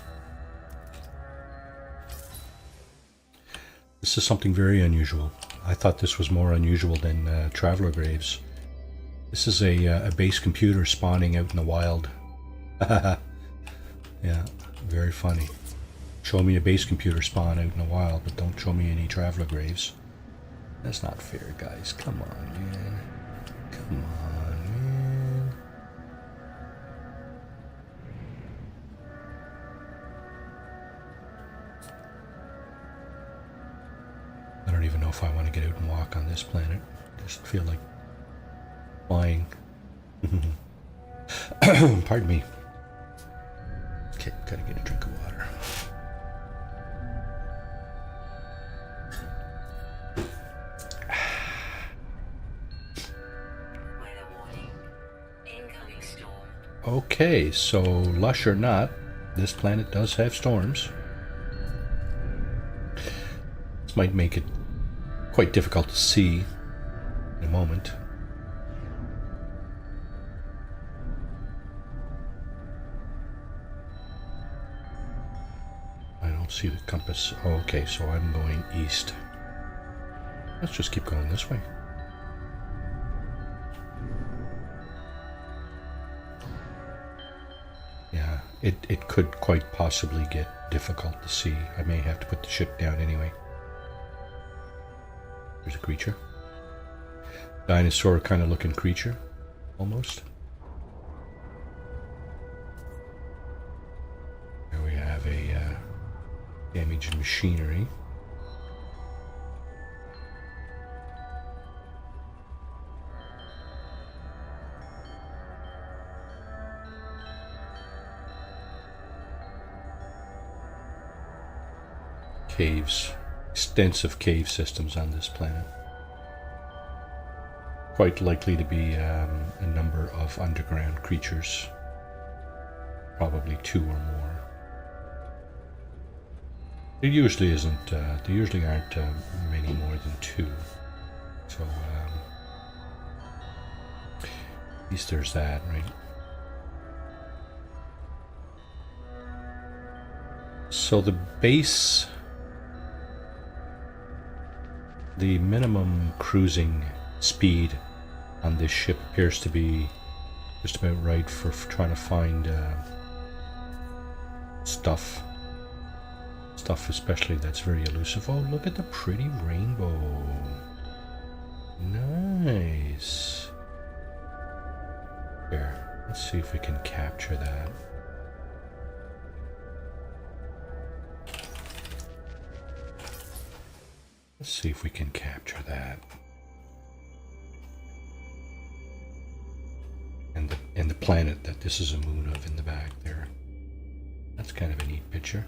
This is something very unusual. I thought this was more unusual than traveler graves. This is a base computer spawning out in the wild. Yeah, very funny. Show me a base computer spawn out in the wild, but don't show me any traveler graves. That's not fair, guys. Come on, man. Come on, man. I don't even know if I want to get out and walk on this planet. Just feel like flying. Pardon me. Okay, gotta get a drink of water. Weather warning. Incoming storm. Okay, so lush or not, this planet does have storms. This might make it quite difficult to see in a moment. I don't see the compass. Oh, okay, so I'm going east. Let's just keep going this way. Yeah, it could quite possibly get difficult to see. I may have to put the ship down anyway. There's a creature. Dinosaur kind of looking creature, almost. Here we have a damaged machinery. Caves. Extensive cave systems on this planet. Quite likely to be a number of underground creatures. Probably 2 or more. There usually isn't. There usually aren't many more than 2. So at least there's that, right? So the base. The minimum cruising speed on this ship appears to be just about right for trying to find stuff especially that's very elusive. Oh, look at the pretty rainbow. Nice. Here, let's see if we can capture that. Let's see if we can capture that. And the planet that this is a moon of in the back there. That's kind of a neat picture.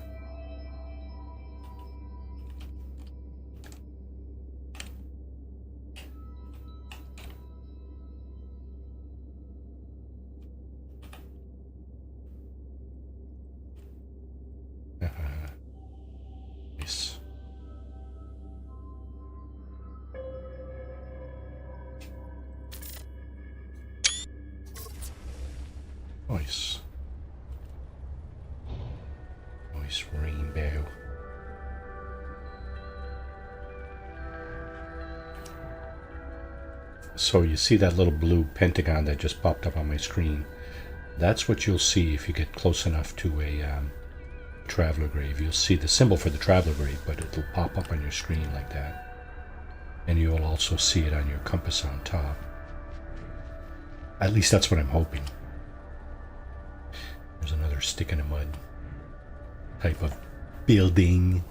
Nice. Nice. Nice rainbow. So you see that little blue pentagon that just popped up on my screen. That's what you'll see if you get close enough to a traveler grave. You'll see the symbol for the traveler grave, but it'll pop up on your screen like that. And you'll also see it on your compass on top. At least that's what I'm hoping. There's another stick in the mud type of building.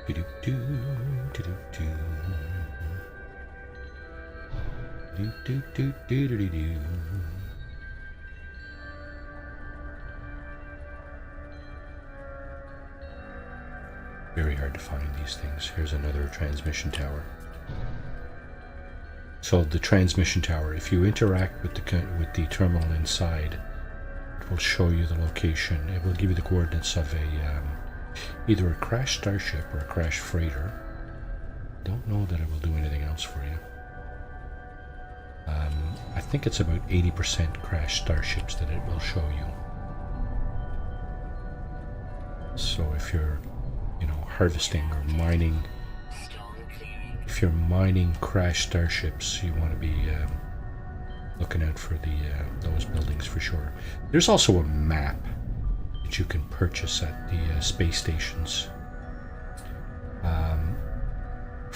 Do-do-do, do-do-do. Do-do-do-do-do-do-do. Very hard to find these things. Here's another transmission tower. So the transmission tower, if you interact with the terminal inside, it will show you the location. It will give you the coordinates of either a crashed starship or a crashed freighter. Don't know that it will do anything else for you. I think it's about 80% crashed starships that it will show you. So if you're harvesting or mining, if you're mining crashed starships, you want to be looking out for those buildings for sure. There's also a map that you can purchase at the space stations.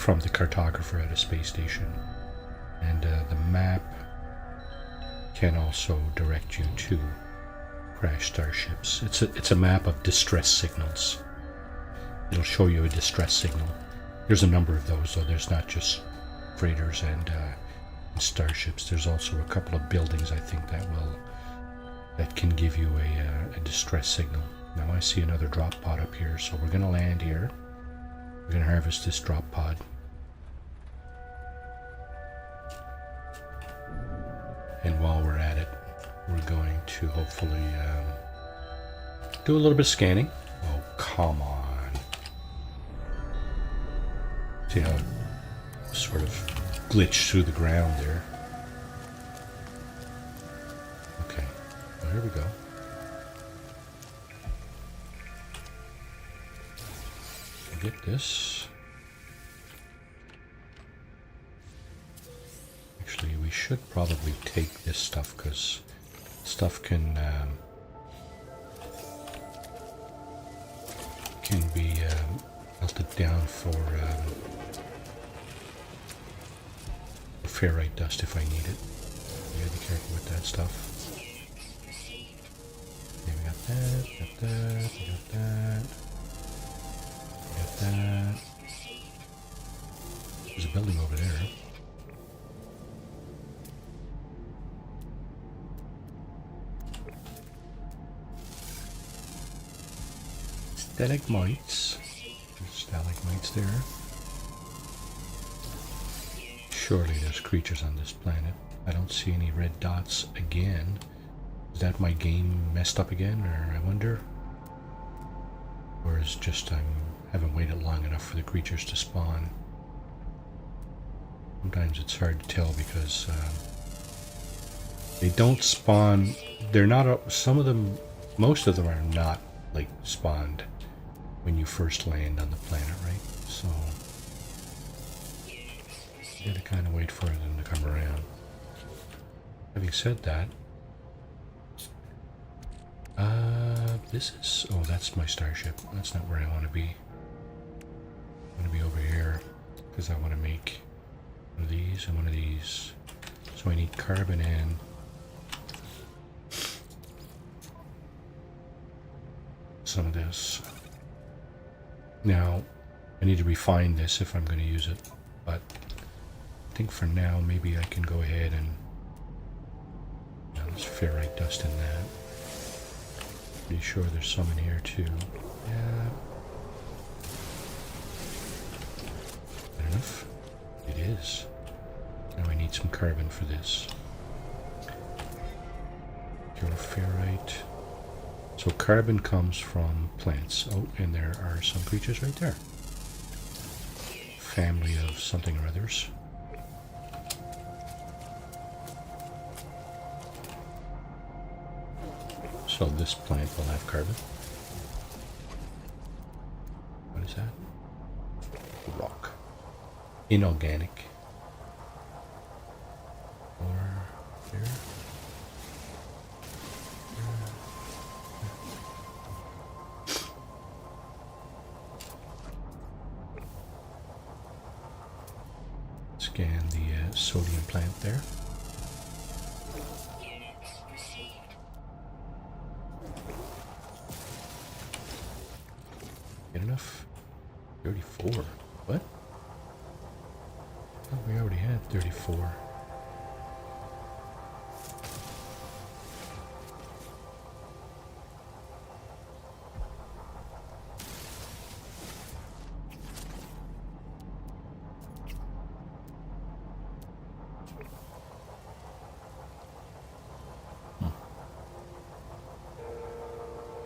from the cartographer at a space station. And the map can also direct you to crashed starships. It's a map of distress signals. It'll show you a distress signal. There's a number of those, though. There's not just freighters and starships. There's also a couple of buildings, I think, that can give you a distress signal. Now I see another drop pod up here, so we're going to land here. We're going to harvest this drop pod. And while we're at it, we're going to hopefully do a little bit of scanning. Oh, come on. See how it sort of glitched through the ground there. Okay, well, here we go. I'll get this. Actually, we should probably take this stuff because stuff can be melted down for ferrite dust if I need it. You gotta be careful with that stuff. Okay, we got that, got that, we got that, we got that. There's a building over there. Stalagmites. There's stalagmites there. Surely there's creatures on this planet. I don't see any red dots again. Is that my game messed up again, or I wonder? Or is just I haven't waited long enough for the creatures to spawn? Sometimes it's hard to tell because they don't spawn. They're not. Some of them, most of them are not like spawned when you first land on the planet, right? So you gotta kind of wait for them to come around. Having said that, this is, oh, that's my starship. That's not where I want to be. I want to be over here because I want to make one of these and one of these. So I need carbon and some of this. Now, I need to refine this if I'm going to use it, but I think for now, maybe I can go ahead and, now there's ferrite dust in that. Pretty sure there's some in here too. Yeah. Good enough? It is. Now I need some carbon for this. Pure ferrite. So carbon comes from plants. Oh, and there are some creatures right there. Family of something or others. So this plant will have carbon. What is that? Rock. Inorganic. Or here. Scan the sodium plant there. Get enough? 34. What? Oh, we already had 34.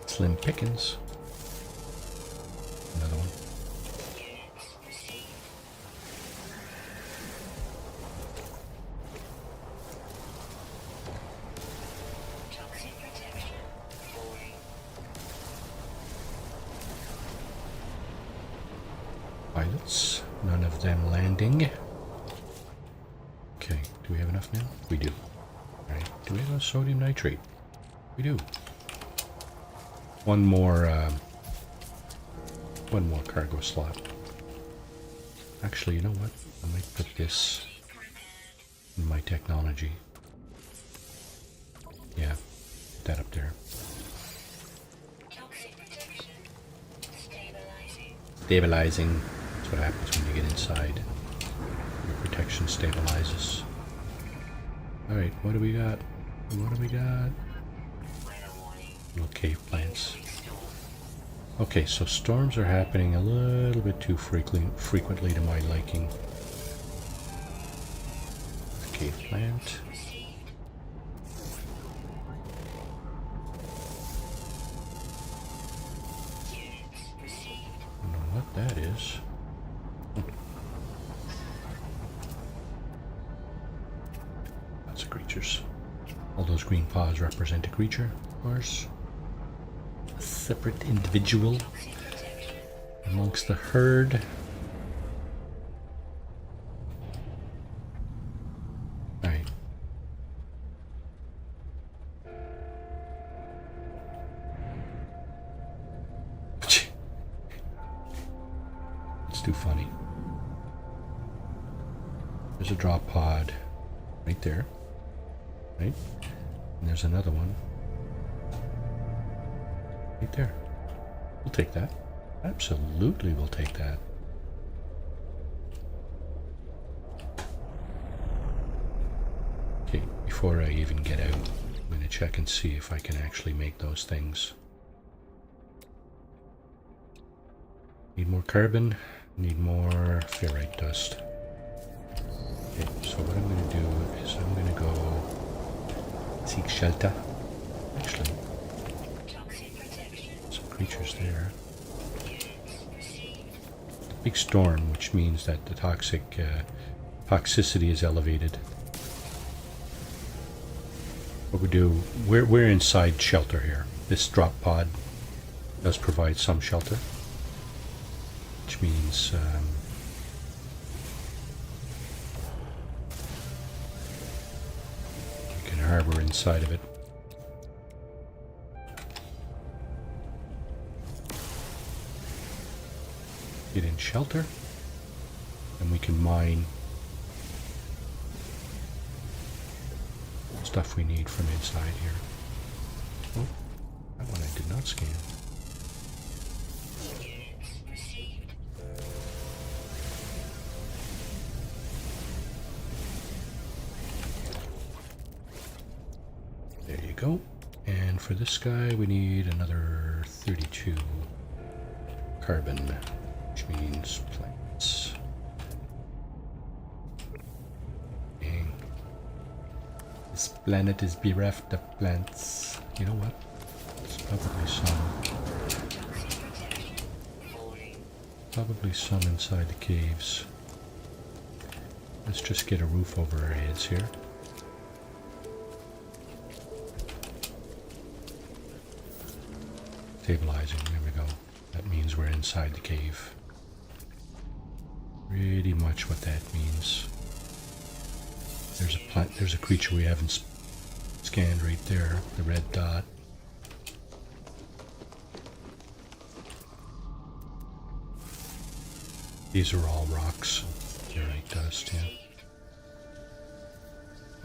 Slim pickings. Another one. Pilots, none of them landing. Okay, do we have enough now? We do. Alright, do we have a sodium nitrate? We do. One more cargo slot. Actually, you know what? I might put this in my technology. Yeah, put that up there. Toxic protection. Stabilizing. Stabilizing. That's what happens when you get inside. Your protection stabilizes. Alright, what do we got? What do we got? Weather warning. Little cave plants. Incoming storm. Okay, so storms are happening a little bit too frequently to my liking. Cave plant. Received. Units received. I don't know what that is. Lots of creatures. All those green paws represent a creature, of course. A separate individual Toxic protection. amongst the herd. Alright. It's too funny. There's a drop pod right there. Right? And there's another one right there. We'll take that. Absolutely, we'll take that. Okay, before I even get out, I'm going to check and see if I can actually make those things. Need more carbon, need more ferrite dust. Okay, so what I'm going to do is I'm going to go seek shelter. Actually, Toxic protection. some creatures there. Units received. Big storm, which means that the toxicity is elevated. What we do, we're inside shelter here. This drop pod does provide some shelter, which means you can harbor inside of it. Get in shelter, and we can mine stuff we need from inside here. Oh, that one I did not scan. Units received. There you go. And for this guy, we need another 32 carbon, which means plants. Dang. This planet is bereft of plants. You know what? There's probably some. Toxic protection. Falling. Probably some inside the caves. Let's just get a roof over our heads here. Stabilizing, there we go. That means we're inside the cave. Pretty much what that means. There's a plant, there's a creature we haven't scanned right there, the red dot. These are all rocks. Ferrite dust, yeah.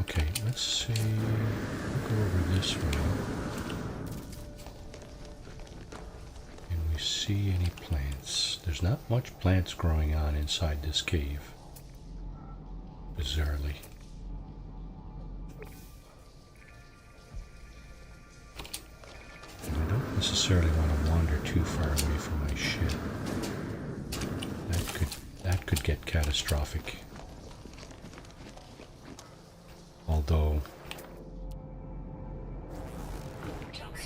Okay, let's see. We'll go over this way. Can we see any plants? There's not much plants growing on inside this cave. Bizarrely. And I don't necessarily want to wander too far away from my ship. That could get catastrophic. Although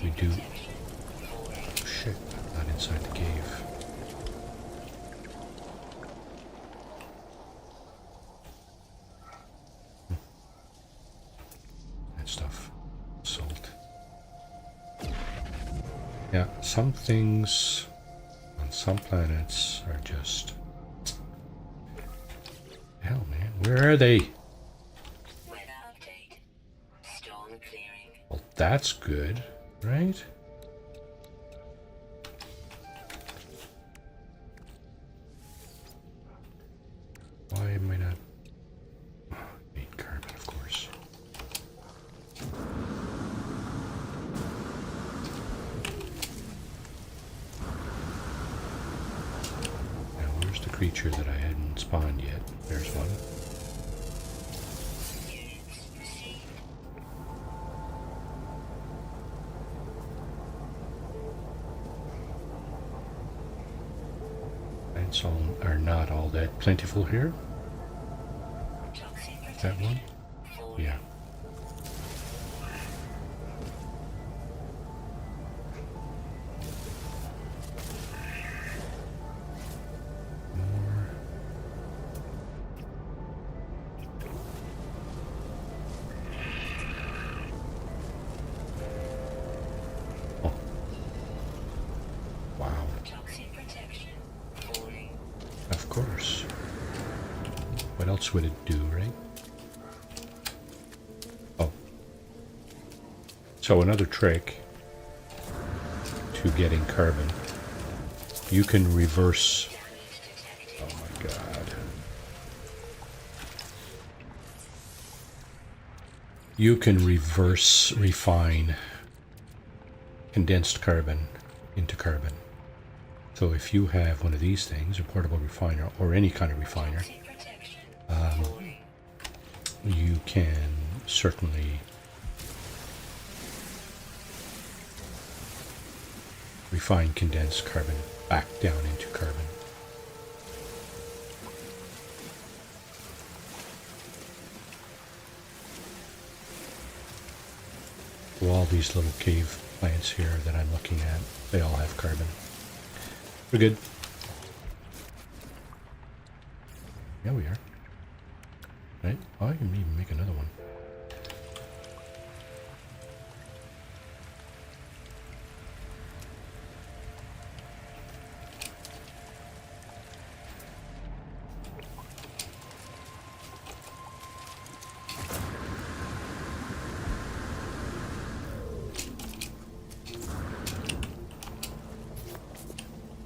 we do. Oh shit, not inside the cave. That stuff. Salt. Yeah, some things on some planets are just. Hell, man, where are they? Weather update. Storm clearing. Well, that's good, right? Why am I not? Oh, need carbon, of course. Now, where's the creature that I hadn't spawned yet? There's one. Plants are not all that plentiful here. That one? Yeah. More. Oh. Wow. Of course. What else would it do, right? Oh. So another trick to getting carbon. You can reverse. Oh my god. You can reverse refine condensed carbon into carbon. So if you have one of these things, a portable refiner or any kind of refiner, you can certainly refine condensed carbon back down into carbon. So all these little cave plants here that I'm looking at, they all have carbon. We're good. Yeah, we are. Right? Oh, I can even make another one.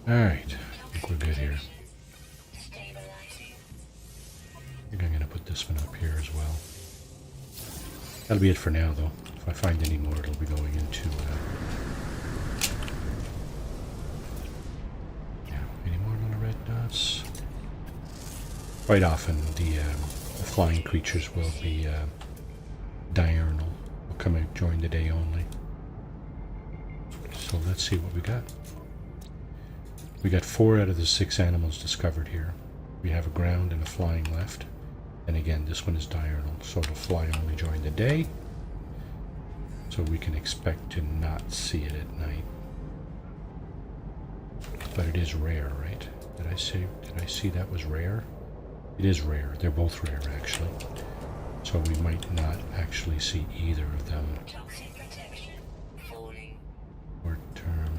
Alright, I think we're good here. I think I'm going to put this one up here as well. That'll be it for now, though. If I find any more, it'll be going into... yeah, any more little red dots? Quite often, the flying creatures will be diurnal. Will come and join the day only. So let's see what we got. We got 4 out of the 6 animals discovered here. We have a ground and a flying left. And again, this one is diurnal, so it'll fly only during the day. So we can expect to not see it at night. But it is rare, right? Did I see that was rare? It is rare. They're both rare, actually. So we might not actually see either of them. Short term.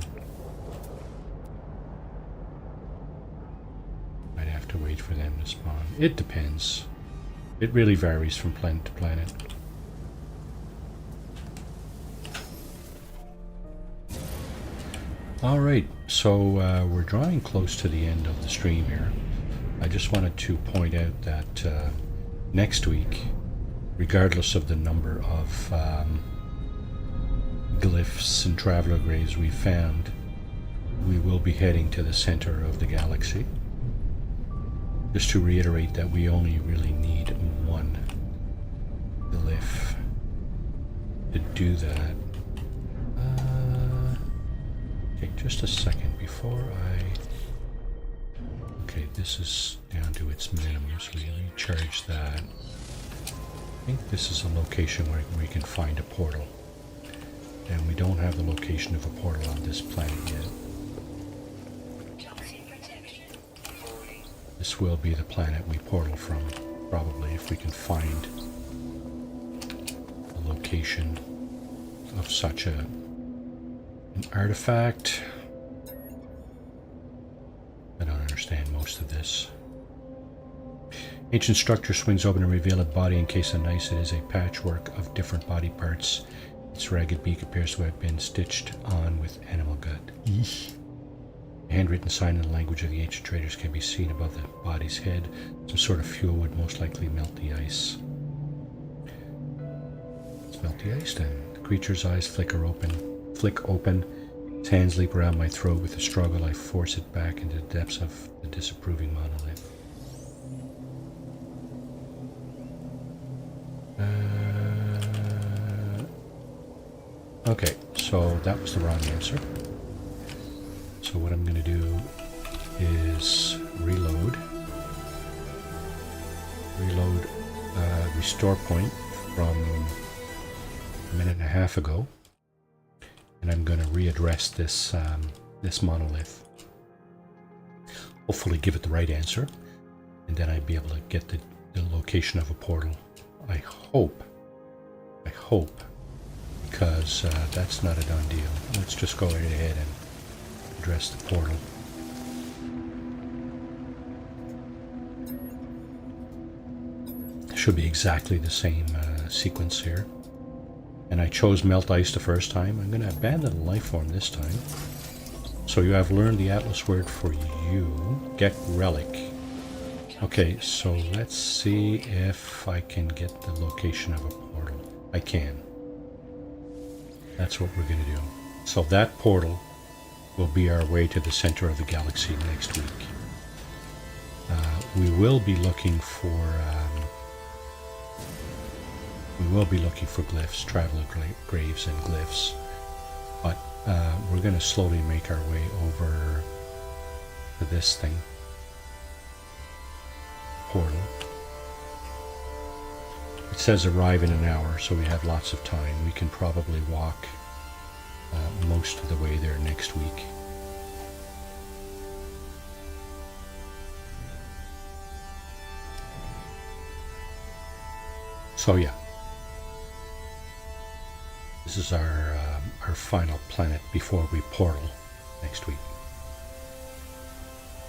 I'd have to wait for them to spawn. It depends. It really varies from planet to planet. Alright, so we're drawing close to the end of the stream here. I just wanted to point out that next week, regardless of the number of glyphs and traveler graves we found, we will be heading to the center of the galaxy. Just to reiterate that we only really need 1 glyph to do that. Okay, just a second before okay, this is down to its minimum, so we recharge that. I think this is a location where we can find a portal. And we don't have the location of a portal on this planet yet. This will be the planet we portal from, probably, if we can find a location of such an artifact. I don't understand most of this. Ancient structure swings open and reveal a body encased in ice. It is a patchwork of different body parts. Its ragged beak appears to have been stitched on with animal gut. Eesh. handwritten sign in the language of the ancient traders can be seen above the body's head. Some sort of fuel would most likely melt the ice. Let's melt the ice then. The creature's eyes flick open. Its hands leap around my throat. With a struggle, I force it back into the depths of the disapproving monolith. Okay, so that was the wrong answer. So what I'm going to do is reload restore point from a minute and a half ago, and I'm going to readdress this this monolith. Hopefully give it the right answer, and then I'd be able to get the location of a portal. I hope, because that's not a done deal. Let's just go right ahead and address the portal. Should be exactly the same sequence here. And I chose melt ice the first time. I'm going to abandon the life form this time. So you have learned the Atlas word for you. Get relic. Okay, so let's see if I can get the location of a portal. I can. That's what we're going to do. So that portal will be our way to the center of the galaxy next week. We will be looking for glyphs, traveler graves and glyphs, but we're going to slowly make our way over to this thing, portal. It says arrive in an hour, so we have lots of time. We can probably walk most of the way there next week. So yeah, this is our final planet before we portal next week.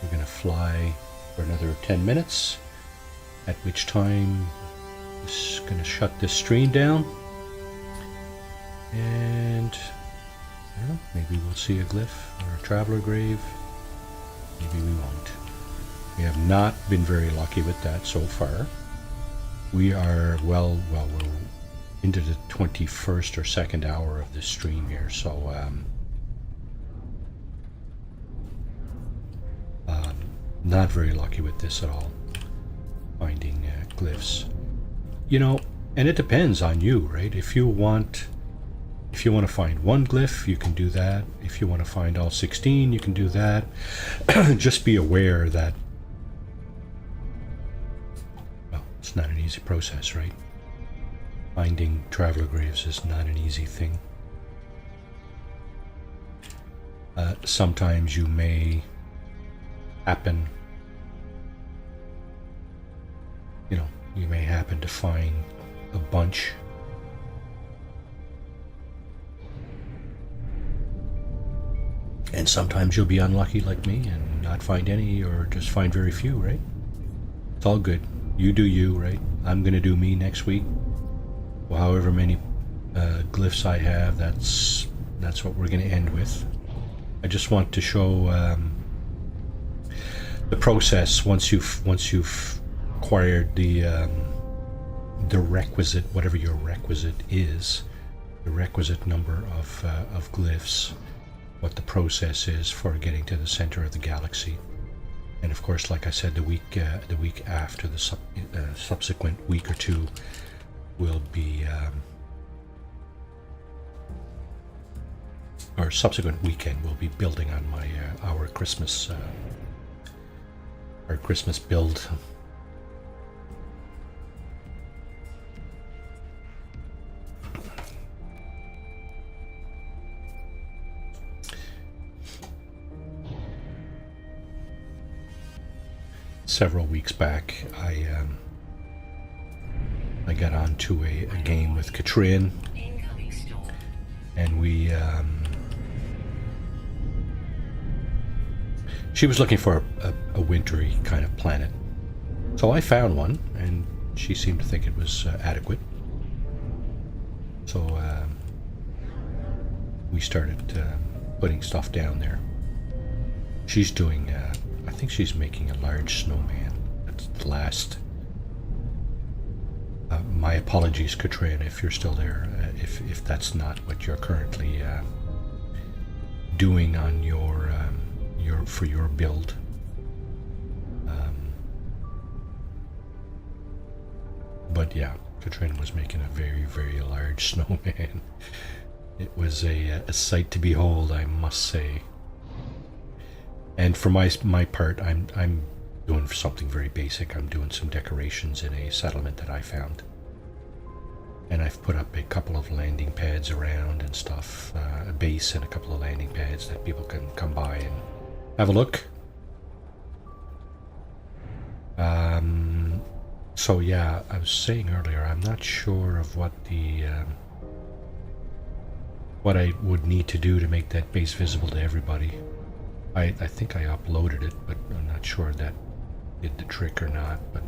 We're going to fly for another 10 minutes, at which time I'm just going to shut this stream down, and I don't know, maybe we'll see a glyph or a traveler grave. Maybe we won't. We have not been very lucky with that so far. We are well we're into the 21st or second hour of this stream here, so not very lucky with this at all, finding glyphs. You know, and it depends on you, right? If you want to find one glyph, you can do that. If you want to find all 16, you can do that. Just be aware that, well, it's not an easy process, right? Finding traveler graves is not an easy thing. Sometimes you may happen, you may happen to find a bunch. And sometimes you'll be unlucky like me and not find any, or just find very few, right? It's all good. You do you, right? I'm going to do me next week. Well, however many glyphs I have, that's what we're going to end with. I just want to show the process once you've acquired the requisite, whatever your requisite is, the requisite number of glyphs, what the process is for getting to the center of the galaxy. And of course, like I said, the week after, the subsequent week or two will be or subsequent weekend will be building on my our Christmas build. Several weeks back, I got onto a game with Katrin, and we she was looking for a wintry kind of planet, so I found one, and she seemed to think it was adequate. So we started putting stuff down there. She's doing, I think she's making a large snowman. That's the last. My apologies, Katrina, if you're still there, if that's not what you're currently doing on your for your build. But yeah, Katrina was making a very, very large snowman. It was a sight to behold, I must say. And for my part, I'm doing something very basic. I'm doing some decorations in a settlement that I found, and I've put up a couple of landing pads around and stuff, a base and a couple of landing pads that people can come by and have a look. So yeah, I was saying earlier, I'm not sure of what the what I would need to do to make that base visible to everybody. I think I uploaded it, but I'm not sure that did the trick or not. But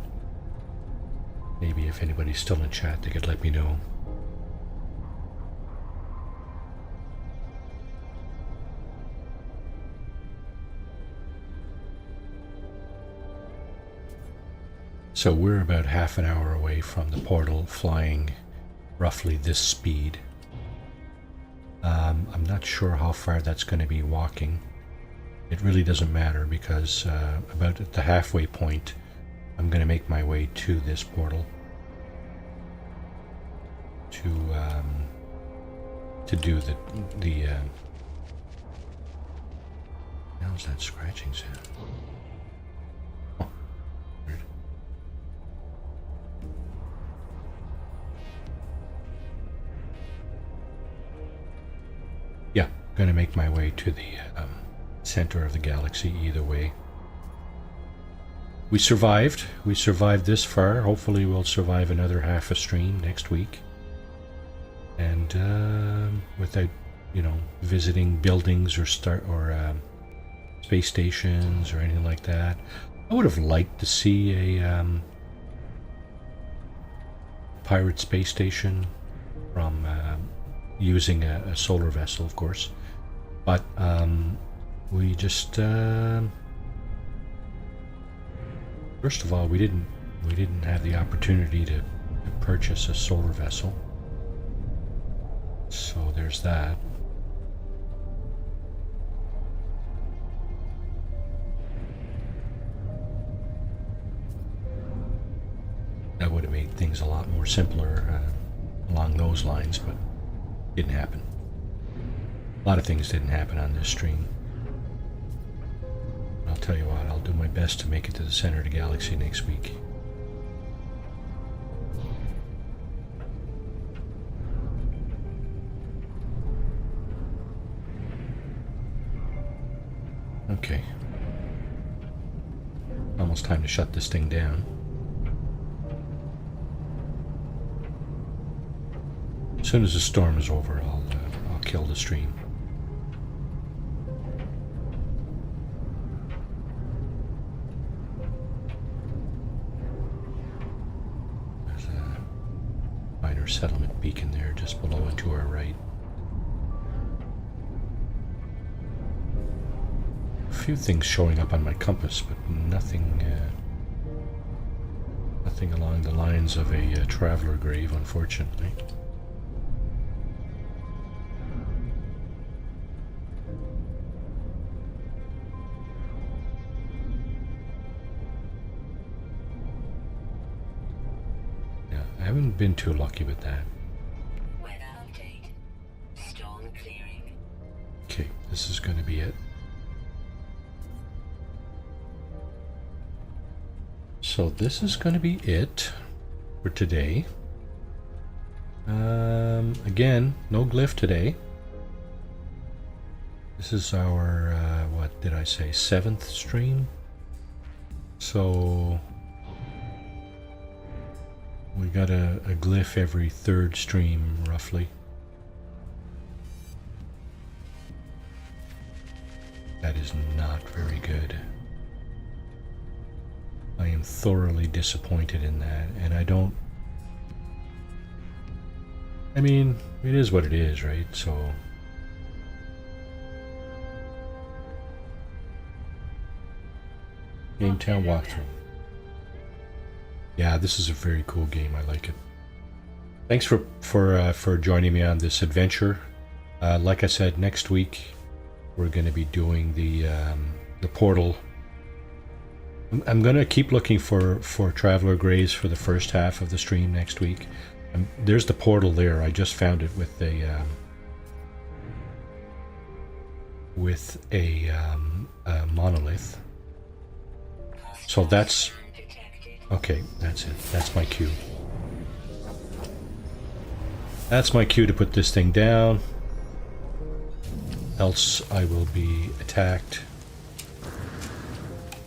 maybe if anybody's still in chat, they could let me know. So we're about half an hour away from the portal, flying roughly this speed. I'm not sure how far that's going to be walking. It really doesn't matter because about at the halfway point, I'm going to make my way to this portal to do the how's that scratching sound? Oh, weird. Yeah, going to make my way to the center of the galaxy either way. We survived this far. Hopefully we'll survive another half a stream next week, and without visiting buildings or space stations or anything like that. I would have liked to see a pirate space station from using a solar vessel, of course, but we just first of all we didn't have the opportunity to purchase a solar vessel, so there's that. That would have made things a lot more simpler along those lines, but didn't happen. A lot of things didn't happen on this stream. I'll tell you what, I'll do my best to make it to the center of the galaxy next week. Okay. Almost time to shut this thing down. As soon as the storm is over, I'll kill the stream. There's a minor settlement beacon there just below and to our right. A few things showing up on my compass, but nothing along the lines of a traveler grave, unfortunately. I haven't been too lucky with that. Weather update. Storm clearing. Okay, this is going to be it. So this is going to be it for today. Again, no glyph today. This is our, what did I say, 7th stream? So we got a glyph every 3rd stream, roughly. That is not very good. I am thoroughly disappointed in that, and I mean, it is what it is, right? So Game Town walkthrough. Yeah, this is a very cool game. I like it. Thanks for joining me on this adventure. Like I said, next week we're going to be doing the portal. I'm going to keep looking for Traveler Graves for the first half of the stream next week. There's the portal there. I just found it with a monolith. So that's okay. That's it. That's my cue. That's my cue to put this thing down. Else I will be attacked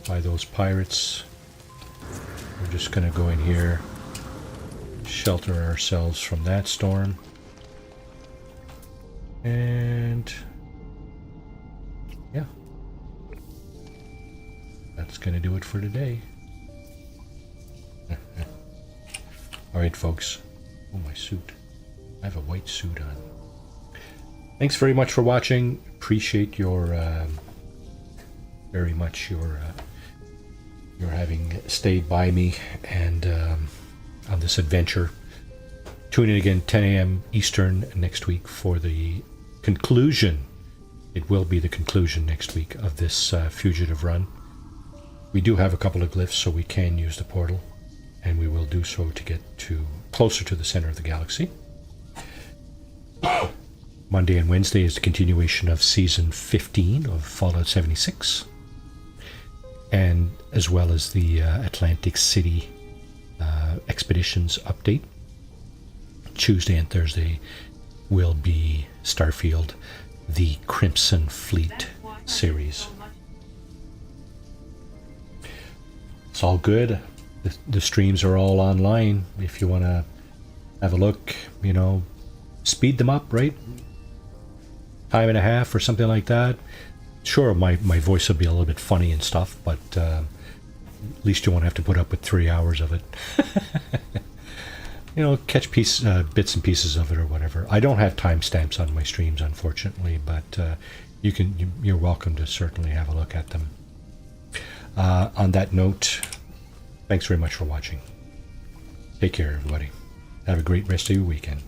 by those pirates. We're just going to go in here, shelter ourselves from that storm, and yeah, that's going to do it for today. Alright folks. Oh, my suit. I have a white suit on. Thanks very much for watching. Appreciate your very much your having stayed by me and on this adventure. Tune in again 10 a.m. Eastern next week for the conclusion. It will be the conclusion next week of this fugitive run. We do have a couple of glyphs, so we can use the portal, and we will do so to get to closer to the center of the galaxy. Monday and Wednesday is the continuation of Season 15 of Fallout 76, and as well as the Atlantic City Expeditions update. Tuesday and Thursday will be Starfield, the Crimson Fleet series. It's all good. The streams are all online. If you want to have a look, you know, speed them up, right? Time and a half or something like that. Sure, my voice will be a little bit funny and stuff, but at least you won't have to put up with 3 hours of it. You know, catch bits and pieces of it or whatever. I don't have timestamps on my streams, unfortunately, but you're welcome to certainly have a look at them. On that note, thanks very much for watching. Take care, everybody. Have a great rest of your weekend.